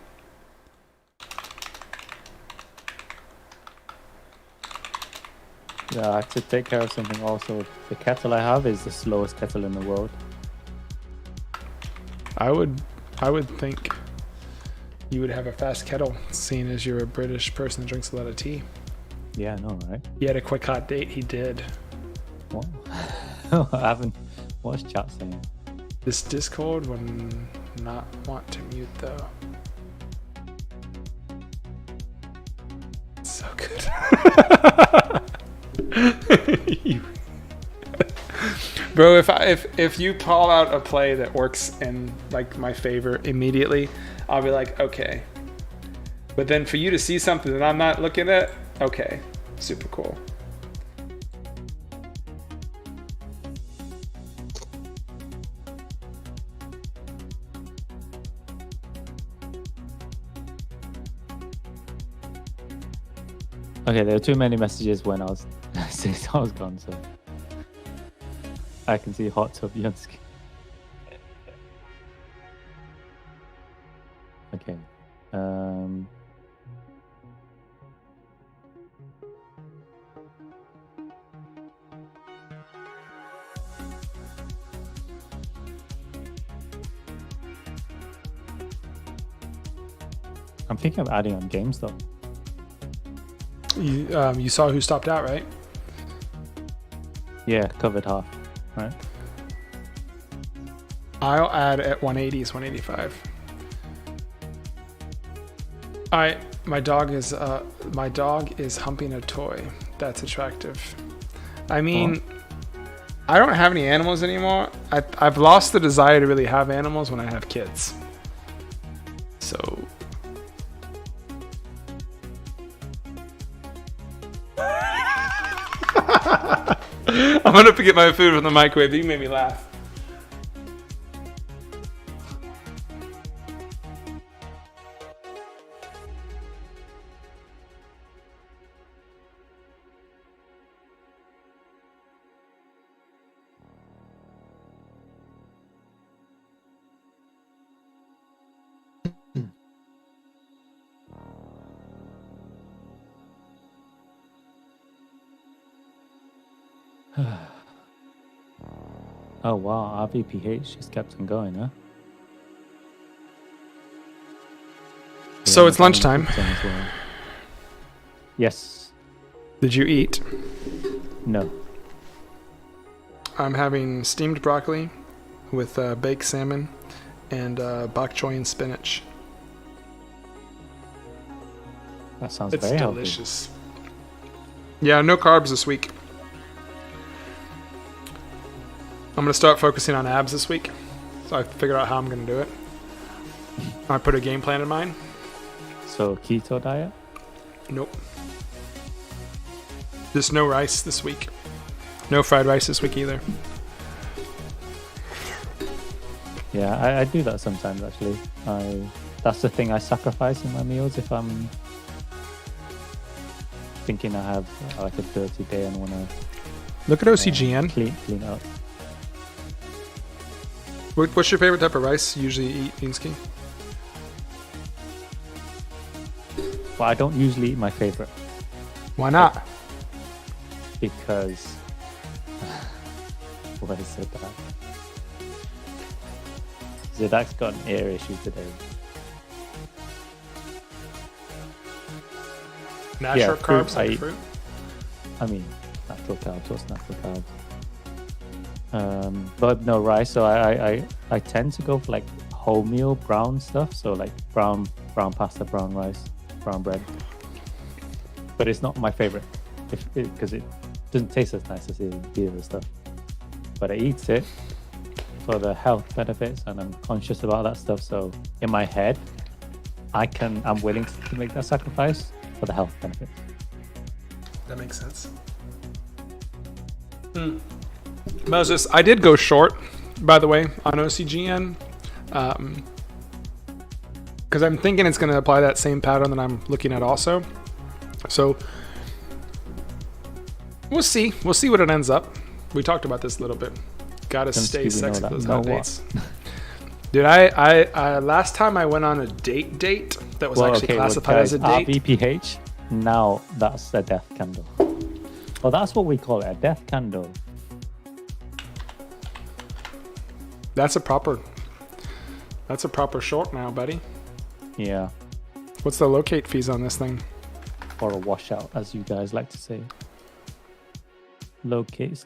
Yeah, I have to take care of something also. The kettle I have is the slowest kettle in the world. I would think you would have a fast kettle, seeing as you're a British person that drinks a lot of tea. Yeah, I know, right? He had a quick hot date. He did. What? I haven't watched chat saying. This Discord would not want to mute though. So good. Bro, if you call out a play that works in like my favor immediately, I'll be like, okay. But then for you to see something that I'm not looking at, okay, super cool. Okay, there were too many messages when I was since I was gone, so I can see hot tub Yunsky. Okay. I'm thinking of adding on games though. You saw who stopped out, right? Yeah, covered half, right? I'll add at 180s, 185. My dog is humping a toy. That's attractive. I mean, I don't have any animals anymore. I've lost the desire to really have animals when I have kids. So I'm gonna get my food from the microwave. You made me laugh. Oh wow, RVPH just kept on going, huh? So it's lunchtime. Well. Yes. Did you eat? No. I'm having steamed broccoli with baked salmon and bok choy and spinach. That sounds It's very delicious. healthy. Yeah, no carbs this week. I'm going to start focusing on abs this week. So I figured out how I'm going to do it. I put a game plan in mind. So keto diet? Nope. Just no rice this week. No fried rice this week either. Yeah, I do that sometimes actually. That's the thing I sacrifice in my meals if I'm thinking I have like a dirty day and want to Look at OCGN. clean up. What's your favorite type of rice you usually eat, Beansky? Well, I don't usually eat my favorite Why not? because why is it that? Zedak's got an ear issue today. Natural fruit, carbs I like eat. fruit? I mean, natural carbs. What's natural carbs? But no rice. So I tend to go for like wholemeal brown stuff. So like brown pasta, brown rice, brown bread. But it's not my favorite, because it doesn't taste as nice as the other stuff. But I eat it for the health benefits, and I'm conscious about that stuff. So in my head, I'm willing to make that sacrifice for the health benefits. That makes sense. Moses, I did go short, by the way, on OCGN. Because I'm thinking it's going to apply that same pattern that I'm looking at also. So we'll see. We'll see what it ends up. We talked about this a little bit. Gotta stay sexy with those hot dates. Dude, I last time I went on a date that was classified as a date. RVPH, now that's a death candle. Oh, that's what we call it, a death candle. That's a proper short now, buddy. Yeah. What's the locate fees on this thing? Or a washout, as you guys like to say. Locates.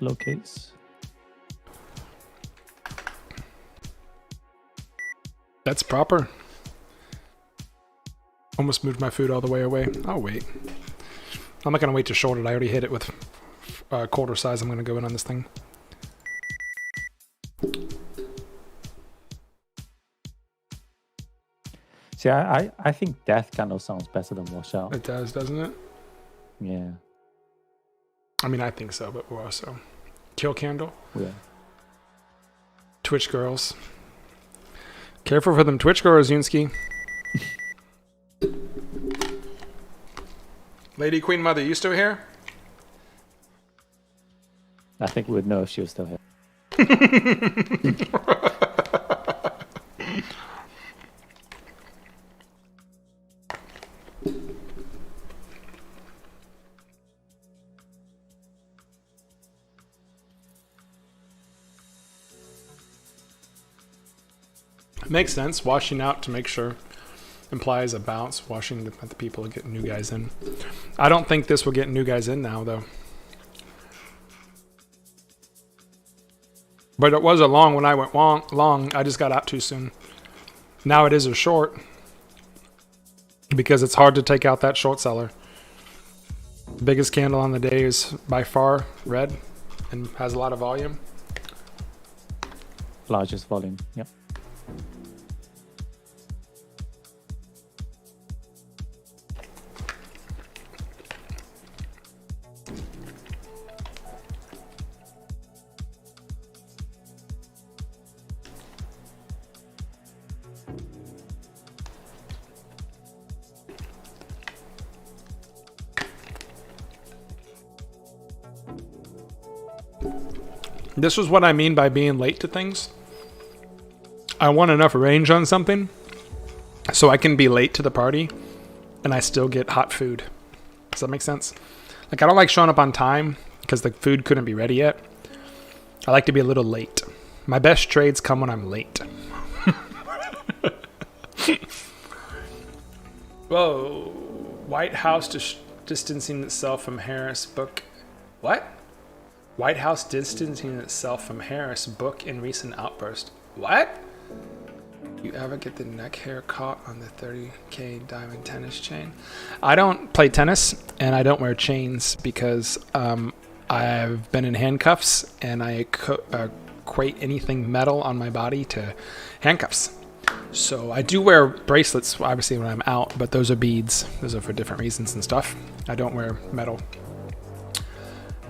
That's proper. Almost moved my food all the way away. Oh, wait. I'm not going to wait to short it. I already hit it with quarter size. I'm going to go in on this thing. See, I think death candle sounds better than washout. It does, doesn't it? Yeah. I mean, I think so, but we're also... Kill candle? Yeah. Twitch girls. Careful for them Twitch girls, Yunsky. Lady Queen Mother, you still here? I think we would know if she was still here. Makes sense. Washing out to make sure implies a bounce. Washing the people to get new guys in. I don't think this will get new guys in now, though. But it was a long when I went long. I just got out too soon. Now it is a short because it's hard to take out that short seller. Biggest candle on the day is by far red and has a lot of volume. Largest volume, yep. This was what I mean by being late to things. I want enough range on something so I can be late to the party and I still get hot food. Does that make sense? Like, I don't like showing up on time because the food couldn't be ready yet. I like to be a little late. My best trades come when I'm late. Whoa. White House distancing itself from Harris book. What? White House distancing itself from Harris book in recent outburst. What? You ever get the neck hair caught on the 30K diamond tennis chain? I don't play tennis and I don't wear chains because I've been in handcuffs and I equate anything metal on my body to handcuffs. So I do wear bracelets, obviously, when I'm out, but those are beads. Those are for different reasons and stuff. I don't wear metal.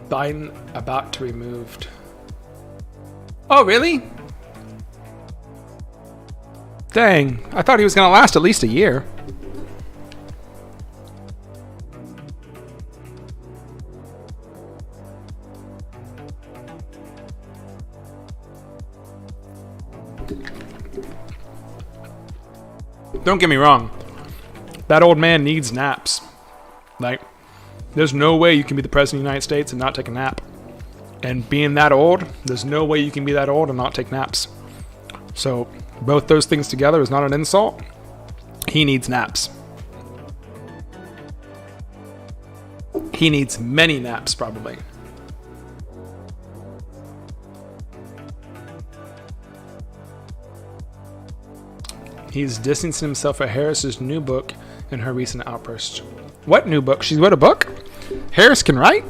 Biden about to removed. Oh, really? Dang, I thought he was going to last at least a year. Don't get me wrong. That old man needs naps. Like, there's no way you can be the president of the United States and not take a nap. And being that old, there's no way you can be that old and not take naps. So, both those things together is not an insult. He needs naps. He needs many naps, probably. He's distancing himself from Harris's new book in her recent outburst. What new book? She wrote a book? Harris can write?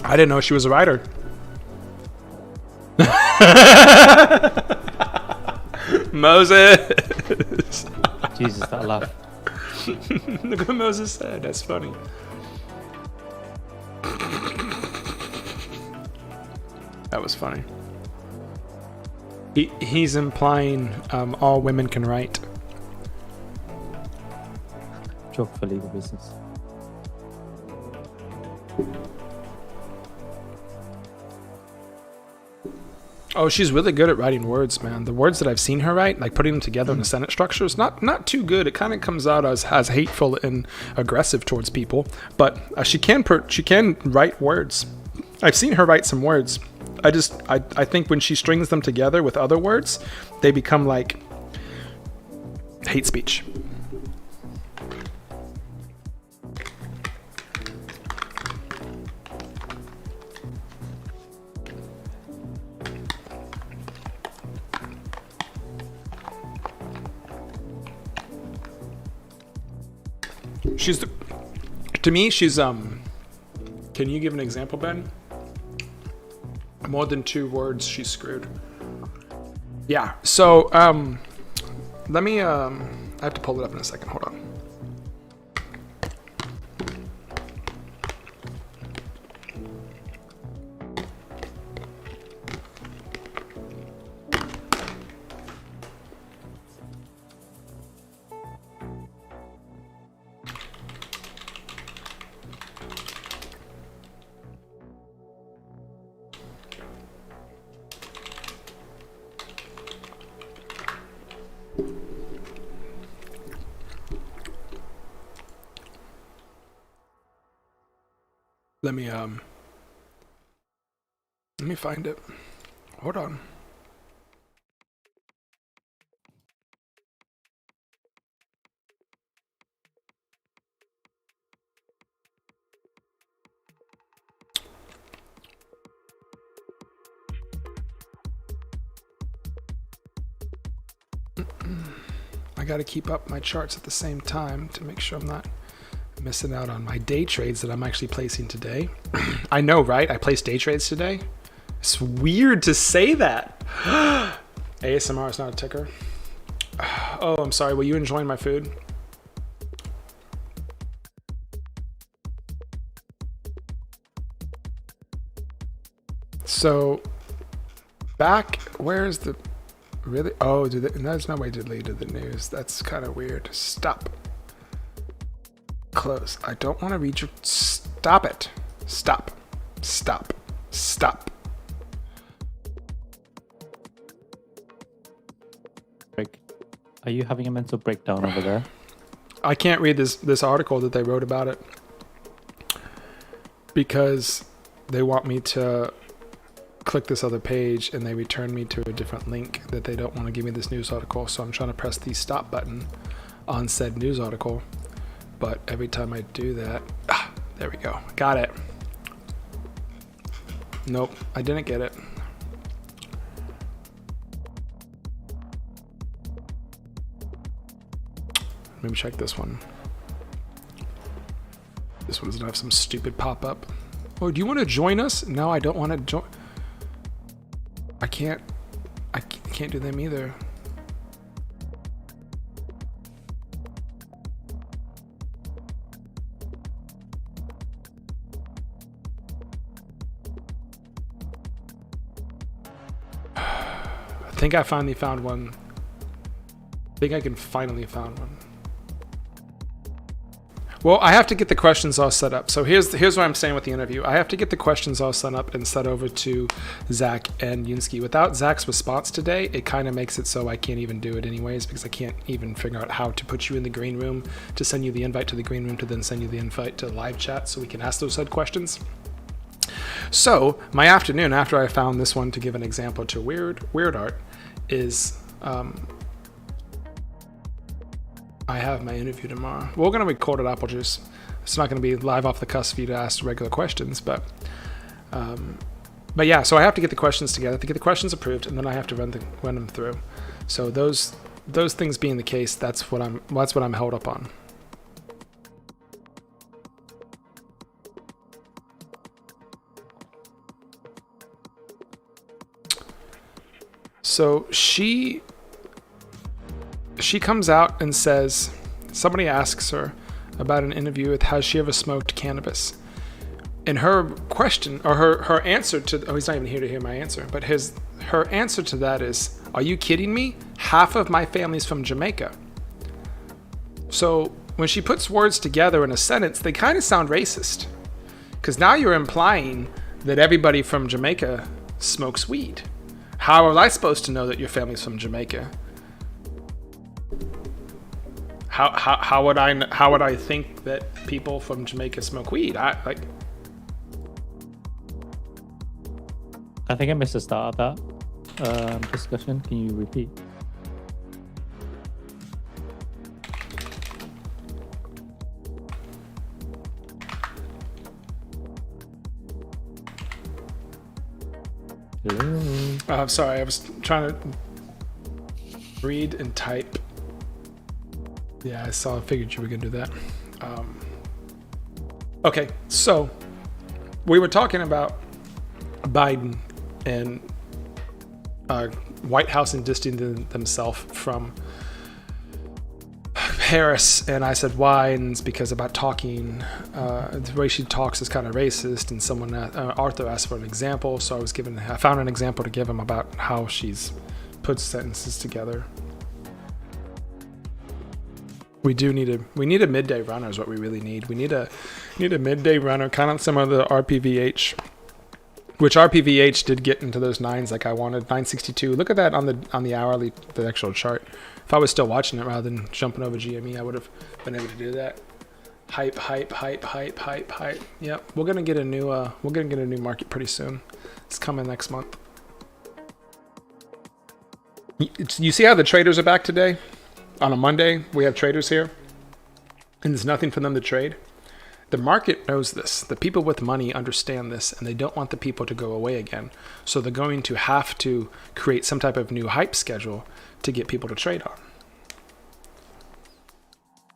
I didn't know she was a writer. Moses. Jesus, that laugh. Look what Moses said. That's funny. That was funny. He's implying all women can write. Joke for legal business. Oh, she's really good at writing words, man. The words that I've seen her write, like putting them together in a sentence structure, is not too good. It kind of comes out as hateful and aggressive towards people, but she can write words. I've seen her write some words. I think when she strings them together with other words, they become like hate speech. To me, she's can you give an example, Ben? More than 2 words, she's screwed. Yeah. So let me I have to pull it up in a second. Hold on. Let me find it. Hold on. I got to keep up my charts at the same time to make sure I'm not missing out on my day trades that I'm actually placing today. I know, right? I placed day trades today. It's weird to say that. ASMR is not a ticker. Oh, I'm sorry. Were you enjoying my food? So, where's the, really? Oh, there's no way to delete the news. That's kind of weird. Stop. Close. I don't want to read your, stop it. Stop. Stop. Stop. Are you having a mental breakdown over there? I can't read this article that they wrote about it because they want me to click this other page and they return me to a different link that they don't want to give me this news article. So I'm trying to press the stop button on said news article. But every time I do that, there we go. Got it. Nope, I didn't get it. Let me check this one. This one doesn't have some stupid pop-up. Oh, do you want to join us? No, I don't want to join. I can't do them either. I think I finally found one. I think I can finally found one. Well, I have to get the questions all set up. So here's what I'm saying with the interview. I have to get the questions all set up and set over to Zach and Yunsky. Without Zach's response today, it kind of makes it so I can't even do it anyways because I can't even figure out how to put you in the green room, to send you the invite to the green room, to then send you the invite to live chat so we can ask those said questions. So my afternoon, after I found this one to give an example to weird art, is I have my interview tomorrow. We're going to record it up. It's not going to be live off the cusp for you to ask regular questions, but yeah. So I have to get the questions together to get the questions approved, and then I have to run them through. So those things being the case, that's what I'm held up on. So she comes out and says, somebody asks her about an interview with has she ever smoked cannabis. And her question, or her answer to, oh, he's not even here to hear my answer, but her answer to that is, are you kidding me? Half of my family's from Jamaica. So when she puts words together in a sentence, they kind of sound racist. Because now you're implying that everybody from Jamaica smokes weed. How was I supposed to know that your family's from Jamaica? How would I think that people from Jamaica smoke weed? I think I missed the start of that discussion. Can you repeat? Hello. I'm sorry, I was trying to read and type. Yeah, I figured you were gonna do that. Okay, so we were talking about Biden and White House and distancing themselves from Harris, and I said why, and it's because about talking, the way she talks is kind of racist, and someone, Arthur asked for an example, so I found an example to give him about how she's put sentences together. We need a midday runner is what we really need. We need a midday runner, kind of similar to the RPVH, which RPVH did get into those nines like I wanted, 962. Look at that on the hourly, the actual chart. If I was still watching it rather than jumping over GME, I would have been able to do that. Hype. Yep, we're gonna get a new market pretty soon. It's coming next month. You see how the traders are back today? On a Monday, we have traders here, and there's nothing for them to trade. The market knows this. The people with money understand this, and they don't want the people to go away again. So they're going to have to create some type of new hype schedule to get people to trade on.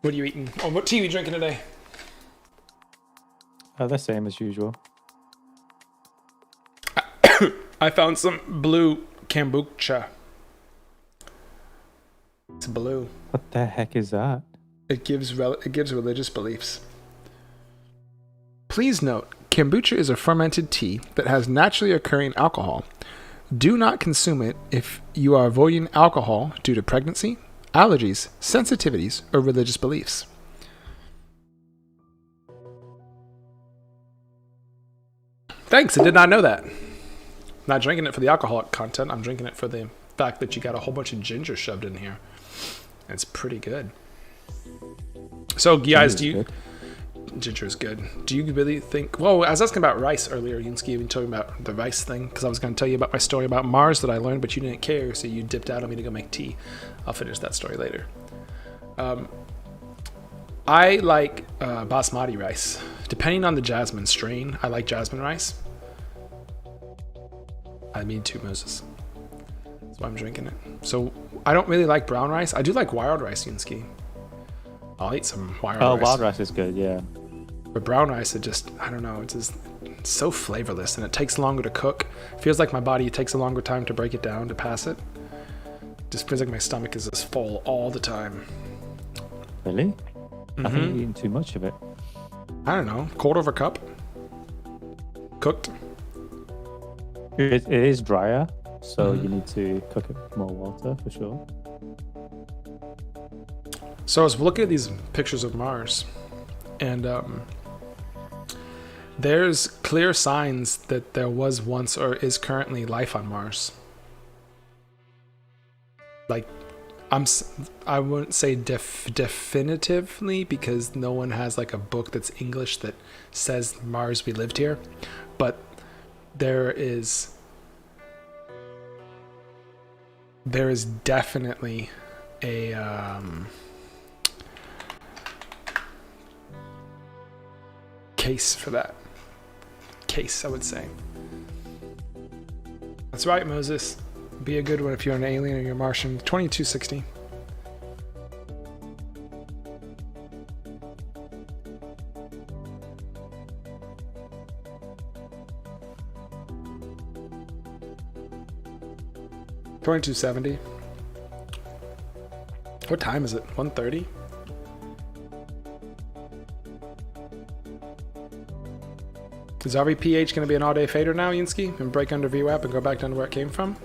What are you eating? Oh, what tea are you drinking today? The same as usual. I found some blue kombucha. It's blue. What the heck is that? It gives religious beliefs. Please note, kombucha is a fermented tea that has naturally occurring alcohol. Do not consume it if you are avoiding alcohol due to pregnancy, allergies, sensitivities, or religious beliefs. Thanks, I did not know that. Not drinking it for the alcoholic content, I'm drinking it for the fact that you got a whole bunch of ginger shoved in here. It's pretty good. So, guys, ginger is good. Do you really think... Well, I was asking about rice earlier, Yunsky, even talking about the rice thing, because I was going to tell you about my story about Mars that I learned, but you didn't care, so you dipped out on me to go make tea. I'll finish that story later. I like basmati rice. Depending on the jasmine strain, I like jasmine rice. I mean, two Moses. That's why I'm drinking it. So, I don't really like brown rice. I do like wild rice, Yunsky. I'll eat some wild rice. Oh, wild rice is good, yeah. But brown rice, I don't know, it's so flavorless, and it takes longer to cook. Feels like my body takes a longer time to break it down, to pass it. Just feels like my stomach is just full all the time. Really? Mm-hmm. I think you're eating too much of it. I don't know, quarter of a cup. Cooked. It is drier, so you need to cook it with more water for sure. So I was looking at these pictures of Mars, and there's clear signs that there was once or is currently life on Mars. Like, I wouldn't say definitively, because no one has like a book that's English that says Mars, we lived here, but there is definitely a case for that. I would say. That's right, Moses. Be a good one if you're an alien or you're Martian. 2260. $22.70. What time is it? 1:30? Is RVPH going to be an all-day fader now, Yinsky? And break under VWAP and go back down to where it came from?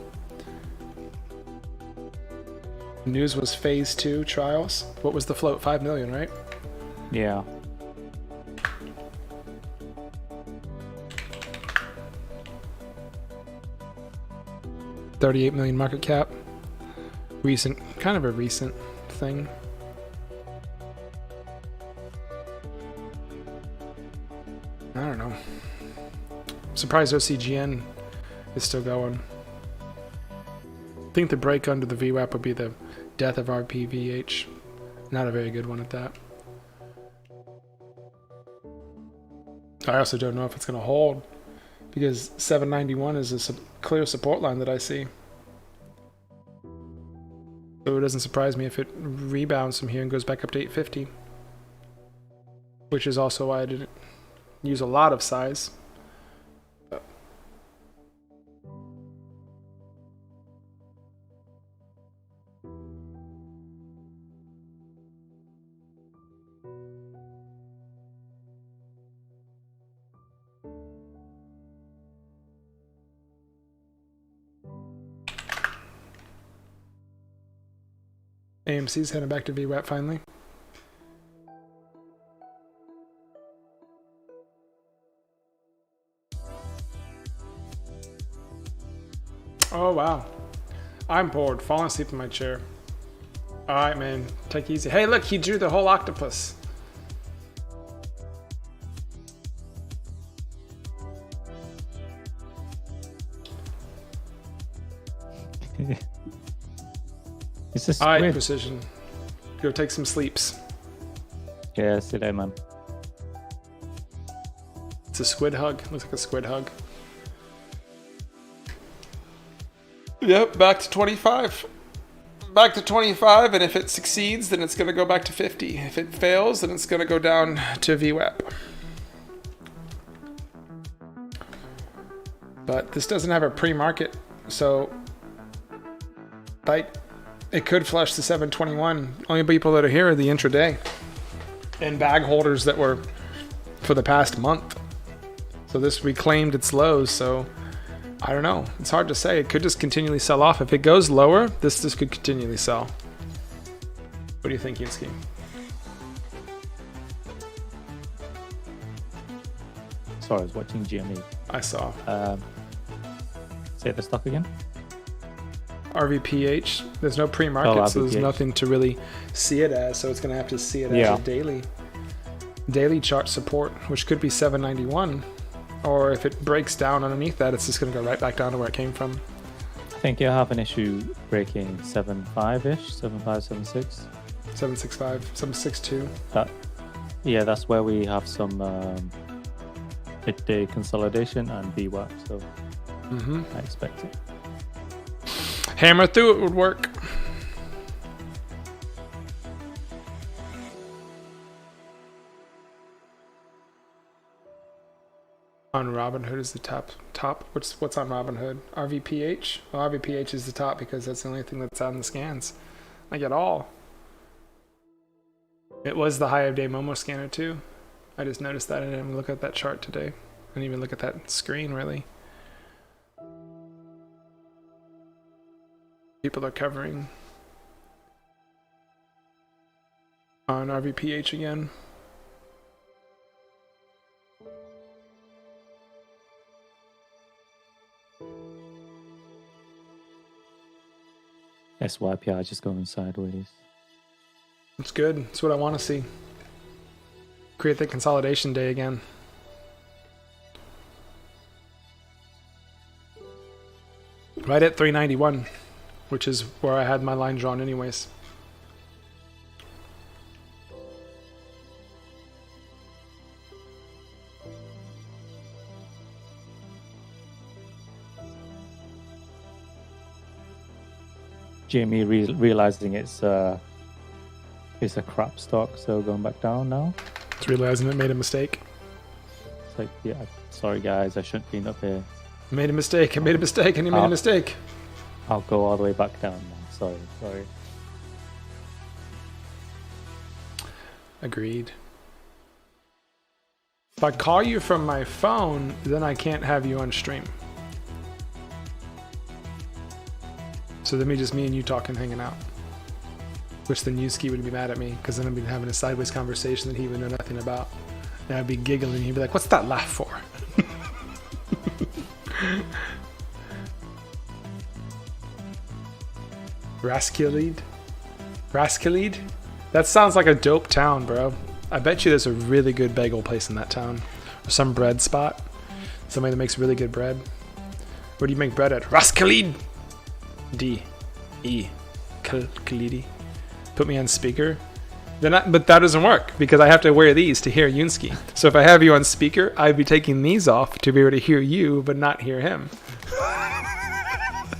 News was phase 2 trials. What was the float? 5 million, right? Yeah. $38 million market cap. Recent, kind of a recent thing. I don't know. Surprised OCGN is still going. I think the break under the VWAP would be the death of RPVH. Not a very good one at that. I also don't know if it's going to hold because 791 is a clear support line that I see. So it doesn't surprise me if it rebounds from here and goes back up to 850. Which is also why I didn't use a lot of size. AMC's heading back to VWAP finally. Oh wow. I'm bored. Falling asleep in my chair. Alright man, take it easy. Hey look, he drew the whole octopus. It's a Alright, squid. Precision. Go take some sleeps. Yeah, see that, man. It's a squid hug. Looks like a squid hug. Yep, back to 25. Back to 25, and if it succeeds, then it's going to go back to 50. If it fails, then it's going to go down to VWAP. But this doesn't have a pre-market, so like it could flush the 721. Only people that are here are the intraday and bag holders that were for the past month. So this reclaimed its lows, so I don't know. It's hard to say. It could just continually sell off. If it goes lower, this could continually sell. What do you think, Yinsky? Sorry, I was watching GME. I saw. Say the stock again. RVPH. There's no pre-market, so there's RVPH. nothing to really see it as. So it's going to have to see it as a daily chart support, which could be 791. Or if it breaks down underneath that, it's just going to go right back down to where it came from. I think you'll have an issue breaking 7.5-ish, 7.5, 7.6. 765, 762. Yeah, that's where we have some midday consolidation and VWAP, so I expect it. Hammer through it would work. On Robinhood is the top. What's on Robinhood? RVPH? Well, RVPH is the top because that's the only thing that's on the scans. Like at all. It was the high of day Momo scanner too. I just noticed that. I didn't even look at that chart today. I didn't even look at that screen really. People are covering on RVPH again. SYPI just going sideways. It's good. It's what I want to see. Create the consolidation day again. Right at 391, which is where I had my line drawn anyways. Jamie realizing it's a crap stock, so going back down now. It's realizing it made a mistake. It's like, yeah, sorry guys, I shouldn't be up here. Made a mistake. I made a mistake, and you made a mistake. I'll go all the way back down now. Sorry. Agreed. If I call you from my phone, then I can't have you on stream. So then just me and you talking, hanging out. Which then Yuski would be mad at me because then I'd be having a sideways conversation that he would know nothing about. And I'd be giggling and he'd be like, what's that laugh for? Raskilid? Raskilid? That sounds like a dope town, bro. I bet you there's a really good bagel place in that town. Or some bread spot. Somebody that makes really good bread. Where do you make bread at? Raskilid! D-E. Kalidi. Put me on speaker. But that doesn't work because I have to wear these to hear Yunsky. So if I have you on speaker, I'd be taking these off to be able to hear you, but not hear him.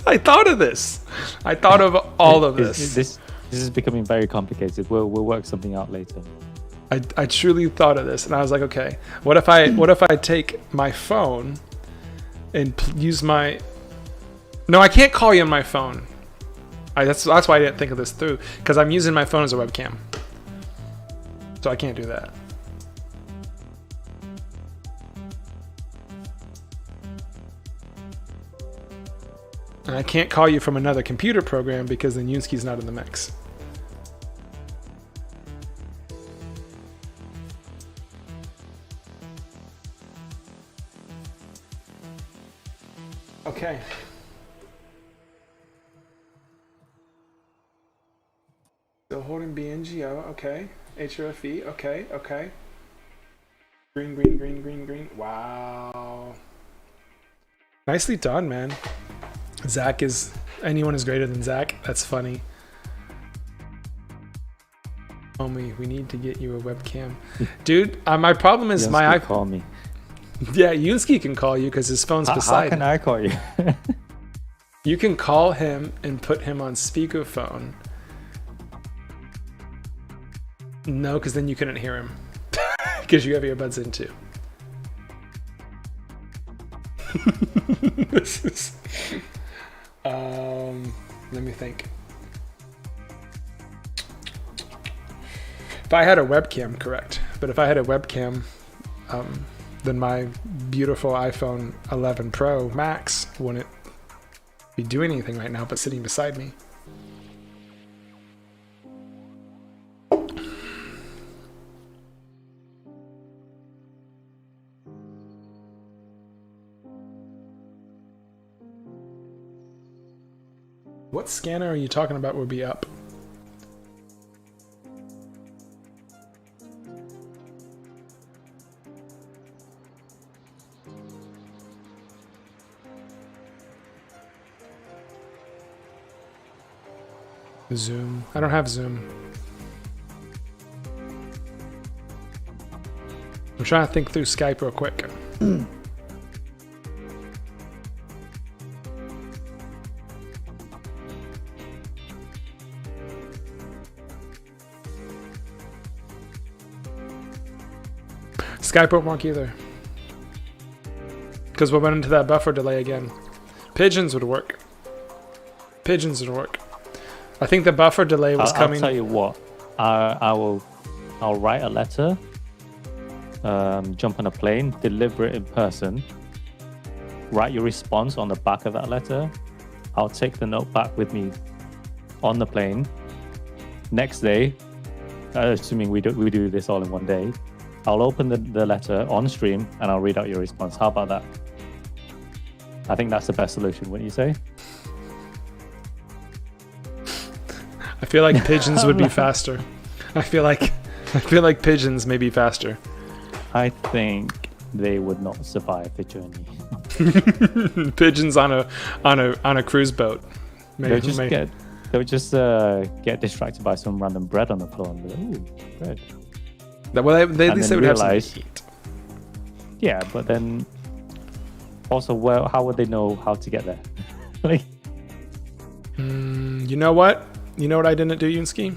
I thought of this. I thought of all of this. This is becoming very complicated. We'll work something out later. I truly thought of this, and I was like, okay, what if I take my phone and use my... No, I can't call you on my phone. That's why I didn't think of this through, because I'm using my phone as a webcam. So I can't do that. And I can't call you from another computer program because then Yunsky's not in the mix. Okay. Still holding BNGO, okay. HRFE, okay. Green. Wow. Nicely done, man. Zach is... Anyone is greater than Zach. That's funny. Homie, we need to get you a webcam. Dude, my problem is my iPhone... call me. Yeah, Yunsky can call you because his phone's beside him. How can I call you? You can call him and put him on speakerphone. No, because then you couldn't hear him. Because you have earbuds in too. This is... let me think. If I had a webcam, correct. But if I had a webcam, then my beautiful iPhone 11 Pro Max wouldn't be doing anything right now but sitting beside me. What scanner are you talking about would be up? Zoom. I don't have Zoom. I'm trying to think through Skype real quick. Skype won't work either. Because we'll run into that buffer delay again. Pigeons would work. Pigeons would work. I think the buffer delay was coming. I'll tell you what. I'll write a letter, jump on a plane, deliver it in person, write your response on the back of that letter. I'll take the note back with me on the plane. Next day, assuming we do this all in one day, I'll open the letter on stream and I'll read out your response. How about that? I think that's the best solution, wouldn't you say? I feel like pigeons would be faster. I feel like pigeons may be faster. I think they would not survive the journey. Pigeons on a cruise boat. They'll just get distracted by some random bread on the floor and be like, ooh, bread. Well, at least they would realize, have some heat. Yeah, but then also, how would they know how to get there? Like, you know what? You know what I didn't do, Yunsky?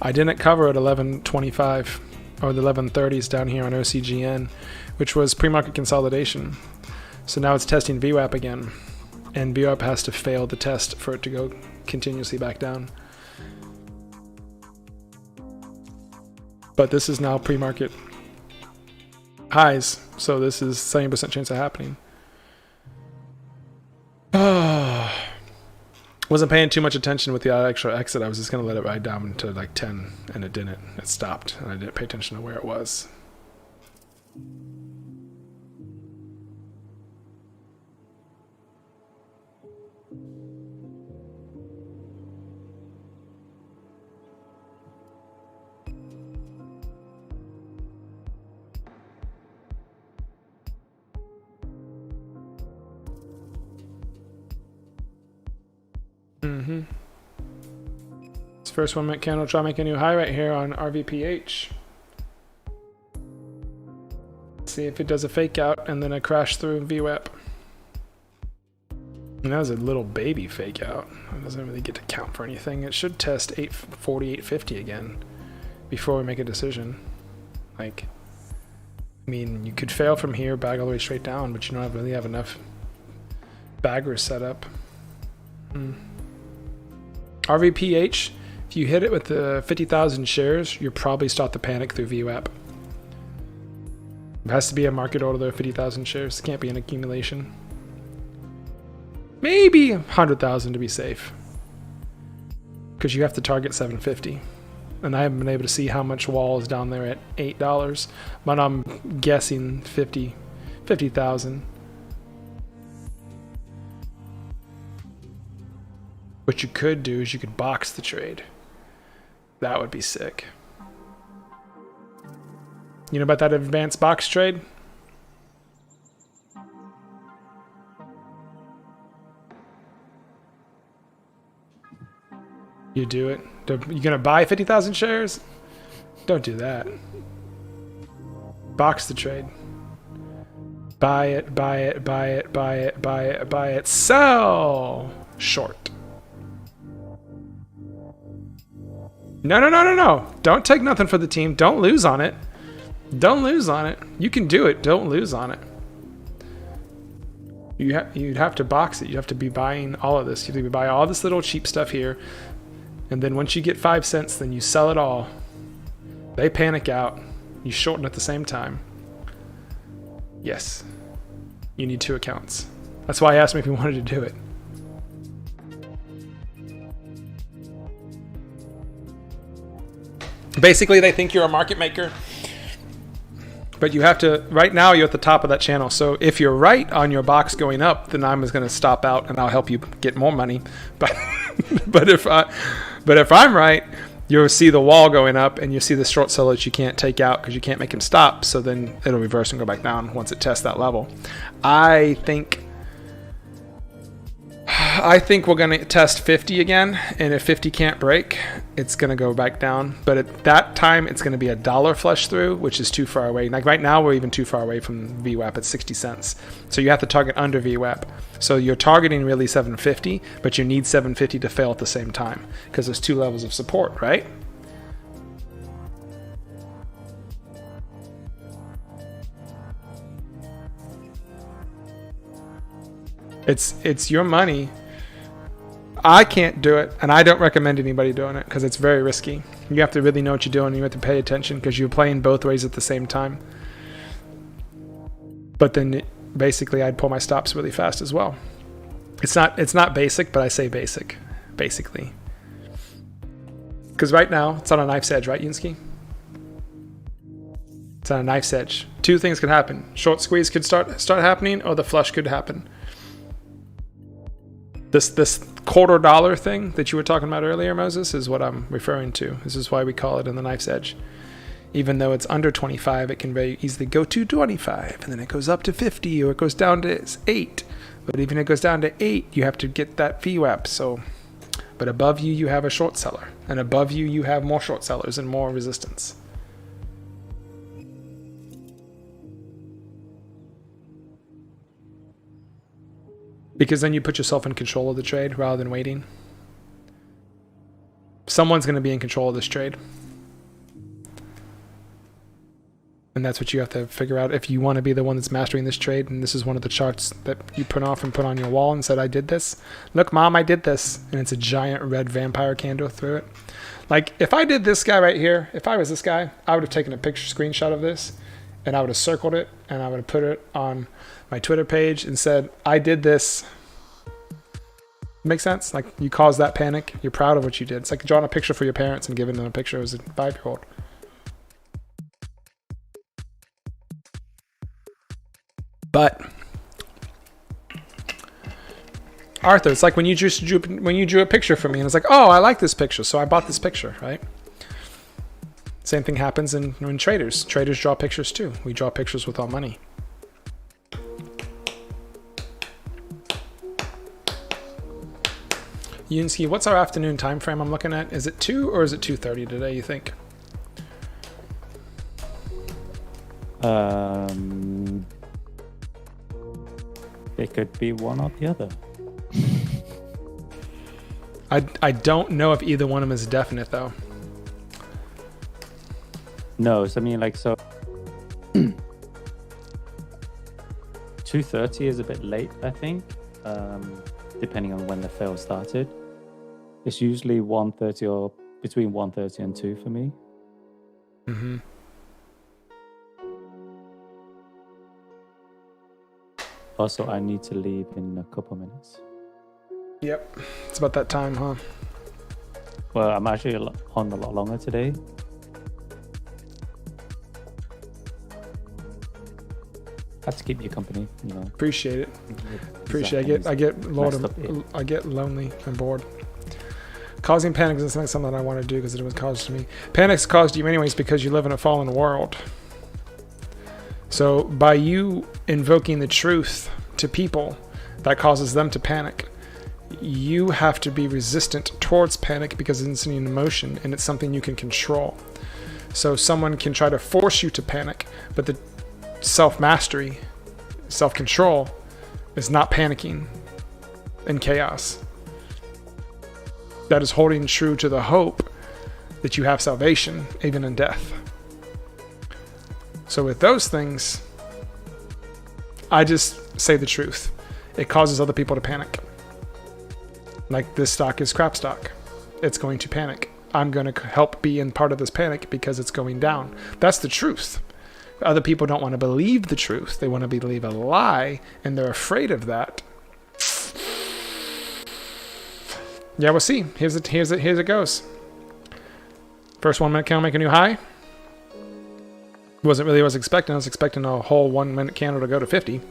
I didn't cover at 11:25 or the 11:30s down here on OCGN, which was pre-market consolidation. So now it's testing VWAP again, and VWAP has to fail the test for it to go continuously back down. But this is now pre-market. highs. So this is 70% chance of happening. Wasn't paying too much attention with the extra exit. I was just going to let it ride down to like 10, and it didn't. It stopped, and I didn't pay attention to where it was. This first 1 minute candle, try to make a new high right here on RVPH. See if it does a fake out and then a crash through VWAP. And that was a little baby fake out. It doesn't really get to count for anything. It should test 840, 850 again before we make a decision. Like, I mean, you could fail from here, bag all the way straight down, but you don't really have enough baggers set up. RVPH, if you hit it with the 50,000 shares, you'll probably start the panic through VWAP. It has to be a market order, though, 50,000 shares. It can't be an accumulation. Maybe 100,000 to be safe. Because you have to target 750. And I haven't been able to see how much wall is down there at $8. But I'm guessing 50,000. What you could do is you could box the trade. That would be sick. You know about that advanced box trade? You do it. You're gonna buy 50,000 shares? Don't do that. Box the trade. Buy it, buy it, buy it, buy it, buy it, buy it. Sell! Short. No. Don't take nothing for the team. Don't lose on it. Don't lose on it. You can do it. Don't lose on it. You'd have to box it. You have to be buying all of this. You have to buy all this little cheap stuff here. And then once you get 5 cents, then you sell it all. They panic out. You shorten at the same time. Yes. You need 2 accounts. That's why I asked him if he wanted to do it. Basically, they think you're a market maker. But you have to, right now you're at the top of that channel. So if you're right on your box going up, then I'm just going to stop out and I'll help you get more money. But if I'm right, you'll see the wall going up and you'll see the short sellers you can't take out because you can't make them stop. So then it'll reverse and go back down once it tests that level. I think we're going to test 50 again, and if 50 can't break, it's going to go back down. But at that time, it's going to be a dollar flush through, which is too far away. Like right now, we're even too far away from VWAP at 60 cents. So you have to target under VWAP. So you're targeting really 750, but you need 750 to fail at the same time because there's 2 levels of support, right? It's your money. I can't do it, and I don't recommend anybody doing it because it's very risky. You have to really know what you're doing. You have to pay attention because you're playing both ways at the same time. But then basically I'd pull my stops really fast as well. It's not basic, but I say basic, basically. Because right now it's on a knife's edge, right, Yunsky? It's on a knife's edge. 2 things could happen. Short squeeze could start happening, or the flush could happen. This $0.25 thing that you were talking about earlier, Moses, is what I'm referring to. This is why we call it in the knife's edge. Even though it's under 25, it can very easily go to 25, and then it goes up to 50, or it goes down to 8. But even if it goes down to 8, you have to get that VWAP. So, but above you, you have a short seller, and above you, you have more short sellers and more resistance. Because then you put yourself in control of the trade rather than waiting. Someone's going to be in control of this trade. And that's what you have to figure out if you want to be the one that's mastering this trade. And this is one of the charts that you print off and put on your wall and said, I did this. Look, Mom, I did this. And it's a giant red vampire candle through it. Like, if I did this guy right here, if I was this guy, I would have taken a picture screenshot of this and I would have circled it, and I would have put it on my Twitter page and said, I did this. Makes sense? Like, you caused that panic. You're proud of what you did. It's like drawing a picture for your parents and giving them a picture as a 5-year-old. But Arthur, it's like when you drew a picture for me, and it's like, oh, I like this picture, so I bought this picture, right? Same thing happens when traders. Traders draw pictures too. We draw pictures with our money. Yunsky, what's our afternoon time frame I'm looking at? Is it 2 or is it 2:30 today, you think? It could be one or the other. I don't know if either one of them is definite though. No, so I mean, like, so 2:30 is a bit late, I think, depending on when the fail started. It's usually 1:30 or between 1:30 and 2 for me. Mm-hmm. Also, I need to leave in a couple minutes. Yep, it's about that time, huh? Well, I'm actually on a lot longer today. Had to keep you company, you know. Appreciate it. Appreciate it. I get lonely and bored. Causing panic isn't something I want to do because it was caused to me. Panic's caused you anyways because you live in a fallen world. So by you invoking the truth to people, that causes them to panic. You have to be resistant towards panic because it's an emotion and it's something you can control. So someone can try to force you to panic, but the self-mastery, self-control is not panicking in chaos. That is holding true to the hope that you have salvation, even in death. So with those things, I just say the truth. It causes other people to panic. Like, this stock is crap stock. It's going to panic. I'm going to help be in part of this panic because it's going down. That's the truth. Other people don't want to believe the truth. They want to believe a lie, and they're afraid of that. Yeah, we'll see. Here's it goes. First 1 minute candle make a new high. Wasn't really what I was expecting. I was expecting a whole 1 minute candle to go to 50,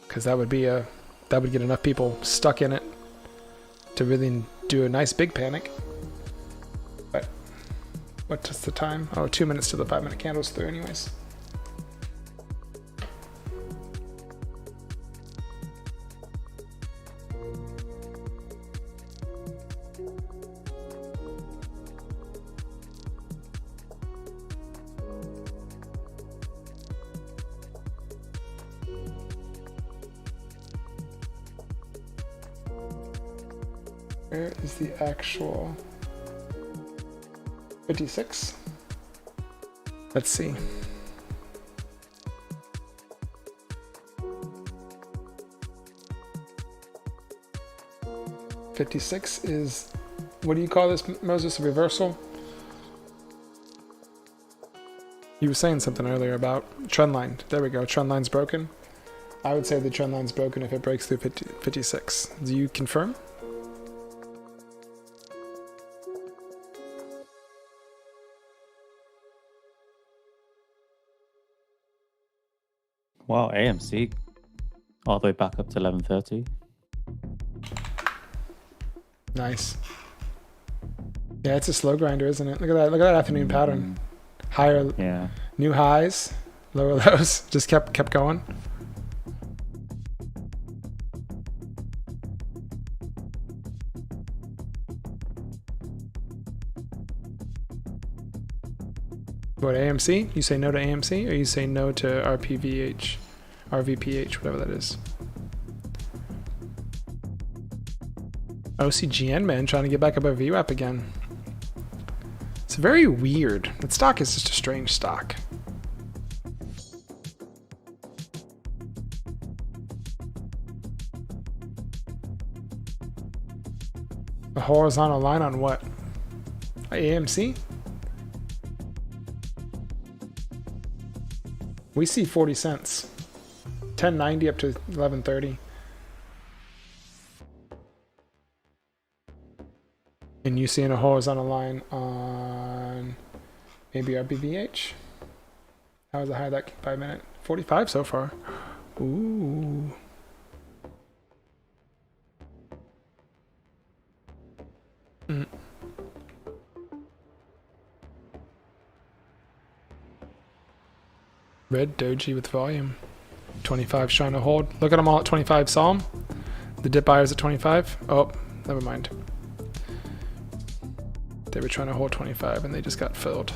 because that would get enough people stuck in it to really do a nice big panic. But what's the time? Oh, 2 minutes till the 5 minute candle's through anyways. Where is the actual 56? Let's see. $56 is, what do you call this, Moses? A reversal? You were saying something earlier about trend line. There we go. Trend line's broken. I would say the trend line's broken if it breaks through 56. Do you confirm? Wow, AMC all the way back up to 11:30. Nice. Yeah, it's a slow grinder, isn't it? Look at that. Look at that afternoon pattern. Higher, Yeah. new highs, lower lows. Just kept going. What, AMC? You say no to AMC, or you say no to RPVH, RVPH, whatever that is? OCGN, man, trying to get back above VWAP again. It's very weird. That stock is just a strange stock. A horizontal line on what? AMC? We see 40 cents. 10.90 up to 11.30. And you seeing a horizontal line on maybe our BVH? How was the high that 5 minute? 45 so far. Ooh. Red doji with volume. 25's trying to hold. Look at them all at 25. Saw them? The dip buyers at 25. Oh, never mind. They were trying to hold 25 and they just got filled.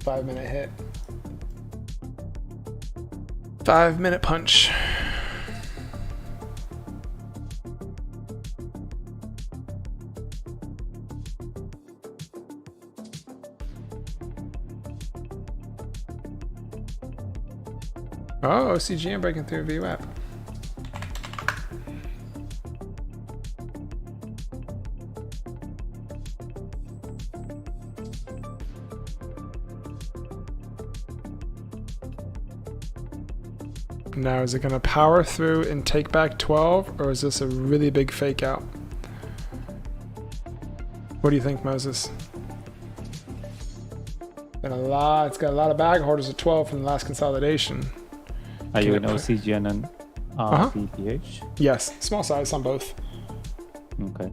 Five-minute hit. 5-minute punch. Oh, OCGM breaking through VWAP. Now, is it going to power through and take back 12, or is this a really big fake out? What do you think, Moses? It's got a lot of bag holders at 12 from the last consolidation. Are you in OCGN and RVPH? Yes, small size on both. Okay.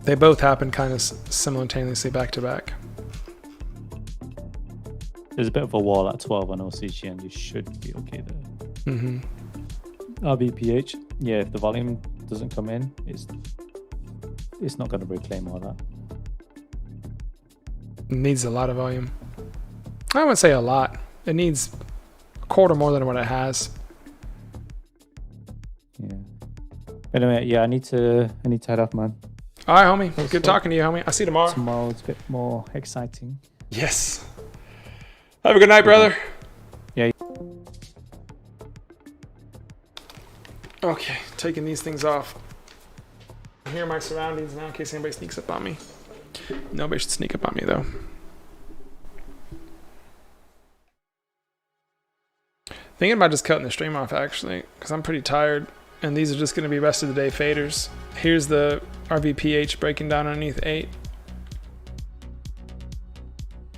They both happen kind of simultaneously back to back. There's a bit of a wall at 12 on OCGN. You should be okay there. RVPH, yeah, if the volume doesn't come in, it's not going to reclaim all that. It needs a lot of volume. I wouldn't say a lot. It needs a quarter more than what it has. Yeah. Anyway, yeah, I need to head off, man. All right, homie. Good talking to you, homie. I'll see you tomorrow. Tomorrow it's a bit more exciting. Yes. Have a good night, brother. Yeah. Okay, taking these things off. I hear my surroundings now in case anybody sneaks up on me. Nobody should sneak up on me, though. Thinking about just cutting the stream off, actually, because I'm pretty tired, and these are just going to be rest of the day faders. Here's the RVPH breaking down underneath 8.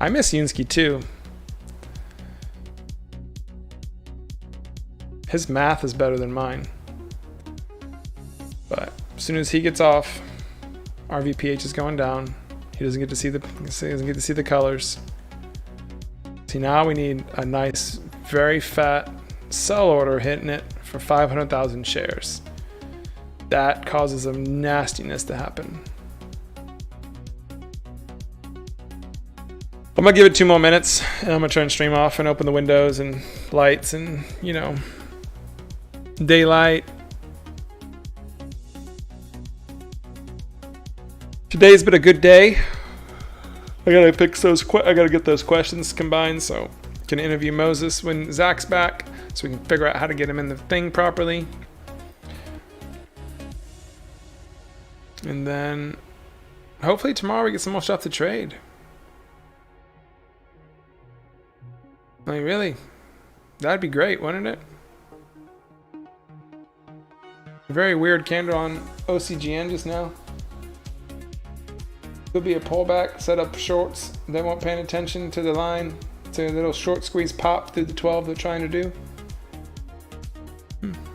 I miss Yunsky, too. His math is better than mine. But as soon as he gets off, RVPH is going down. He doesn't get to see the colors. See, now we need a nice, very fat sell order hitting it for 500,000 shares. That causes some nastiness to happen. I'm gonna give it 2 more minutes, and I'm gonna turn stream off and open the windows and lights and, you know, daylight. Today's been a good day. I gotta get those questions combined so I can interview Moses when Zach's back, so we can figure out how to get him in the thing properly. And then hopefully tomorrow we get some more stuff to trade. I mean, really, that'd be great, wouldn't it? A very weird candle on OCGN just now. Could be a pullback, set up shorts. They weren't paying attention to the line, to a little short squeeze pop through the 12 they're trying to do.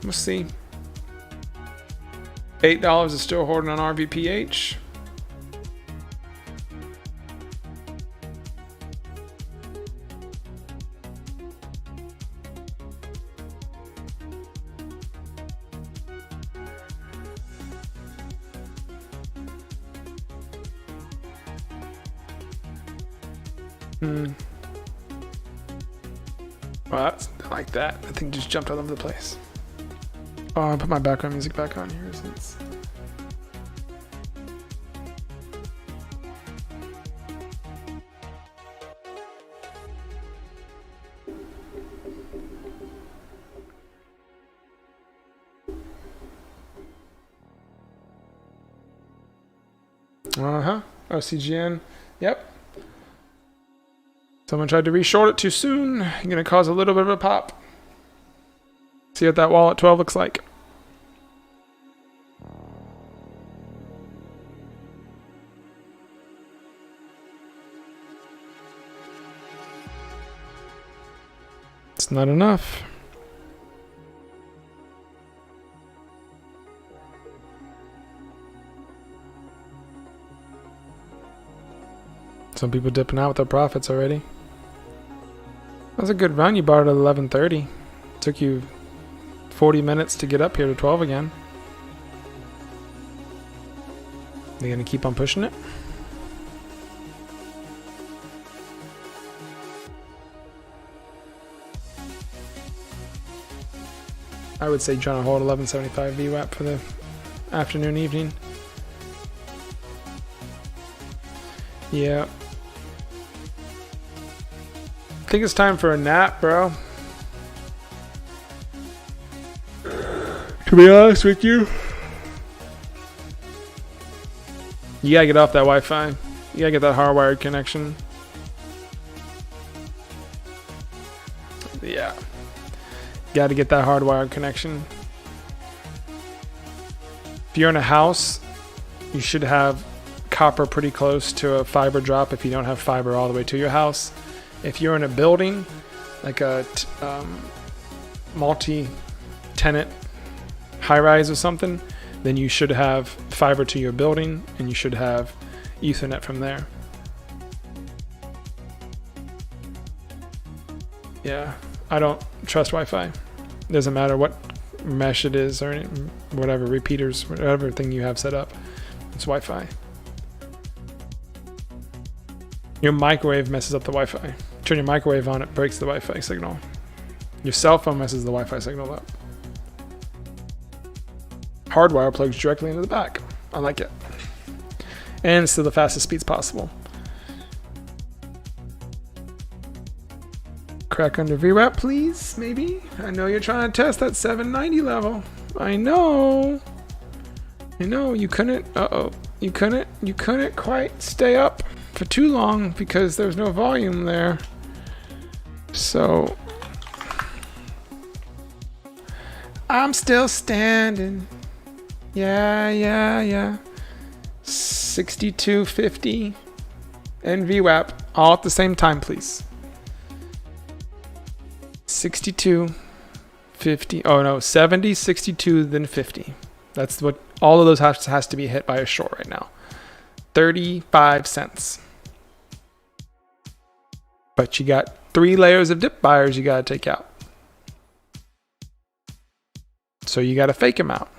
We'll see. $8 is still holding on RVPH. Well, I like that. That thing just jumped all over the place. Oh, I'll put my background music back on here since. OCGN. Yep. Someone tried to reshort it too soon. You're going to cause a little bit of a pop. See what that wall at 12 looks like. It's not enough. Some people dipping out with their profits already. That was a good run. You bought it at 11:30. Took you 40 minutes to get up here to 12 again. They gonna keep on pushing it? I would say trying to hold 1175 VWAP for the afternoon, evening. Yeah. I think it's time for a nap, bro. To be honest with you, you gotta get off that Wi-Fi. You gotta get that hardwired connection. Yeah. Gotta get that hardwired connection. If you're in a house, you should have copper pretty close to a fiber drop if you don't have fiber all the way to your house. If you're in a building, like a multi-tenant high-rise or something, then you should have fiber to your building and you should have Ethernet from there. Yeah, I don't trust Wi-Fi. Doesn't matter what mesh it is or whatever, repeaters, whatever thing you have set up. It's Wi-Fi. Your microwave messes up the Wi-Fi. Turn your microwave on, it breaks the Wi-Fi signal. Your cell phone messes the Wi-Fi signal up. Hardwire plugs directly into the back. I like it. And it's still the fastest speeds possible. Crack under VWAP, please, maybe? I know you're trying to test that 790 level. I know. You couldn't, you couldn't quite stay up for too long because there's no volume there. So I'm still standing. Yeah. 6250 and VWAP all at the same time, please. 62 50. Oh no, 70, 62, then 50. That's what all of those has to be hit by a short right now. 35 cents. But you got 3 layers of dip buyers you got to take out. So you got to fake them out.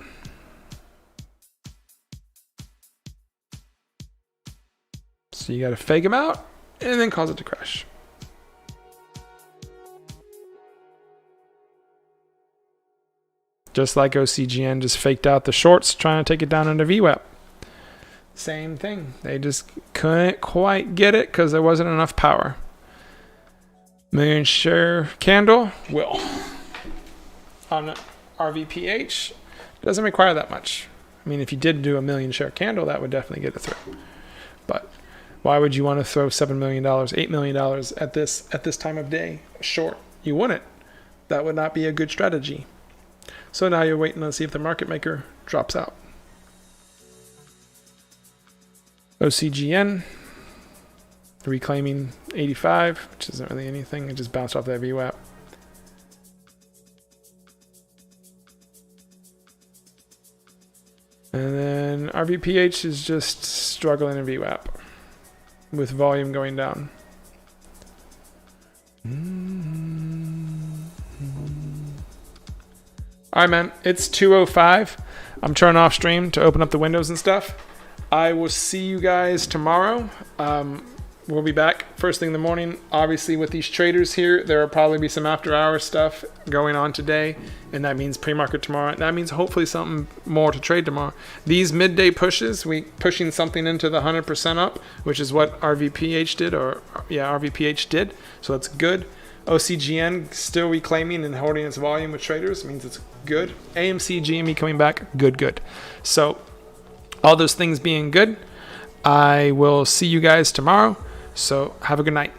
So you got to fake them out and then cause it to crash. Just like OCGN just faked out the shorts trying to take it down into VWAP. Same thing. They just couldn't quite get it because there wasn't enough power. Million share candle will. On RVPH, doesn't require that much. I mean, if you did do a million share candle, that would definitely get it through. But why would you want to throw $7 million, $8 million at this time of day short? You wouldn't. That would not be a good strategy. So now you're waiting to see if the market maker drops out. OCGN reclaiming 85, which isn't really anything. It just bounced off that VWAP. And then RVPH is just struggling in VWAP with volume going down. All right, man. It's 2:05. I'm turning off stream to open up the windows and stuff. I will see you guys tomorrow. We'll be back first thing in the morning. Obviously, with these traders here, there will probably be some after-hours stuff going on today, and that means pre-market tomorrow. That means hopefully something more to trade tomorrow. These midday pushes, we pushing something into the 100% up, which is what RVPH did, RVPH did. So that's good. OCGN still reclaiming and holding its volume with traders means it's good. AMC, GME coming back, good. So all those things being good, I will see you guys tomorrow. So have a good night.